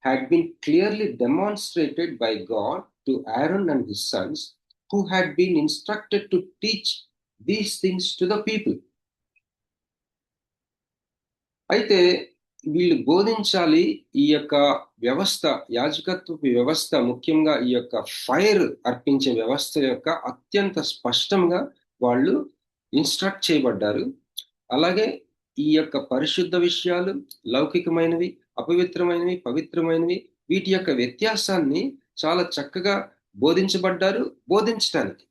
had been clearly demonstrated by God to Aaron and his sons, who had been instructed to teach these things to the people. అయితే వీళ్ళు బోధించాలి ఈ యొక్క వ్యవస్థ, యాజకత్వపు వ్యవస్థ, ముఖ్యంగా ఈ యొక్క ఫైర్ అర్పించే వ్యవస్థ యొక్క అత్యంత స్పష్టంగా వాళ్ళు ఇన్స్ట్రక్ట్ చేయబడ్డారు. అలాగే ఈ యొక్క పరిశుద్ధ విషయాలు, లౌకికమైనవి, అపవిత్రమైనవి, పవిత్రమైనవి, వీటి యొక్క వ్యత్యాసాన్ని చాలా చక్కగా బోధించడానికి.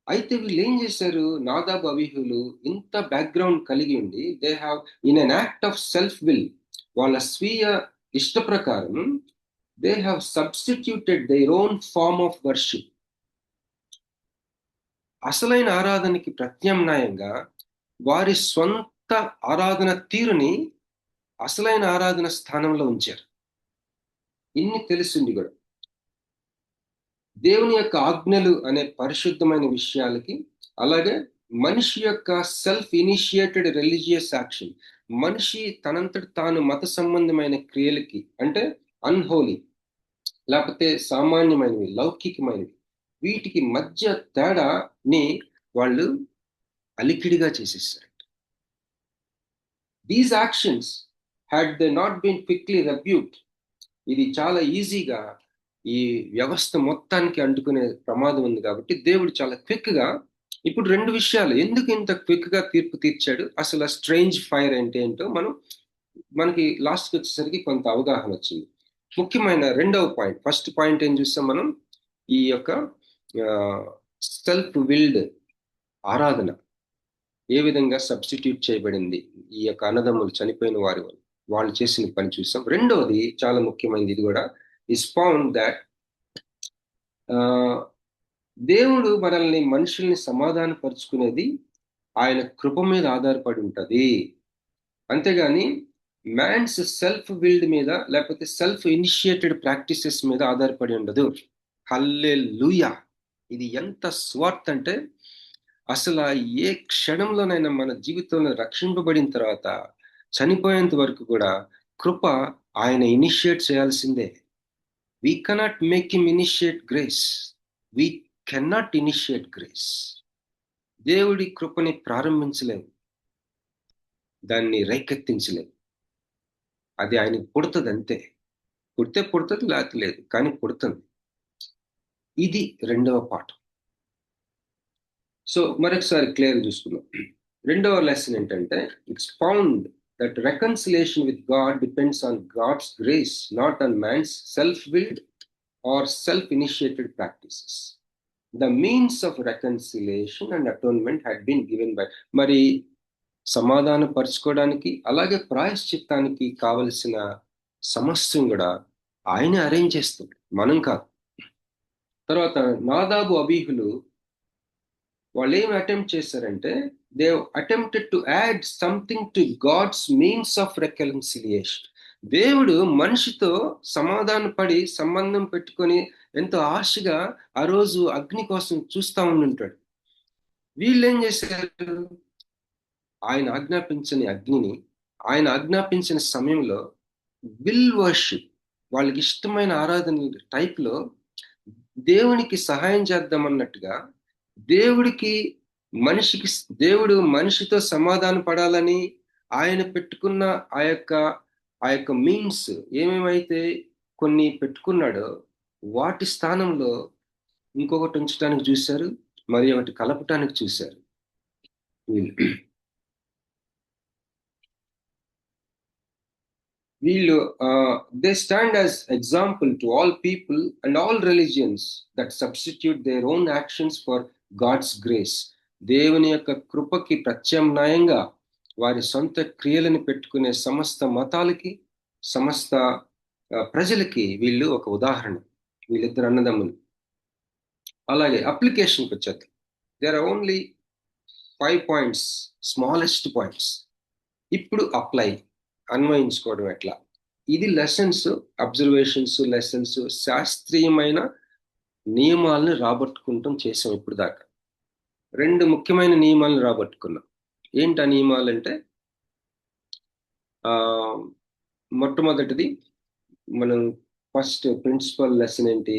అయితే వీళ్ళు ఏం చేశారు, నాదాబు అబీహులు ఇంత బ్యాక్గ్రౌండ్ కలిగి ఉండి, they have in an act of self will, వాళ్ళ స్వీయ ఇష్ట ప్రకారం they have substituted their own form of worship. అసలైన ఆరాధనకి ప్రత్యామ్నాయంగా వారి స్వంత ఆరాధన తీరుని అసలైన ఆరాధన స్థానంలో ఉంచారు. ఇన్ని తెలిసింది కూడా దేవుని యొక్క ఆజ్ఞలు అనే పరిశుద్ధమైన విషయాలకి, అలాగే మనిషి యొక్క సెల్ఫ్ ఇనిషియేటెడ్ రిలీజియస్ యాక్షన్, మనిషి తనంతటి తాను మత సంబంధమైన క్రియలకి, అంటే అన్హోలీ లేకపోతే సామాన్యమైనవి, లౌకికమైనవి, వీటికి మధ్య తేడాని వాళ్ళు అలికిడిగా చేసేసారు. These actions had they not been quickly rebuked, ఇది చాలా ఈజీగా ఈ వ్యవస్థ మొత్తానికి అంటుకునే ప్రమాదం ఉంది. కాబట్టి దేవుడు చాలా క్విక్ గా, ఇప్పుడు 2 విషయాలు ఎందుకు ఇంత క్విక్ గా తీర్పు తీర్చాడు, అసలు స్ట్రేంజ్ ఫైర్ అంటే ఏంటో మనకి లాస్ట్కి వచ్చేసరికి కొంత అవగాహన వచ్చింది. ముఖ్యమైన 2వ పాయింట్, ఫస్ట్ పాయింట్ ఏం చూస్తాం మనం, ఈ యొక్క సెల్ఫ్ విల్డ్ ఆరాధన ఏ విధంగా సబ్స్టిట్యూట్ చేయబడింది ఈ యొక్క అన్నదమ్ములు చనిపోయిన వాళ్ళు చేసిన పని చూసాం. 2వది చాలా ముఖ్యమైనది, ఇది కూడా ఇస్ ఫౌండ్ దట్ దేవుడు మనల్ని, మనుషుల్ని సమాధానపరుచుకునేది ఆయన కృప మీద ఆధారపడి ఉంటది, అంతేగాని మ్యాన్స్ సెల్ఫ్ విల్డ్ మీద లేకపోతే సెల్ఫ్ ఇనిషియేటెడ్ ప్రాక్టీసెస్ మీద ఆధారపడి ఉండదు. హల్లెలూయా! ఇది ఎంత స్వార్థ అంటే, అసలు ఏ క్షణంలోనైనా మన జీవితంలో రక్షింపబడిన తర్వాత చనిపోయేంత వరకు కూడా కృప ఆయన ఇనిషియేట్ చేయాల్సిందే. We cannot make him initiate grace. We cannot initiate grace. దేవుడి కృపని ప్రారంభించలేము, దాన్ని రేకెత్తించలేము. అది ఆయనకి పుడుతుంది అంతే. పుడితే పుడుతుంది, లేకపోతే లేదు, కానీ పుడుతుంది. ఇది 2వ పాఠం. సో మరొకసారి క్లియర్ చూసుకుందాం. రెండవ లెసన్ ఏంటంటే, it's found that reconciliation with God depends on God's grace, not on man's self willed or self initiated practices. The means of reconciliation and atonement had been given by, మరి సమాధాన పరుచుకోవడానికి అలాగే ప్రాయశ్చిత్తానికి కావలసిన సమస్తం కూడా ఆయన అరేంజ్ చేస్తాడు, మనం కాదు. తర్వాత నాదాబు అబీహులు వాళ్ళు ఏం అటెంప్ట్ చేశారంటే, they attempted to add something to God's means of reconciliation. దేవుడు మనిషితో సమాధాన పడి సంబంధం పెట్టుకొని ఎంతో ఆశగా ఆ రోజు అగ్ని కోసం చూస్తా ఉండుంటాడు. వీళ్ళు ఏం చేశారు, ఆయన ఆజ్ఞాపించని అగ్నిని, ఆయన ఆజ్ఞాపించిన సమయంలో విల్ వర్షిప్, వాళ్ళకి ఇష్టమైన ఆరాధన టైప్లో దేవునికి సహాయం చేద్దామన్నట్టుగా, దేవుడు మనిషితో సమాధాన పడాలని ఆయన పెట్టుకున్న ఆ యొక్క మీన్స్ ఏమేమైతే కొన్ని పెట్టుకున్నాడో వాటి స్థానంలో ఇంకొకటి ఉంచడానికి చూశారు, మరి ఒకటి కలపటానికి చూశారు. వీళ్ళు they stand as example to all people and all religions that substitute their own actions for God's grace. దేవుని యొక్క కృపకి ప్రత్యామ్నాయంగా వారి సొంత క్రియలను పెట్టుకునే సమస్త మతాలకి, సమస్త ప్రజలకి వీళ్ళు ఒక ఉదాహరణ, వీళ్ళిద్దరు అన్నదమ్ములు. అలాగే అప్లికేషన్కి వచ్చేది, there are only 5 points, smallest points. ఇప్పుడు అప్లై, అన్వయించుకోవడం ఎట్లా. ఇది లెసన్స్, అబ్జర్వేషన్స్, లెసన్స్, శాస్త్రీయమైన నియమాలను రాబట్టుకుంటాం చేసాం ఇప్పుడు దాకా. 2 ముఖ్యమైన నియమాలను రాబట్టుకున్నాం. ఏంటి ఆ నియమాలంటే, మొట్టమొదటిది మనం ఫస్ట్ ప్రిన్సిపల్ లెసన్ ఏంటి,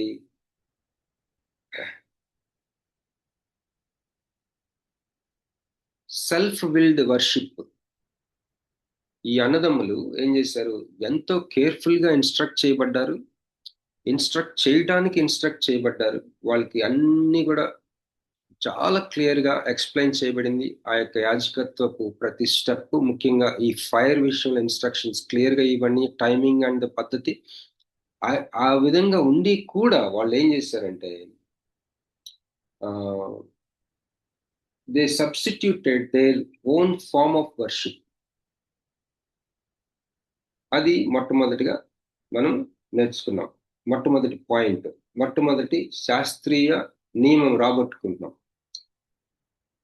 సెల్ఫ్ విల్డ్ వర్షిప్. ఈ అన్నదమ్ములు ఏం చేశారు, ఎంతో కేర్ఫుల్ గా ఇన్స్ట్రక్ట్ చేయబడ్డారు, ఇన్స్ట్రక్ట్ చేయబడ్డారు. వాళ్ళకి అన్ని కూడా చాలా క్లియర్ గా ఎక్స్ప్లెయిన్ చేయబడింది. ఆ యొక్క యాజకత్వపు ప్రతి స్టెప్, ముఖ్యంగా ఈ ఫైర్ విషయంలో ఇన్స్ట్రక్షన్స్ క్లియర్ గా ఇవన్నీ, టైమింగ్ అండ్ పద్ధతి ఆ విధంగా ఉండి కూడా వాళ్ళు ఏం చేశారంటే, they substituted their own form of worship. అది మొట్టమొదటిగా మనం నేర్చుకున్నాం. మొట్టమొదటి పాయింట్, మొట్టమొదటి శాస్త్రీయ నియమం రాబట్టుకుంటున్నాం.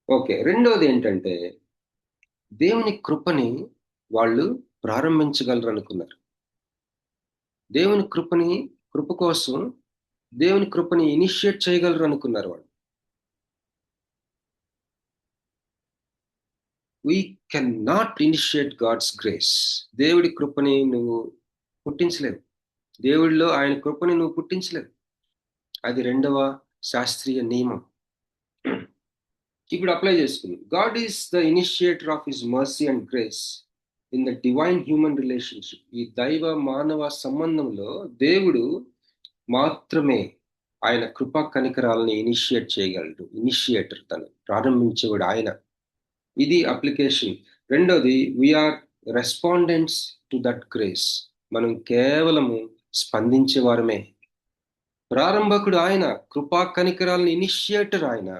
ఓకే, రెండోది ఏంటంటే, దేవుని కృపని వాళ్ళు ప్రారంభించగలరు అనుకున్నారు. దేవుని కృప కోసం దేవుని కృపని ఇనిషియేట్ చేయగలరు అనుకున్నారు వాళ్ళు. We cannot initiate God's grace. దేవుడి కృపని నువ్వు పుట్టించలేవు, దేవుడిలో ఆయన కృపని నువ్వు పుట్టించలేవు. అది రెండవ శాస్త్రీయ నియమం. ఇప్పుడు అప్లై చేసుకుంది. God is the initiator of his mercy and grace in the divine human relationship. ఈ దైవ మానవ సంబంధంలో దేవుడు మాత్రమే ఆయన కృపా కనికరాలని ఇనిషియేట్ చేయగలడు. ఇనిషియేటర్, తను ప్రారంభించేవాడు ఆయన. ఇది అప్లికేషన్. రెండోది, we are respondents to that grace. మనం కేవలము స్పందించేవారమే. ప్రారంభకుడు ఆయన, కృపా కనికరాలను ఇనిషియేటర్ ఆయన,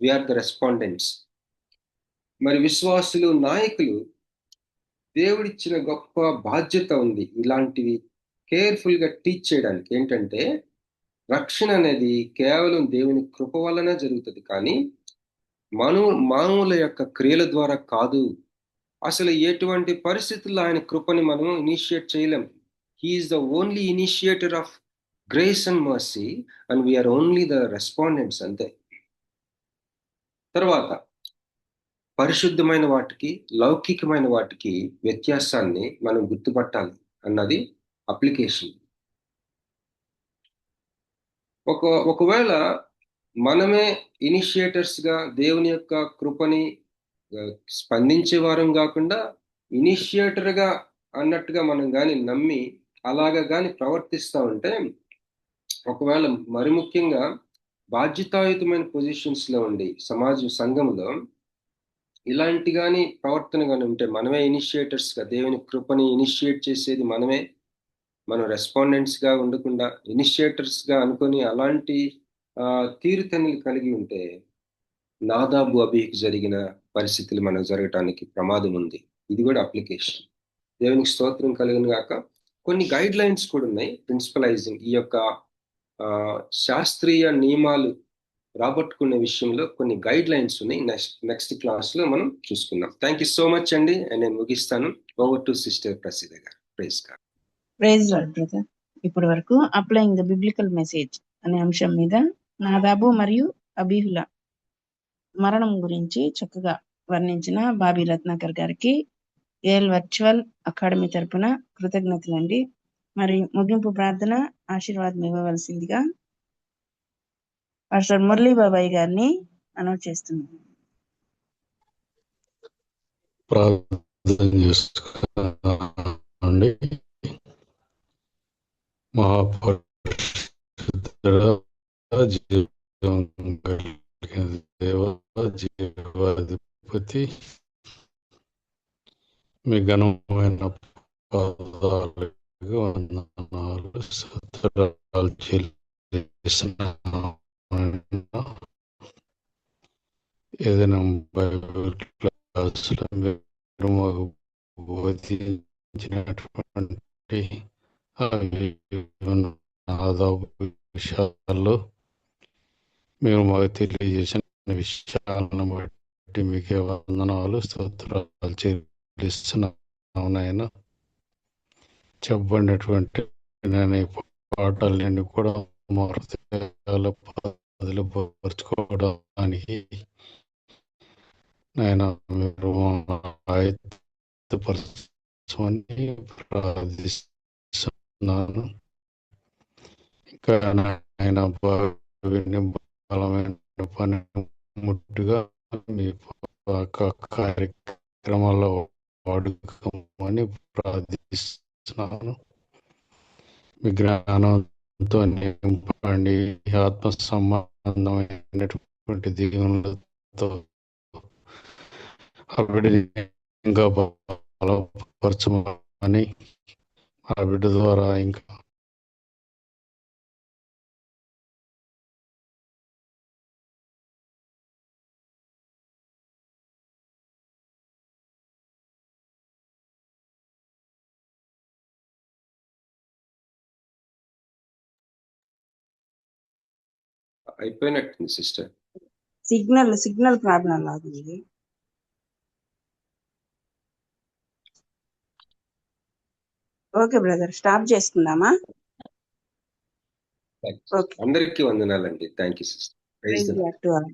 వీఆర్ ద రెస్పాండెంట్స్. మరి విశ్వాసులు, నాయకులు, దేవుడిచ్చిన గొప్ప బాధ్యత ఉంది ఇలాంటివి కేర్ఫుల్ గా టీచ్ చేయడానికి. ఏంటంటే, రక్షణ అనేది కేవలం దేవుని కృప వల్లనే జరుగుతుంది, కానీ మానవుల యొక్క క్రియల ద్వారా కాదు. అసలు ఎటువంటి పరిస్థితుల్లో ఆయన కృపని మనం ఇనిషియేట్ చేయలేం. He is the only initiator of grace and mercy and we are only the respondents, అంతే. తర్వాత పరిశుద్ధమైన వాటికి, లౌకికమైన వాటికి వ్యత్యాసాన్ని మనం గుర్తుపట్టాలి అన్నది అప్లికేషన్. ఒకవేళ మనమే ఇనిషియేటర్స్ గా దేవుని యొక్క కృపని స్పందించే వారం కాకుండా ఇనిషియేటర్ గా అన్నట్టుగా మనం గాని నమ్మి అలాగా గాని ప్రవర్తిస్తూ ఉంటే, ఒకవేళ మరి ముఖ్యంగా బాధ్యతాయుతమైన పొజిషన్స్ లో ఉండి సంఘంలో ఇలాంటి కానీ ప్రవర్తన కానీ ఉంటే మనమే ఇనిషియేటర్స్ గా దేవుని కృపని ఇనిషియేట్ చేసేది మనమే, మనం రెస్పాండెంట్స్ గా ఉండకుండా ఇనిషియేటర్స్ గా అనుకొని అలాంటి తీరుతెన్నులు కలిగి ఉంటే నాదాబు అబీకి జరిగిన పరిస్థితులు మనకు జరగటానికి ప్రమాదం ఉంది. ఇది కూడా అప్లికేషన్. దేవునికి స్తోత్రం కలిగిన గాక. కొన్ని గైడ్ లైన్స్ కూడా ఉన్నాయి. ప్రిన్సిపలైజింగ్ ఈ యొక్క శాస్త్రీయ నియమాలు రాబట్టుకునే విషయంలో కొన్ని గైడ్ లైన్స్ ఉన్నాయి. నెక్స్ట్ క్లాస్ లో మనం చూసుకుందాం. థ్యాంక్ యూ సో మచ్ అండి. నేను ముగిస్తాను. ఓవర్ టు సిస్టర్ ప్రసిద్ధ గారు. Praise God. Praise Lord brother. ఇప్పటి వరకు అప్లైయింగ్ ద బిబ్లికల్ మెసేజ్ అనే అంశం మీద నాదాబు మరియు అబీహుల మరణం గురించి చక్కగా వర్ణించిన బాబీ రత్నాకర్ గారికి ఏఎల్ వర్చువల్ అకాడమీ తరపున కృతజ్ఞతలండి. మరి ముగింపు ప్రార్థన ఆశీర్వాదం ఇవ్వవలసిందిగా పాస్టర్ మురళీ బాబాయ్ గారిని అనౌన్స్ చేస్తున్నాను. ప్రార్థన చేసుకోండి. మహాపరిశుద్ధుడా, జీవం కలిగిన దేవా, జీవాధిపతి, మీ ఘనమైన పాదాలకు వందనాలు, స్తోత్రాలు చెల్లిస్తున్నాను. ఏదైనా బైబిల్ క్లాసులో మీరు మాకు బోధించినటువంటి ఆదాపు విషయాల్లో మీరు మాకు తెలియజేసిన విషయాలను బట్టి మీకే వందనాలు, స్తోత్రాలు చెల్లిస్తున్నాను. నాయన చెప్పబడినటువంటి నేను ఈ పాటలన్నీ కూడా మా హృదయాల బదులుపరుచుకోవడానికి నాయన మీరు ఆయత్తపరచమని ప్రార్థిస్తున్నాను. ఇంకా నాయన బలమైన పని ముట్టుగా మీ కార్యక్రమాల్లో వాడుకోమని ప్రార్థిస్తున్నాను. మీ జ్ఞానంతో నింపండి. ఆత్మ సంబంధమైనటువంటి దీవెనలతో ఆ బిడ్డని ఇంకా బలపరచమని, ఆ బిడ్డ ద్వారా ఇంకా అయిపోయినట్టుంది సిస్టర్. సిగ్నల్ ప్రాబ్లం లాగుంది. ఓకే బ్రదర్, స్టాప్ చేసుకుందామా? ఓకే, అందరికీ వందనాలండి. Thank you sister. Praise the Lord. Praise Lord to all.